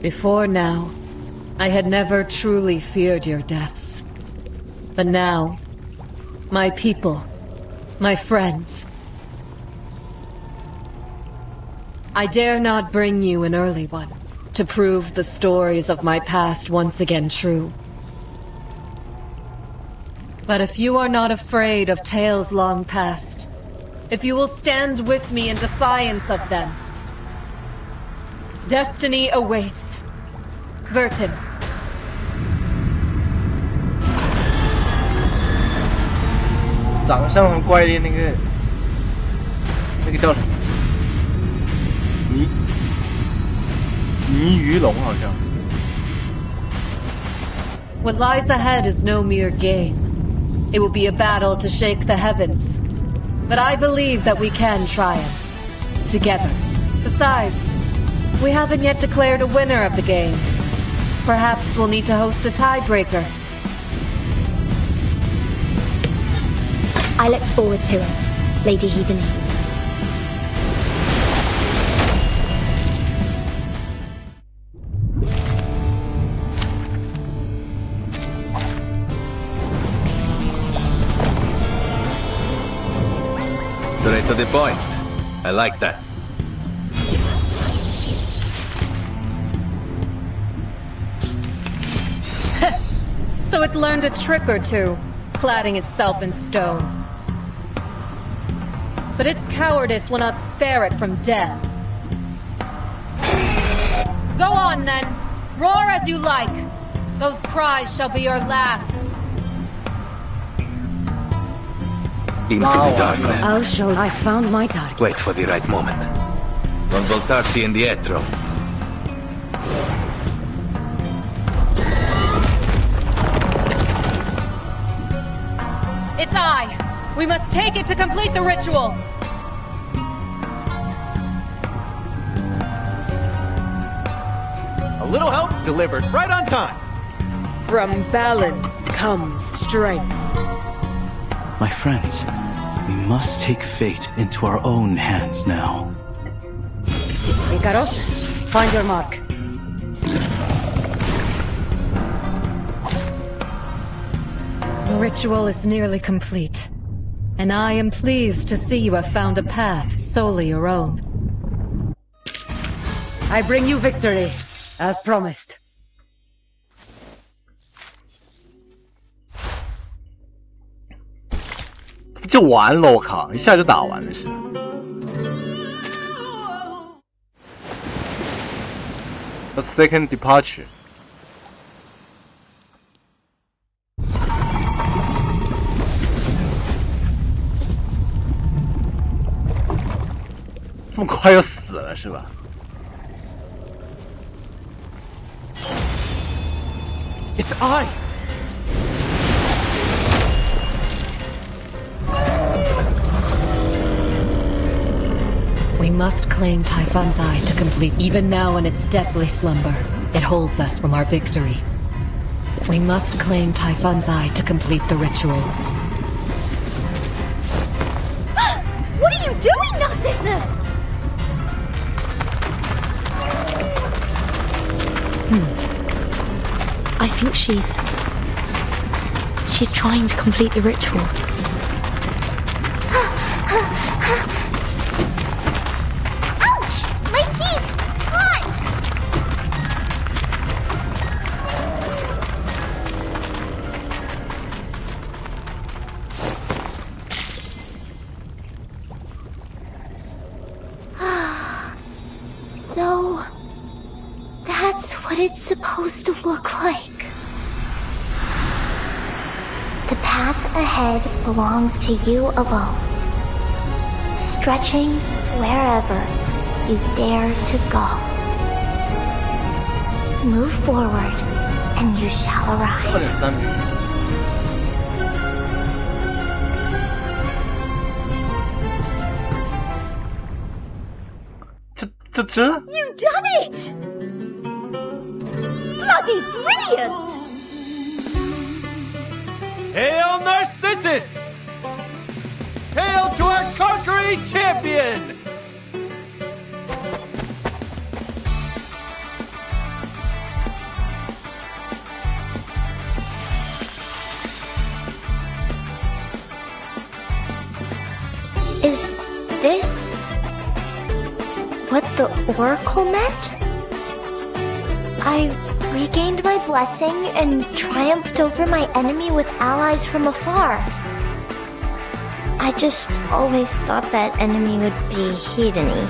Before now, I had never truly feared your deaths. But now, my people, my friends, I dare not bring you an early one to prove the stories of my past once again true. But if you are not afraid of tales long past, if you will stand with me in defiance of them, destiny awaits. Ver3.9. 长得像很怪的那个叫什么？泥鱼龙好像。 What lies ahead is no mere game. It will be a battle to shake the heavens. But I believe that we can triumph. Together. Besides, we haven't yet declared a winner of the games. Perhaps we'll need to host a tiebreaker. I look forward to it, Lady Hideni. Straight to the point. I like that. So it's learned a trick or two, cladding itself in stone. But its cowardice will not spare it from death. Go on then! Roar as you like! Those cries shall be your last. Into the darkness. I'll show I found my target. Wait for the right moment. Non voltarti indietro. It's I! We must take it to complete the ritual! A little help delivered right on time. From balance comes strength. My friends, we must take fate into our own hands now. Ikaros, find your mark. The ritual is nearly complete, and I am pleased to see you have found a path solely your own. I bring you victory, as promised. 就完了，我靠，一下就打完了是。A second departure。这么快就死了是吧？ It's I! We must claim Typhon's Eye to complete. Even now in its deathly slumber, it holds us from our victory. We must claim Typhon's Eye to complete the ritual. What are you doing, Narcissus? I think she's trying to complete the ritual. Ouch! My feet! Hot! So, that's what it's supposed to look like. The path ahead belongs to you alone, stretching wherever you dare to go. Move forward, and you shall arrive. You done it! Bloody brilliant! Hail Narcissus! Hail to our conquering champion! Is this what the Oracle meant? I regained my blessing and triumphed over my enemy with allies from afar. I just always thought that enemy would be Hedony.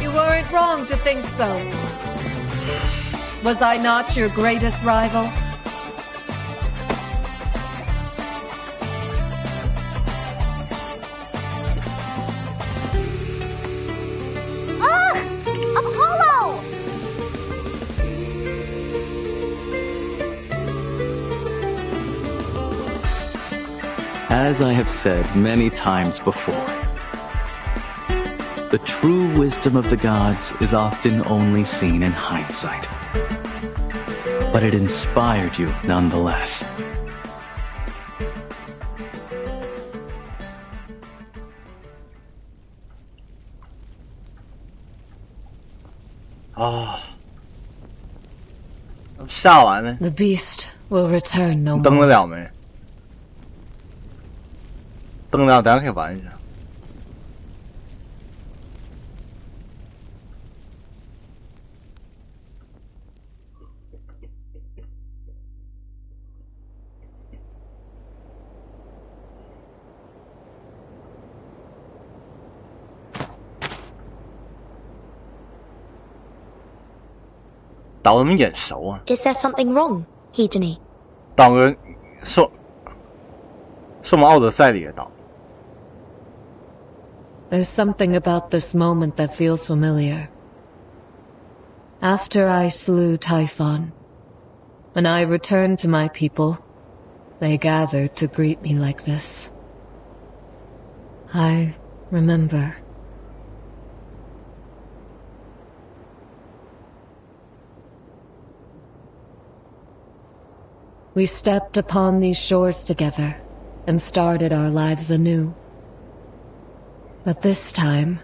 You weren't wrong to think so. Was I not your greatest rival? As I have said many times before, the true wisdom of the gods is often only seen in hindsight. But it inspired you nonetheless. The beast will return no more. 登得了没？登得了，等下可以玩一下。岛怎么眼熟啊？ Is there something wrong, Hedony? 岛跟是我们奥德赛里的岛。 There's something about this moment that feels familiar. After I slew Typhon, when I returned to my people, they gathered to greet me like this. I remember. We stepped upon these shores together and started our lives anew. But this time,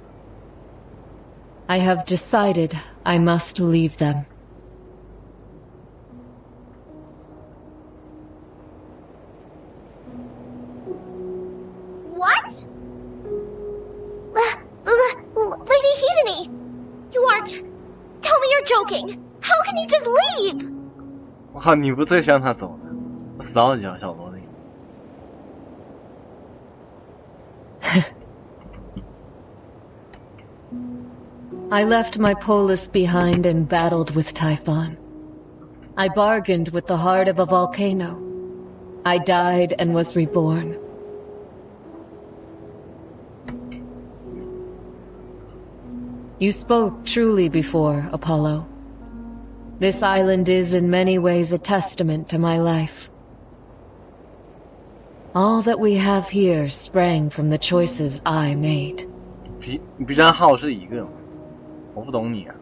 I have decided I must leave them. joking. How can you just leave? 我靠，你不最希望他走的？我死到你小萝莉。I left my polis behind and battled with Typhon. I bargained with the heart of a volcano. I died and was reborn. You spoke truly before, Apollo. This island is in many ways a testament to my life. All that we have here sprang from the choices I made. 你比战号是一个吗？我不懂你啊。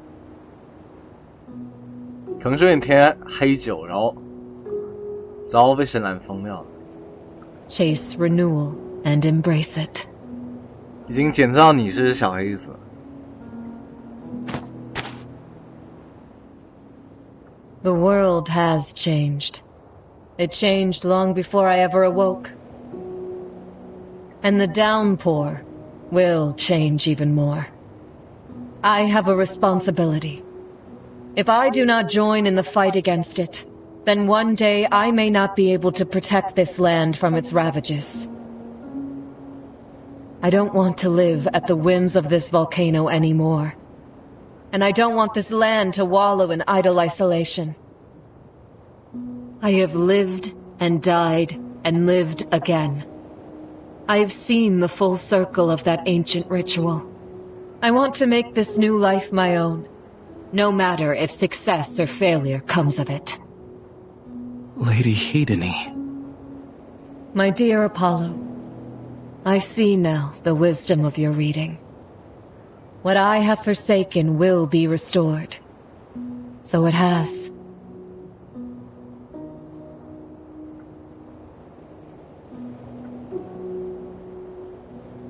可能是因为你天天黑酒，然后被深蓝封掉了。Chase renewal and embrace it. 已经检测到你是小黑子。The world has changed. It changed long before I ever awoke. And the downpour will change even more. I have a responsibility. If I do not join in the fight against it, then one day I may not be able to protect this land from its ravages. I don't want to live at the whims of this volcano anymore. And I don't want this land to wallow in idle isolation. I have lived and died and lived again. I have seen the full circle of that ancient ritual. I want to make this new life my own, no matter if success or failure comes of it. Lady Hedony. My dear Apollo, I see now the wisdom of your reading. What I have forsaken will be restored. So it has.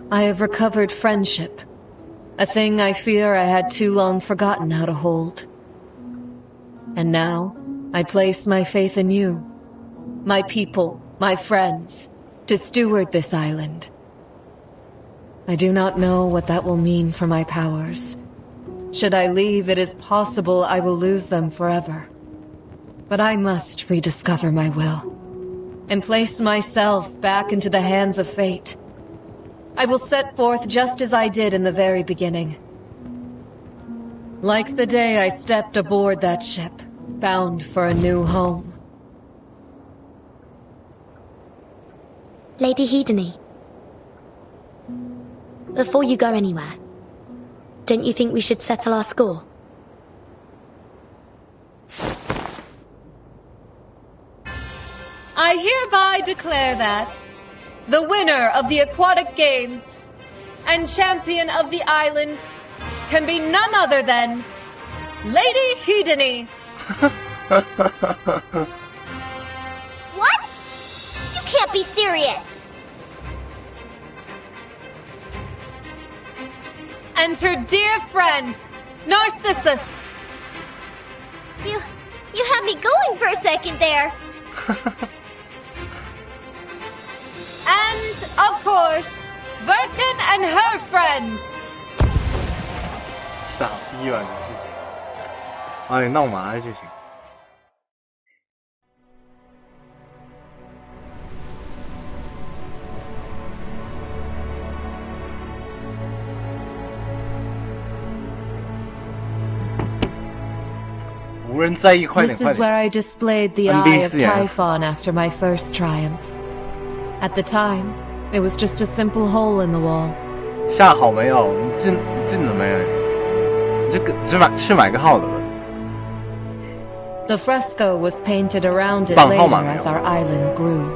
I have recovered friendship, a thing I fear I had too long forgotten how to hold. And now, I place my faith in you, my people, my friends, to steward this island. I do not know what that will mean for my powers. Should I leave, it is possible I will lose them forever. But I must rediscover my will, and place myself back into the hands of fate. I will set forth just as I did in the very beginning. Like the day I stepped aboard that ship, bound for a new home. Lady Hedony, before you go anywhere, don't you think we should settle our score? I hereby declare that the winner of the aquatic games and champion of the island can be none other than Lady Hedony. What? You can't be serious. And her dear friend, Narcissus. You had me going for a second there. And, of course, Vertin and her friends. 傻逼吧你是谁？哎，闹麻就行。无人在意，快点 This is where I displayed the eye of Typhon after my first triumph. At the time, it was just a simple hole in the wall. 下好没有？你进了没有？你去买个号的吧。The fresco was painted around it later as our island grew.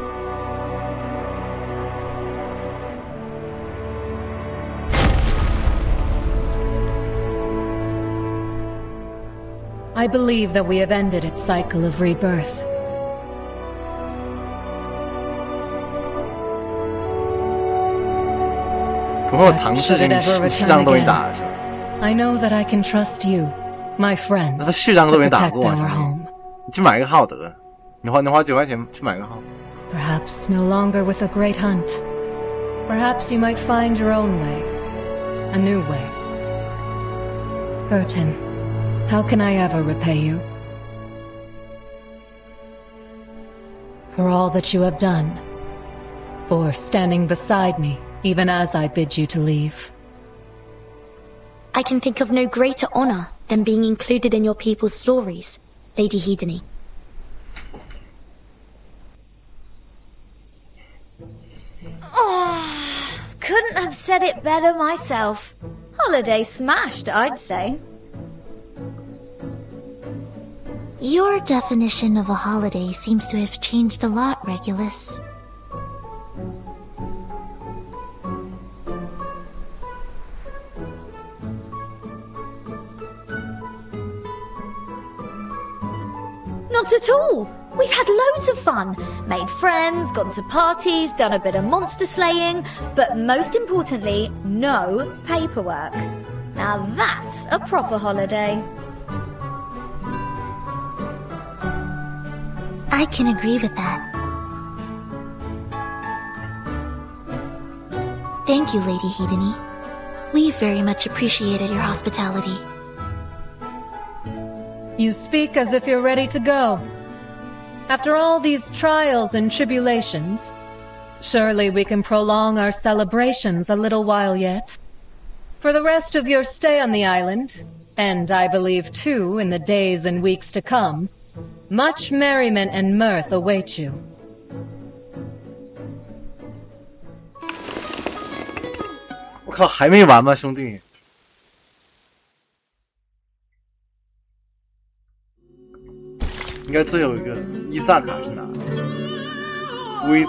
I believe that we have ended its cycle of rebirth. Should it ever return again, I know that I can trust you, my friends, to protect our home. 你去买个号得，你花9块钱去买个号。 Perhaps no longer with a great hunt. Perhaps you might find your own way, a new way. Burton, How can I ever repay you? For all that you have done. For standing beside me, even as I bid you to leave. I can think of no greater honor than being included in your people's stories, Lady Hedony. Oh, couldn't have said it better myself. Holiday smashed, I'd say. Your definition of a holiday seems to have changed a lot, Regulus. Not at all. We've had loads of fun. Made friends, gone to parties, done a bit of monster slaying, but most importantly, no paperwork. Now that's a proper holiday. I can agree with that. Thank you, Lady Hedony. We very much appreciated your hospitality. You speak as if you're ready to go. After all these trials and tribulations, surely we can prolong our celebrations a little while yet. For the rest of your stay on the island, and I believe too in the days and weeks to come, much merriment and mirth await you.我靠，还没完吗，兄弟？应该最后一个伊萨塔是哪 ？With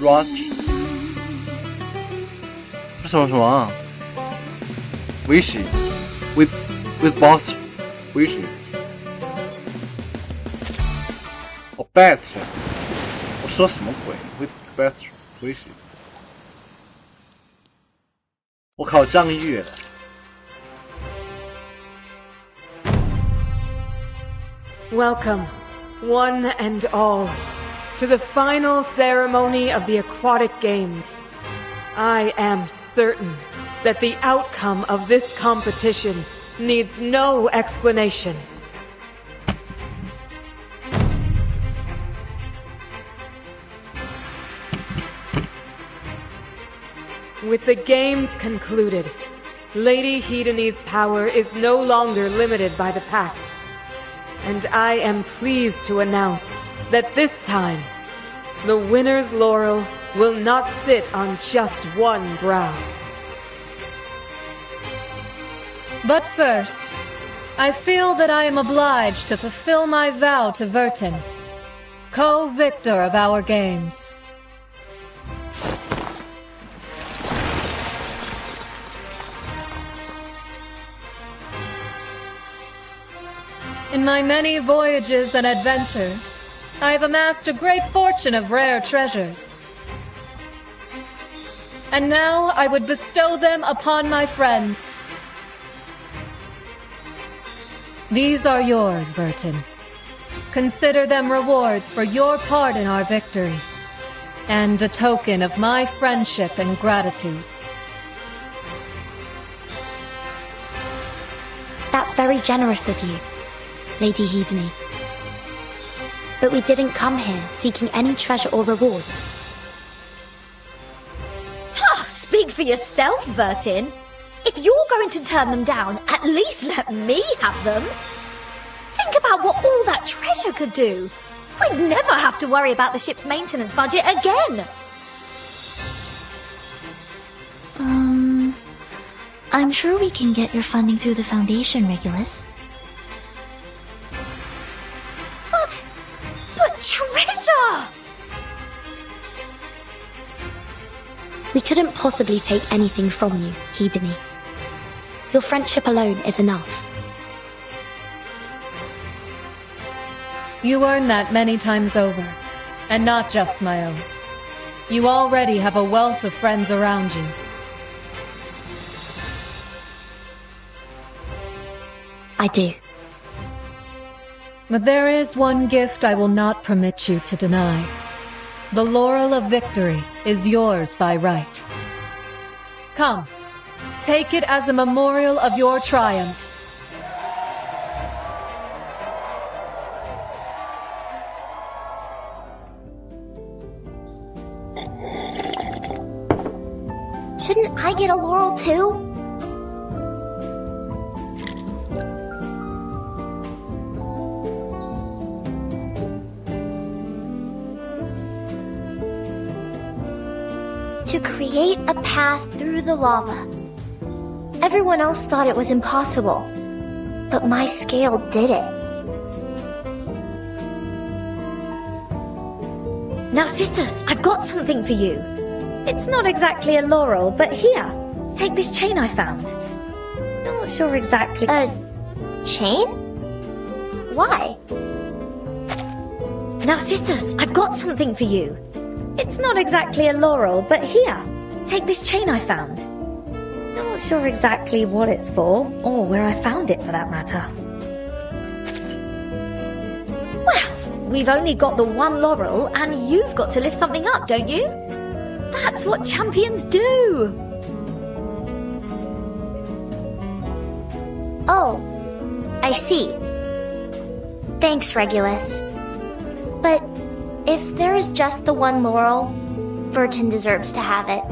Rust 是什么 ？Wishes with boss wishes。哦 ，best， 我说什么鬼 ？With best wishes。我靠，张玉。Welcome, one and all, to the final ceremony of the Aquatic Games. I am certain that the outcome of this competition needs no explanation. With the games concluded, Lady Hedony's power is no longer limited by the pact. And I am pleased to announce that this time, the winner's laurel will not sit on just one brow. But first, I feel that I am obliged to fulfill my vow to Ver3, co-victor of our games. In my many voyages and adventures, I have amassed a great fortune of rare treasures. And now I would bestow them upon my friends. These are yours, Ver3. Consider them rewards for your part in our victory, and a token of my friendship and gratitude. That's very generous of you, Lady Hedony. But we didn't come here seeking any treasure or rewards. Speak for yourself, Ver3. If you're going to turn them down, at least let me have them. Think about what all that treasure could do. We'd never have to worry about the ship's maintenance budget again. I'm sure we can get your funding through the Foundation, Regulus. But treasure! We couldn't possibly take anything from you, Hedony. Your friendship alone is enough. You earn that many times over, and not just my own. You already have a wealth of friends around you. I do. But there is one gift I will not permit you to deny. The laurel of victory is yours by right. Come, take it as a memorial of your triumph. Shouldn't I get a laurel too? To create a path through the lava. Everyone else thought it was impossible, but my scale did it. Narcissus, I've got something for you. It's not exactly a laurel, but here, take this chain I found. Not sure exactly. A chain? Why? Narcissus, I've got something for you. It's not exactly a laurel, but here, take this chain I found. Not sure exactly what it's for, or where I found it for that matter. Well, we've only got the one laurel, and you've got to lift something up, don't you? That's what champions do! Oh, I see. Thanks, Regulus. But if there is just the one laurel, Vertin deserves to have it.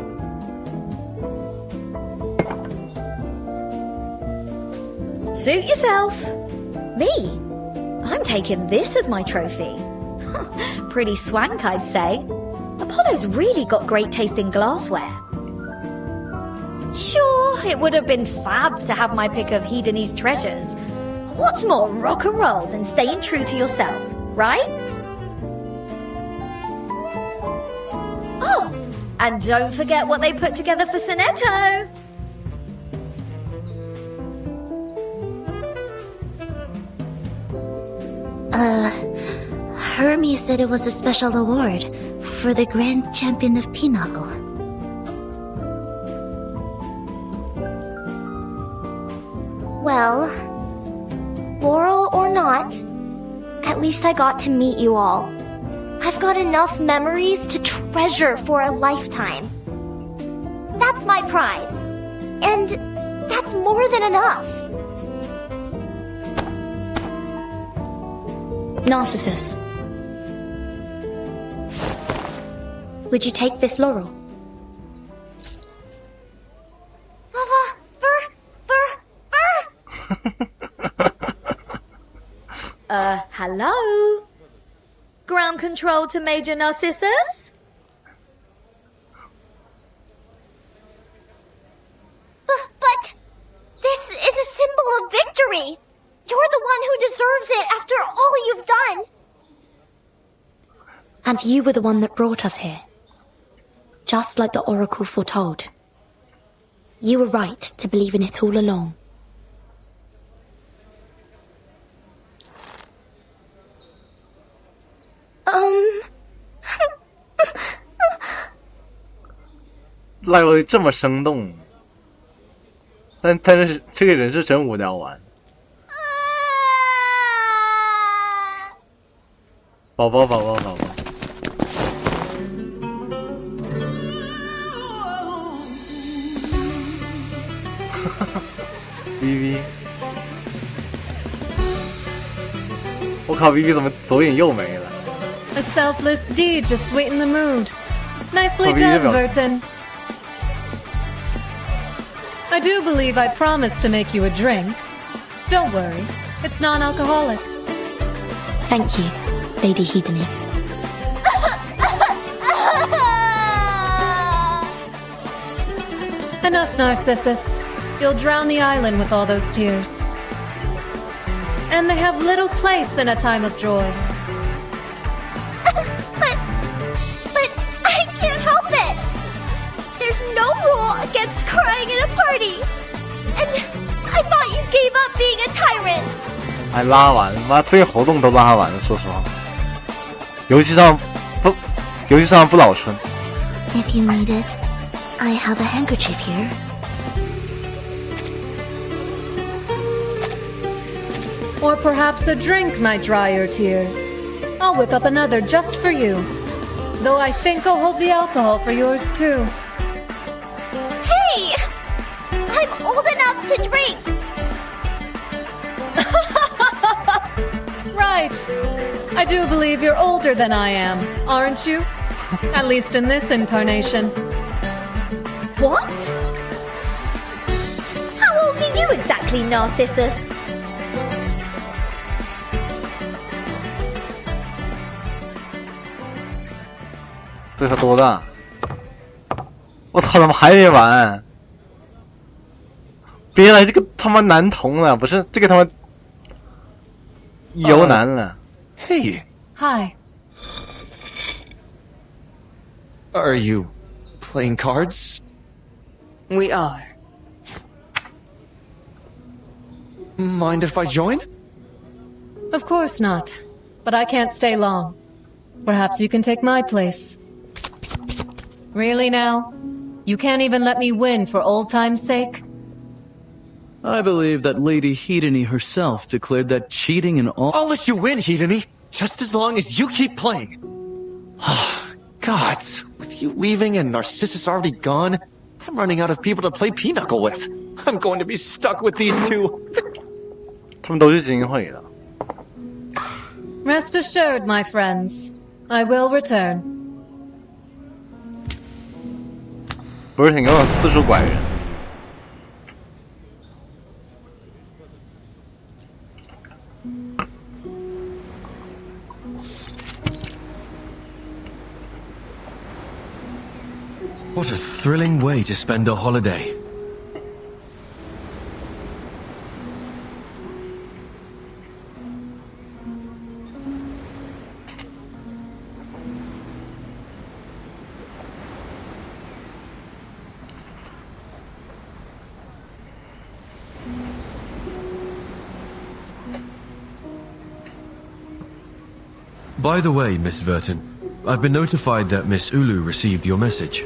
Suit yourself. Me? I'm taking this as my trophy. Pretty swank, I'd say. Apollo's really got great taste in glassware. Sure, it would have been fab to have my pick of Hedony's treasures. What's more rock and roll than staying true to yourself, right? Oh, and don't forget what they put together for Sonetto. Hermes said it was a special award for the Grand Champion of Pinochle. Well, laurel or not, at least I got to meet you all. I've got enough memories to treasure for a lifetime. That's my prize. And that's more than enough. Narcissus, would you take this laurel? Hello? Ground control to Major Narcissus? But this is a symbol of victory. You're the one who deserves it after all you've done. And you were the one that brought us here. Just like the Oracle foretold. You were right to believe in it all along.赖罗这么生动，但是这个人是真无聊玩。宝宝。VV， 我靠 ，VV 怎么左眼又没了 ？A selfless deed to sweeten the mood. Nicely done, Vertin. I do believe I promised to make you a drink. Don't worry, it's non-alcoholic. Thank you, Lady Hedony. Enough, Narcissus. You'll drown the island with all those tears. And they have little place in a time of joy. But I can't help it. There's no rule against crying at a party. And I thought you gave up being a tyrant. 哎，拉完了，妈，这个活动都拉完了，说实话。游戏上不老春。If you need it, I have a handkerchief here. Or perhaps a drink might dry your tears. I'll whip up another just for you. Though I think I'll hold the alcohol for yours too. Hey! I'm old enough to drink! Right! I do believe you're older than I am, aren't you? At least in this incarnation. What? How old are you exactly, Narcissus?这才多大？我操，怎么还没完？别来这个他妈男童了，不是这个他妈油男了。Hey. Hi. Are you playing cards? We are. Mind if I join? Of course not. But I can't stay long. Perhaps you can take my place. Really now? You can't even let me win for old time's sake? I believe that Lady Hedony herself declared that cheating in all— I'll let you win, Hedony, just as long as you keep playing. Gods, with you leaving and Narcissus already gone, I'm running out of people to play pinochle with. I'm going to be stuck with these two. 他们都是精英会的。Rest assured, my friends, I will return. 不是挺给我四处拐人。What a thrilling way to spend a holiday. By the way, Miss Verton, I've been notified that Miss Ulu received your message.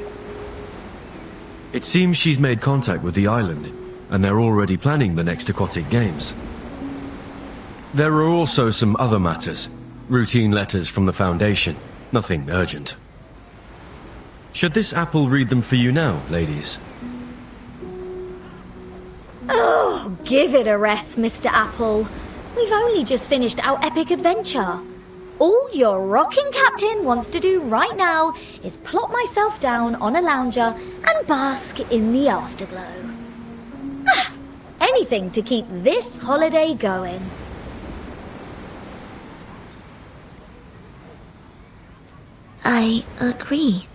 It seems she's made contact with the island, and they're already planning the next aquatic games. There are also some other matters, routine letters from the Foundation, nothing urgent. Should this apple read them for you now, ladies? Oh, give it a rest, Mr. Apple. We've only just finished our epic adventure. All your rocking captain wants to do right now is plop myself down on a lounger and bask in the afterglow. Anything to keep this holiday going. I agree.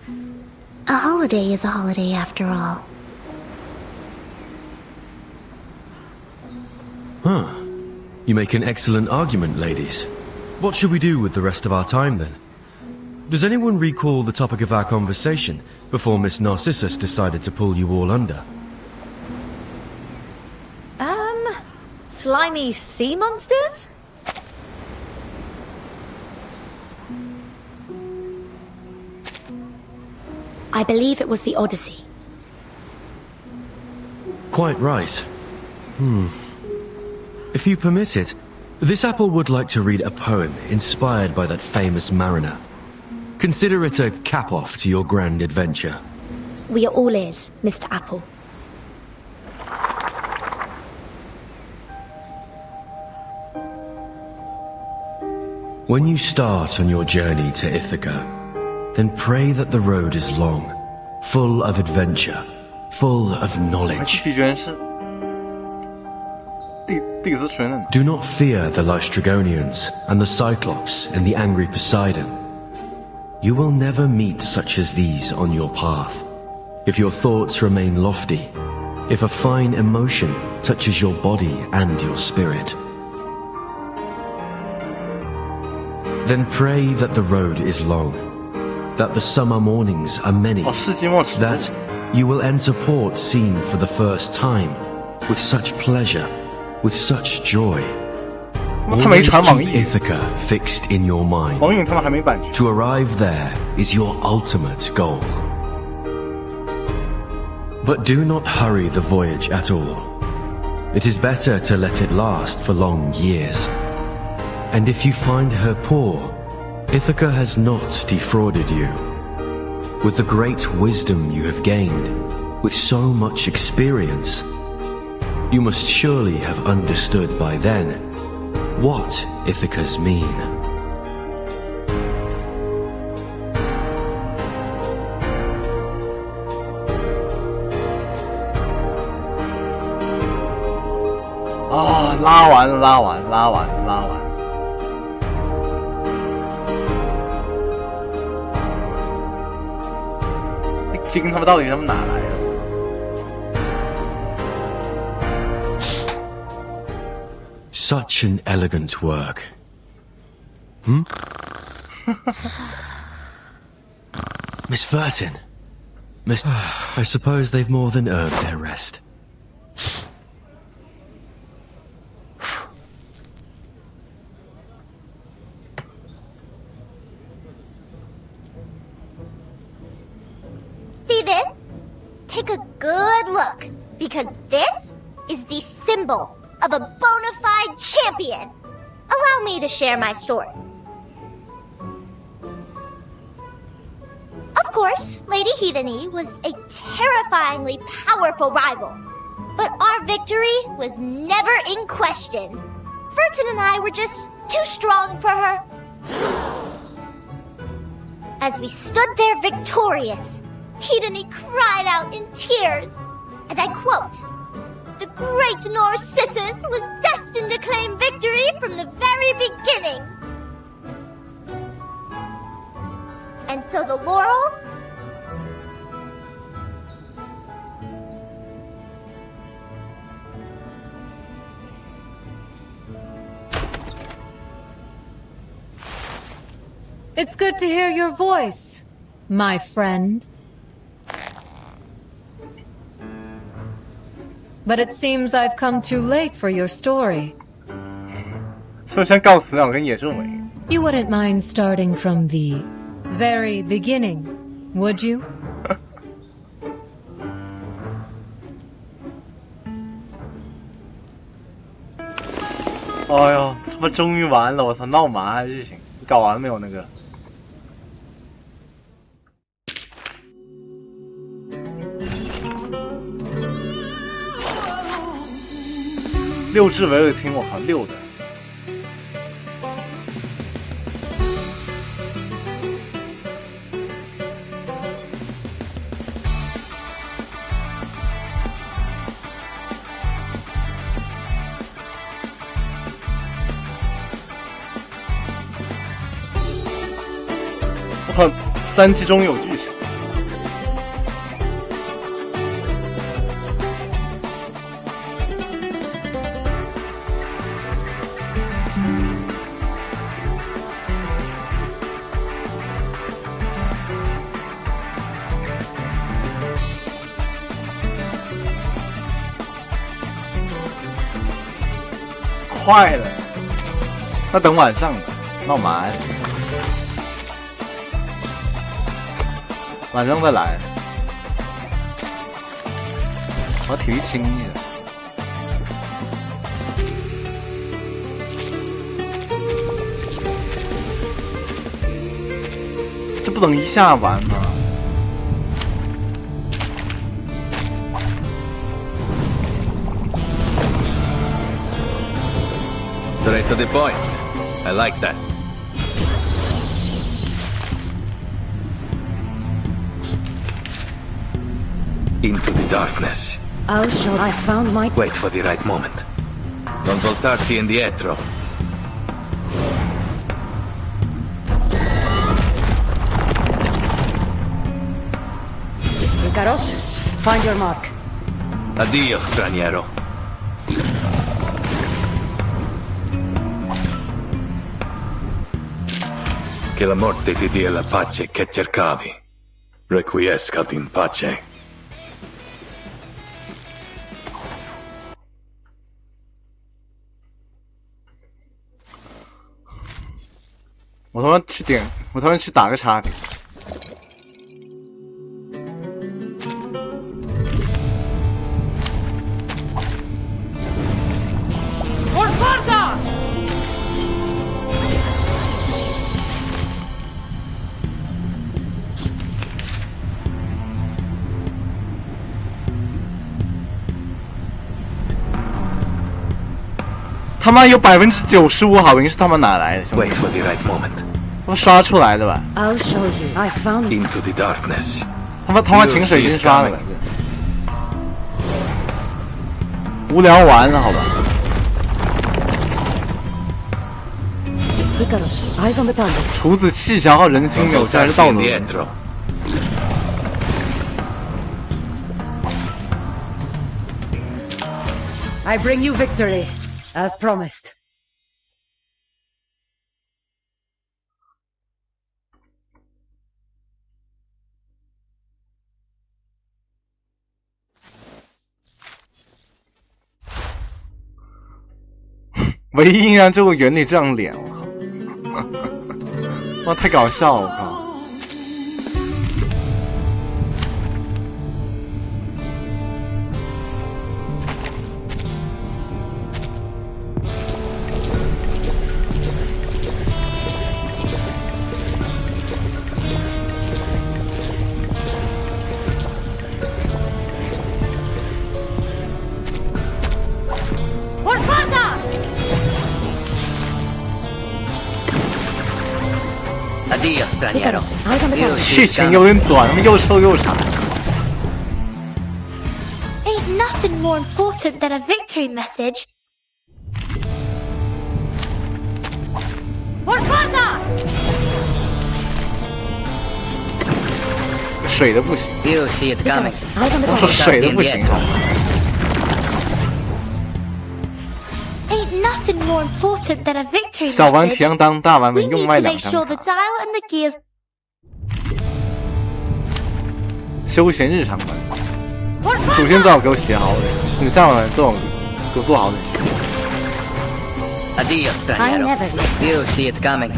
A holiday is a holiday after all. Huh. You make an excellent argument, ladies. What should we do with the rest of our time, then? Does anyone recall the topic of our conversation before Miss Narcissus decided to pull you all under? Slimy sea monsters? I believe it was the Odyssey. Quite right. If you permit it, this apple would like to read a poem inspired by that famous mariner. Consider it a cap-off to your grand adventure. We are all ears, Mr. Apple. When you start on your journey to Ithaca, then pray that the road is long, full of adventure, full of knowledge. Do not fear the Lystrigonians and the Cyclops and the angry Poseidon. You will never meet such as these on your path. If your thoughts remain lofty, if a fine emotion touches your body and your spirit, then pray that the road is long, that the summer mornings are many, that you will enter port seen for the first time, with such pleasure, with such joy. Always keep Ithaca fixed in your mind. To arrive there is your ultimate goal. But do not hurry the voyage at all. It is better to let it last for long years. And if you find her poor, Ithaca has not defrauded you. With the great wisdom you have gained, with so much experience, you must surely have understood by then what Ithacas mean. 拉完。这金他们到底哪来的？ Such an elegant work. Hmm? Miss Vertin. Miss... I suppose they've more than earned their rest. See this? Take a good look, because this is the symbol of a bona fide champion. Allow me to share my story. Of course, Lady Hidani was a terrifyingly powerful rival, but our victory was never in question. Vertin and I were just too strong for her. As we stood there victorious, Hidani cried out in tears, and I quote, "The great Narcissus was destined to claim victory from the very beginning." And so the laurel It's good to hear your voice, my friend. But it seems I've come too late for your story. 是不是像告辞啊？我跟野兽没。 You wouldn't mind starting from the very beginning, would you? 哎呦，他妈终于完了！我操，闹麻剧情，你搞完了没有？那个。 6至维尔汀，我靠，6的。我靠，3期终于有剧情。 快了，那等晚上的，闹麻呀！晚上再来，我体力轻易的，这不等一下完吗？ Straight to the point. I like that. Into the darkness. I'll show I found my... Wait for the right moment. Non voltarti indietro. Icaros, find your mark. Addio, straniero. Che la morte ti dia la pace che cercavi. Requiescat in pace. 我他妈去点，我他妈去打个叉点。For Sparta! 他妈有95%好评是他妈哪来的？兄弟 Wait for the right moment. 他妈刷出来的吧？ I'll show you. I found... Into the darkness. 他妈请水晶刷了，无聊完了，好吧？ eyes on the target. 厨子气消耗人心有，这还是道德。I bring you victory, as promised. 唯一让这个原理这样脸，我靠！哇，太搞笑了，我靠！剧情有点短，又臭又长。Ain't nothing more important than a victory message. For Sparta! 水的不行，我说水的不行。Ain't nothing more important than a victory 小玩 message. 体样当大版本 We 用 need 卖 to 2 make 张 sure 卡 the dial and the gears. 休闲日常版，主线最好给我写好点，你下版最好给我做好点。Addio straniero. You see it coming.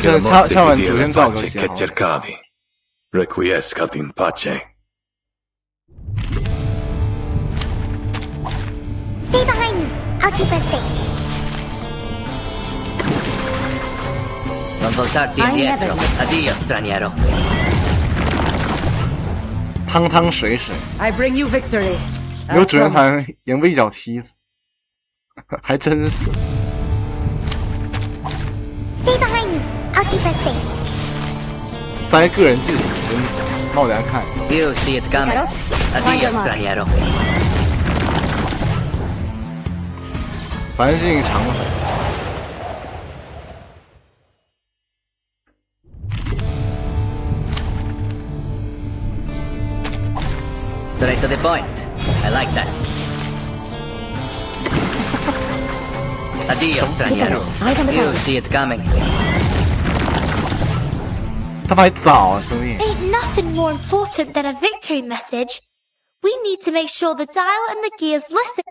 现在下版主线最好给我写好。 cercavi. Requiescat in pace. Stay behind me. I'll keep us safe. Non voltarti indietro. Addio straniero. 汤汤水水。 I bring you victory. 没有主人团赢被一脚踢死，还真是。 Stay behind me. I'll keep us safe. 塞个人剧情真是，那我等下看。 You see it coming. Addio straniero. 反正是一个长粉。 Straight to the point. I like that. Addio straniero. You see it coming. 他们还早啊，兄弟。 Ain't nothing more important than a victory message. We need to make sure the dial and the gears listen.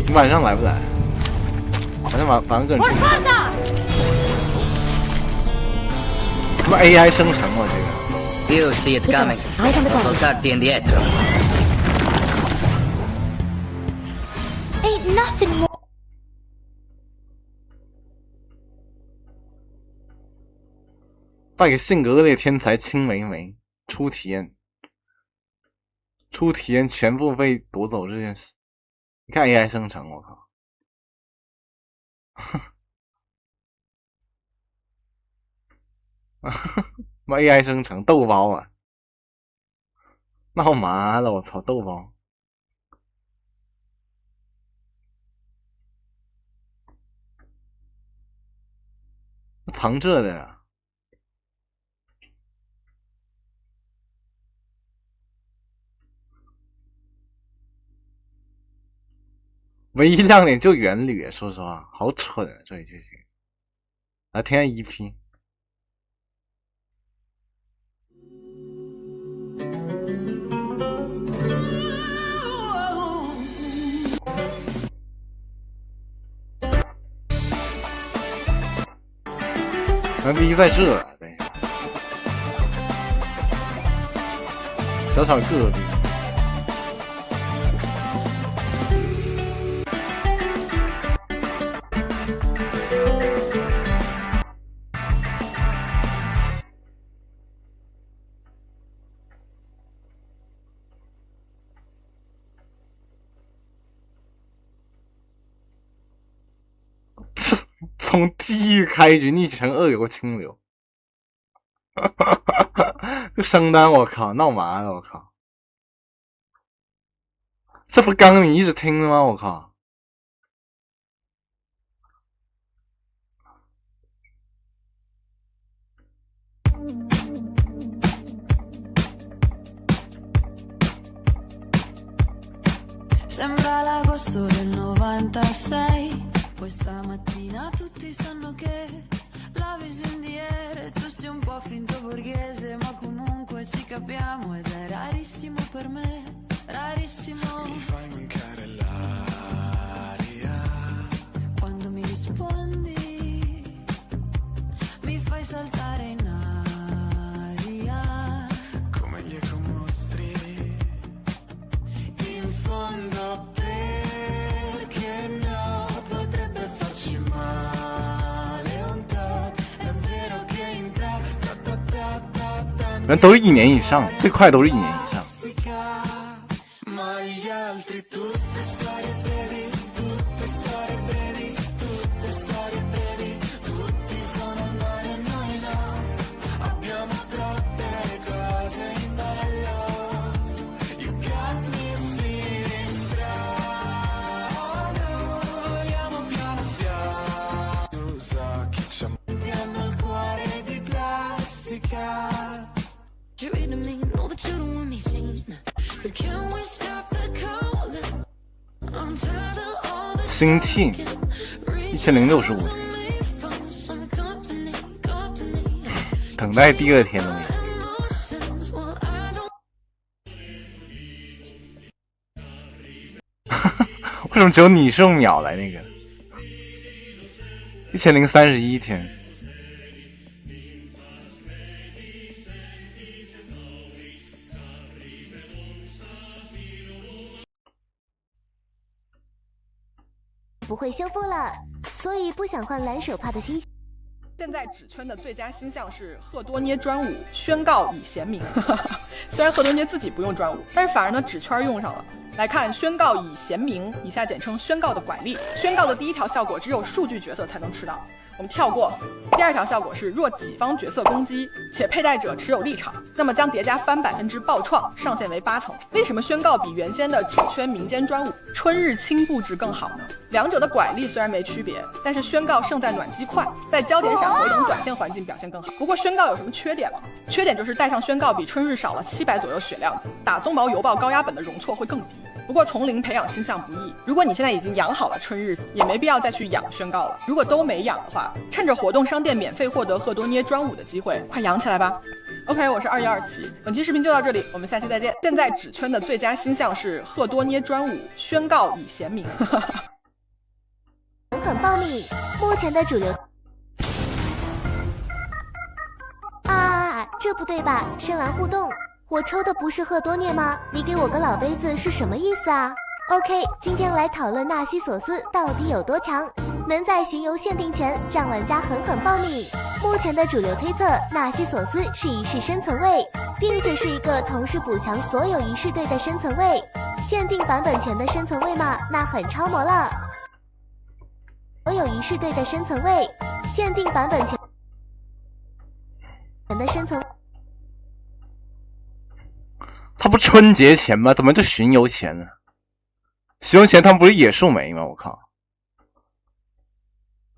你晚上来不来？反正个人。 For Sparta! 他妈 AI 生成我这个。 You see it coming. Non voltarti indietro. Ain't nothing more. 败给性格恶劣天才青梅梅，初体验全部被夺走这件事。你看 AI 生成，我靠！妈 AI 生成豆包啊！闹麻了，我操，豆包！藏这的呀！唯一亮点就原理，说实话，好蠢啊！这一剧情，来听下 EP。 MV 在这，等一下，小小个别。从地狱开局逆成恶流清流，这声单我靠，闹麻了我靠，这不刚你一直听的吗？我靠！ Sembra l'agosto del 96. Questa mattina tutti sanno che la Visindiere, tu sei un po' finto borghese, ma comunque ci capiamo ed è rarissimo per me, rarissimo. Mi fai mancare l'aria quando mi rispondi, mi fai saltare in aria come gli ecomostri. In fondo perché no, potrebbe farci male un tot, è vero che in te人都是1年以上，最快都是1年以上。 ma gli altri tutte storie brevi, tutte storie brevi, tutte storie brevi, tutti sono al mare e noi no, abbiamo troppe cose in ballo, you got me feeling strano, vogliamo piano piano, sa chi ci hanno il cuore di plastica. You're reading me, know that you don't want me seen. Can we stop the calling? I'm tired of all the 星 T 1065天，等待第2天了。为什么只有你是用秒来那个？1031天。 不会修复了，所以不想换蓝手帕的新。现在纸圈的最佳新项是赫多涅专武，宣告已贤明。虽然赫多涅自己不用专武，但是反而呢纸圈用上了。来看宣告已贤明，以下简称宣告的拐力。宣告的第1条效果只有数据角色才能吃到，我们跳过。第2条效果是若己方角色攻击且佩戴者持有立场，那么将叠加翻%爆创，上限为8层。为什么宣告比原先的纸圈民间专武春日清布置更好呢？两者的拐力虽然没区别，但是宣告胜在暖机快，在焦点闪回等短线环境表现更好。不过宣告有什么缺点吗？缺点就是带上宣告比春日少了700左右血量，打宗宝邮报高压本的容错会更低。不过从零培养新项不易，如果你现在已经养好了春日，也没必要再去养宣告了。如果都没养的话，趁着活动商店免费获得赫多涅专武的机会，快养起来吧。OK， 我是212期，本期视频就到这里，我们下期再见。现在纸圈的最佳新项是赫多涅专武，宣告已贤明。很爆米，目前的主流。啊，这不对吧？深蓝互动。 我抽的不是赫多涅吗？你给我个老杯子是什么意思啊 ？OK， 今天来讨论纳西索斯到底有多强，能在巡游限定前让玩家狠狠爆米。目前的主流推测，纳西索斯是仪式生存位，并且是一个同时补强所有仪式队的生存位。限定版本前的生存位嘛，那很超模了。所有仪式队的生存位，限定版本前的生存。 他不春节前吗？怎么就巡游前呢？巡游前他们不是野树莓吗？我靠！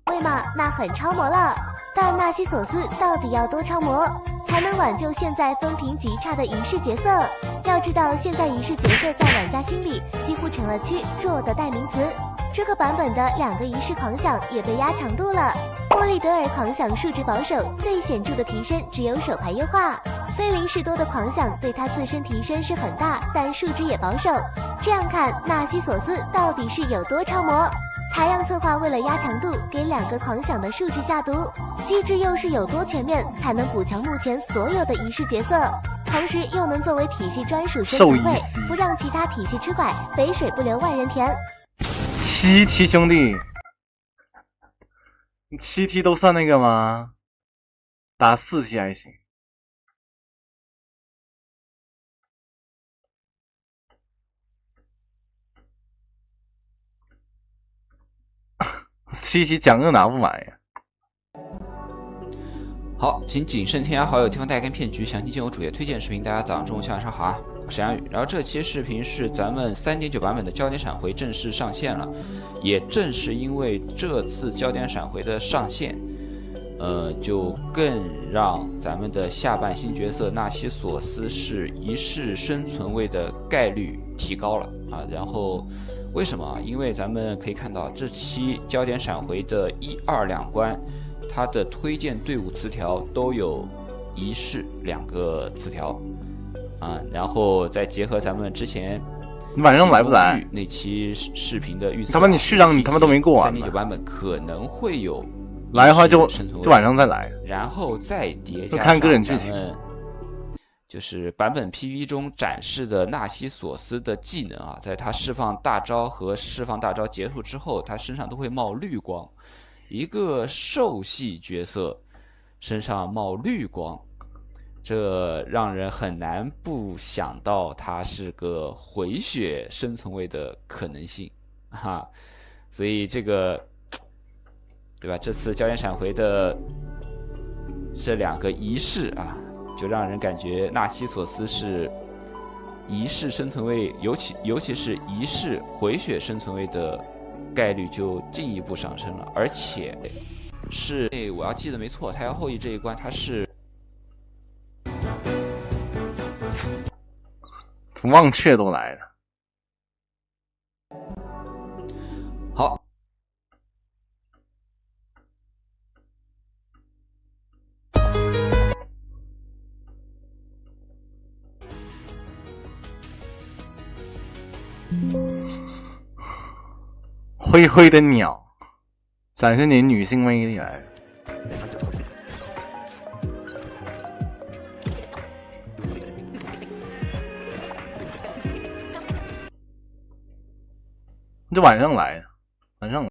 位嘛，那很超模了。但纳西索斯到底要多超模，才能挽救现在风评极差的仪式角色？要知道，现在仪式角色在玩家心里几乎成了趋弱的代名词。这个版本的2个仪式狂想也被压强度了。莫利德尔狂想数值保守，最显著的提升只有手牌优化。 菲林士多的狂想对他自身提升是很大，但数值也保守。这样看，纳西索斯到底是有多超模？采样策划为了压强度，给2个狂想的数值下毒，机制又是有多全面，才能补强目前所有的仪式角色，同时又能作为体系专属生存位，不让其他体系吃拐，肥水不流外人田。7T 兄弟，7 T 都算那个吗？打4 T 还行。 7 T 奖又拿不满呀！好，请谨慎添加好友，提防带干骗局。详情见我主页推荐视频。大家早上、中午、下午好啊！我是杨宇。然后这期视频是咱们 3.9 版本的焦点闪回正式上线了，也正是因为这次焦点闪回的上线，就更让咱们的下半新角色纳西索斯是一世生存位的概率提高了啊。然后为什么？因为咱们可以看到这期焦点闪回的1、2两关，它的推荐队伍词条都有仪式2个词条啊，然后再结合咱们之前你晚上来不来那期视频的预测，他妈你序章你他妈都没过完3.9版本可能会有来的话就晚上再来，然后再叠加看个人剧情，就是版本 PV 中展示的纳西索斯的技能啊，在他释放大招和释放大招结束之后，他身上都会冒绿光。一个兽系角色身上冒绿光，这让人很难不想到他是个回血生存位的可能性哈，所以这个对吧？这次焦点闪回的这2个仪式啊，就让人感觉纳西索斯是仪式生存位，尤其是仪式回血生存位的概率就进一步上升了，而且是我要记得没错，太阳后裔这一关它是从忘却都来了。好。灰灰的鸟，展现你女性魅力来了。这晚上来。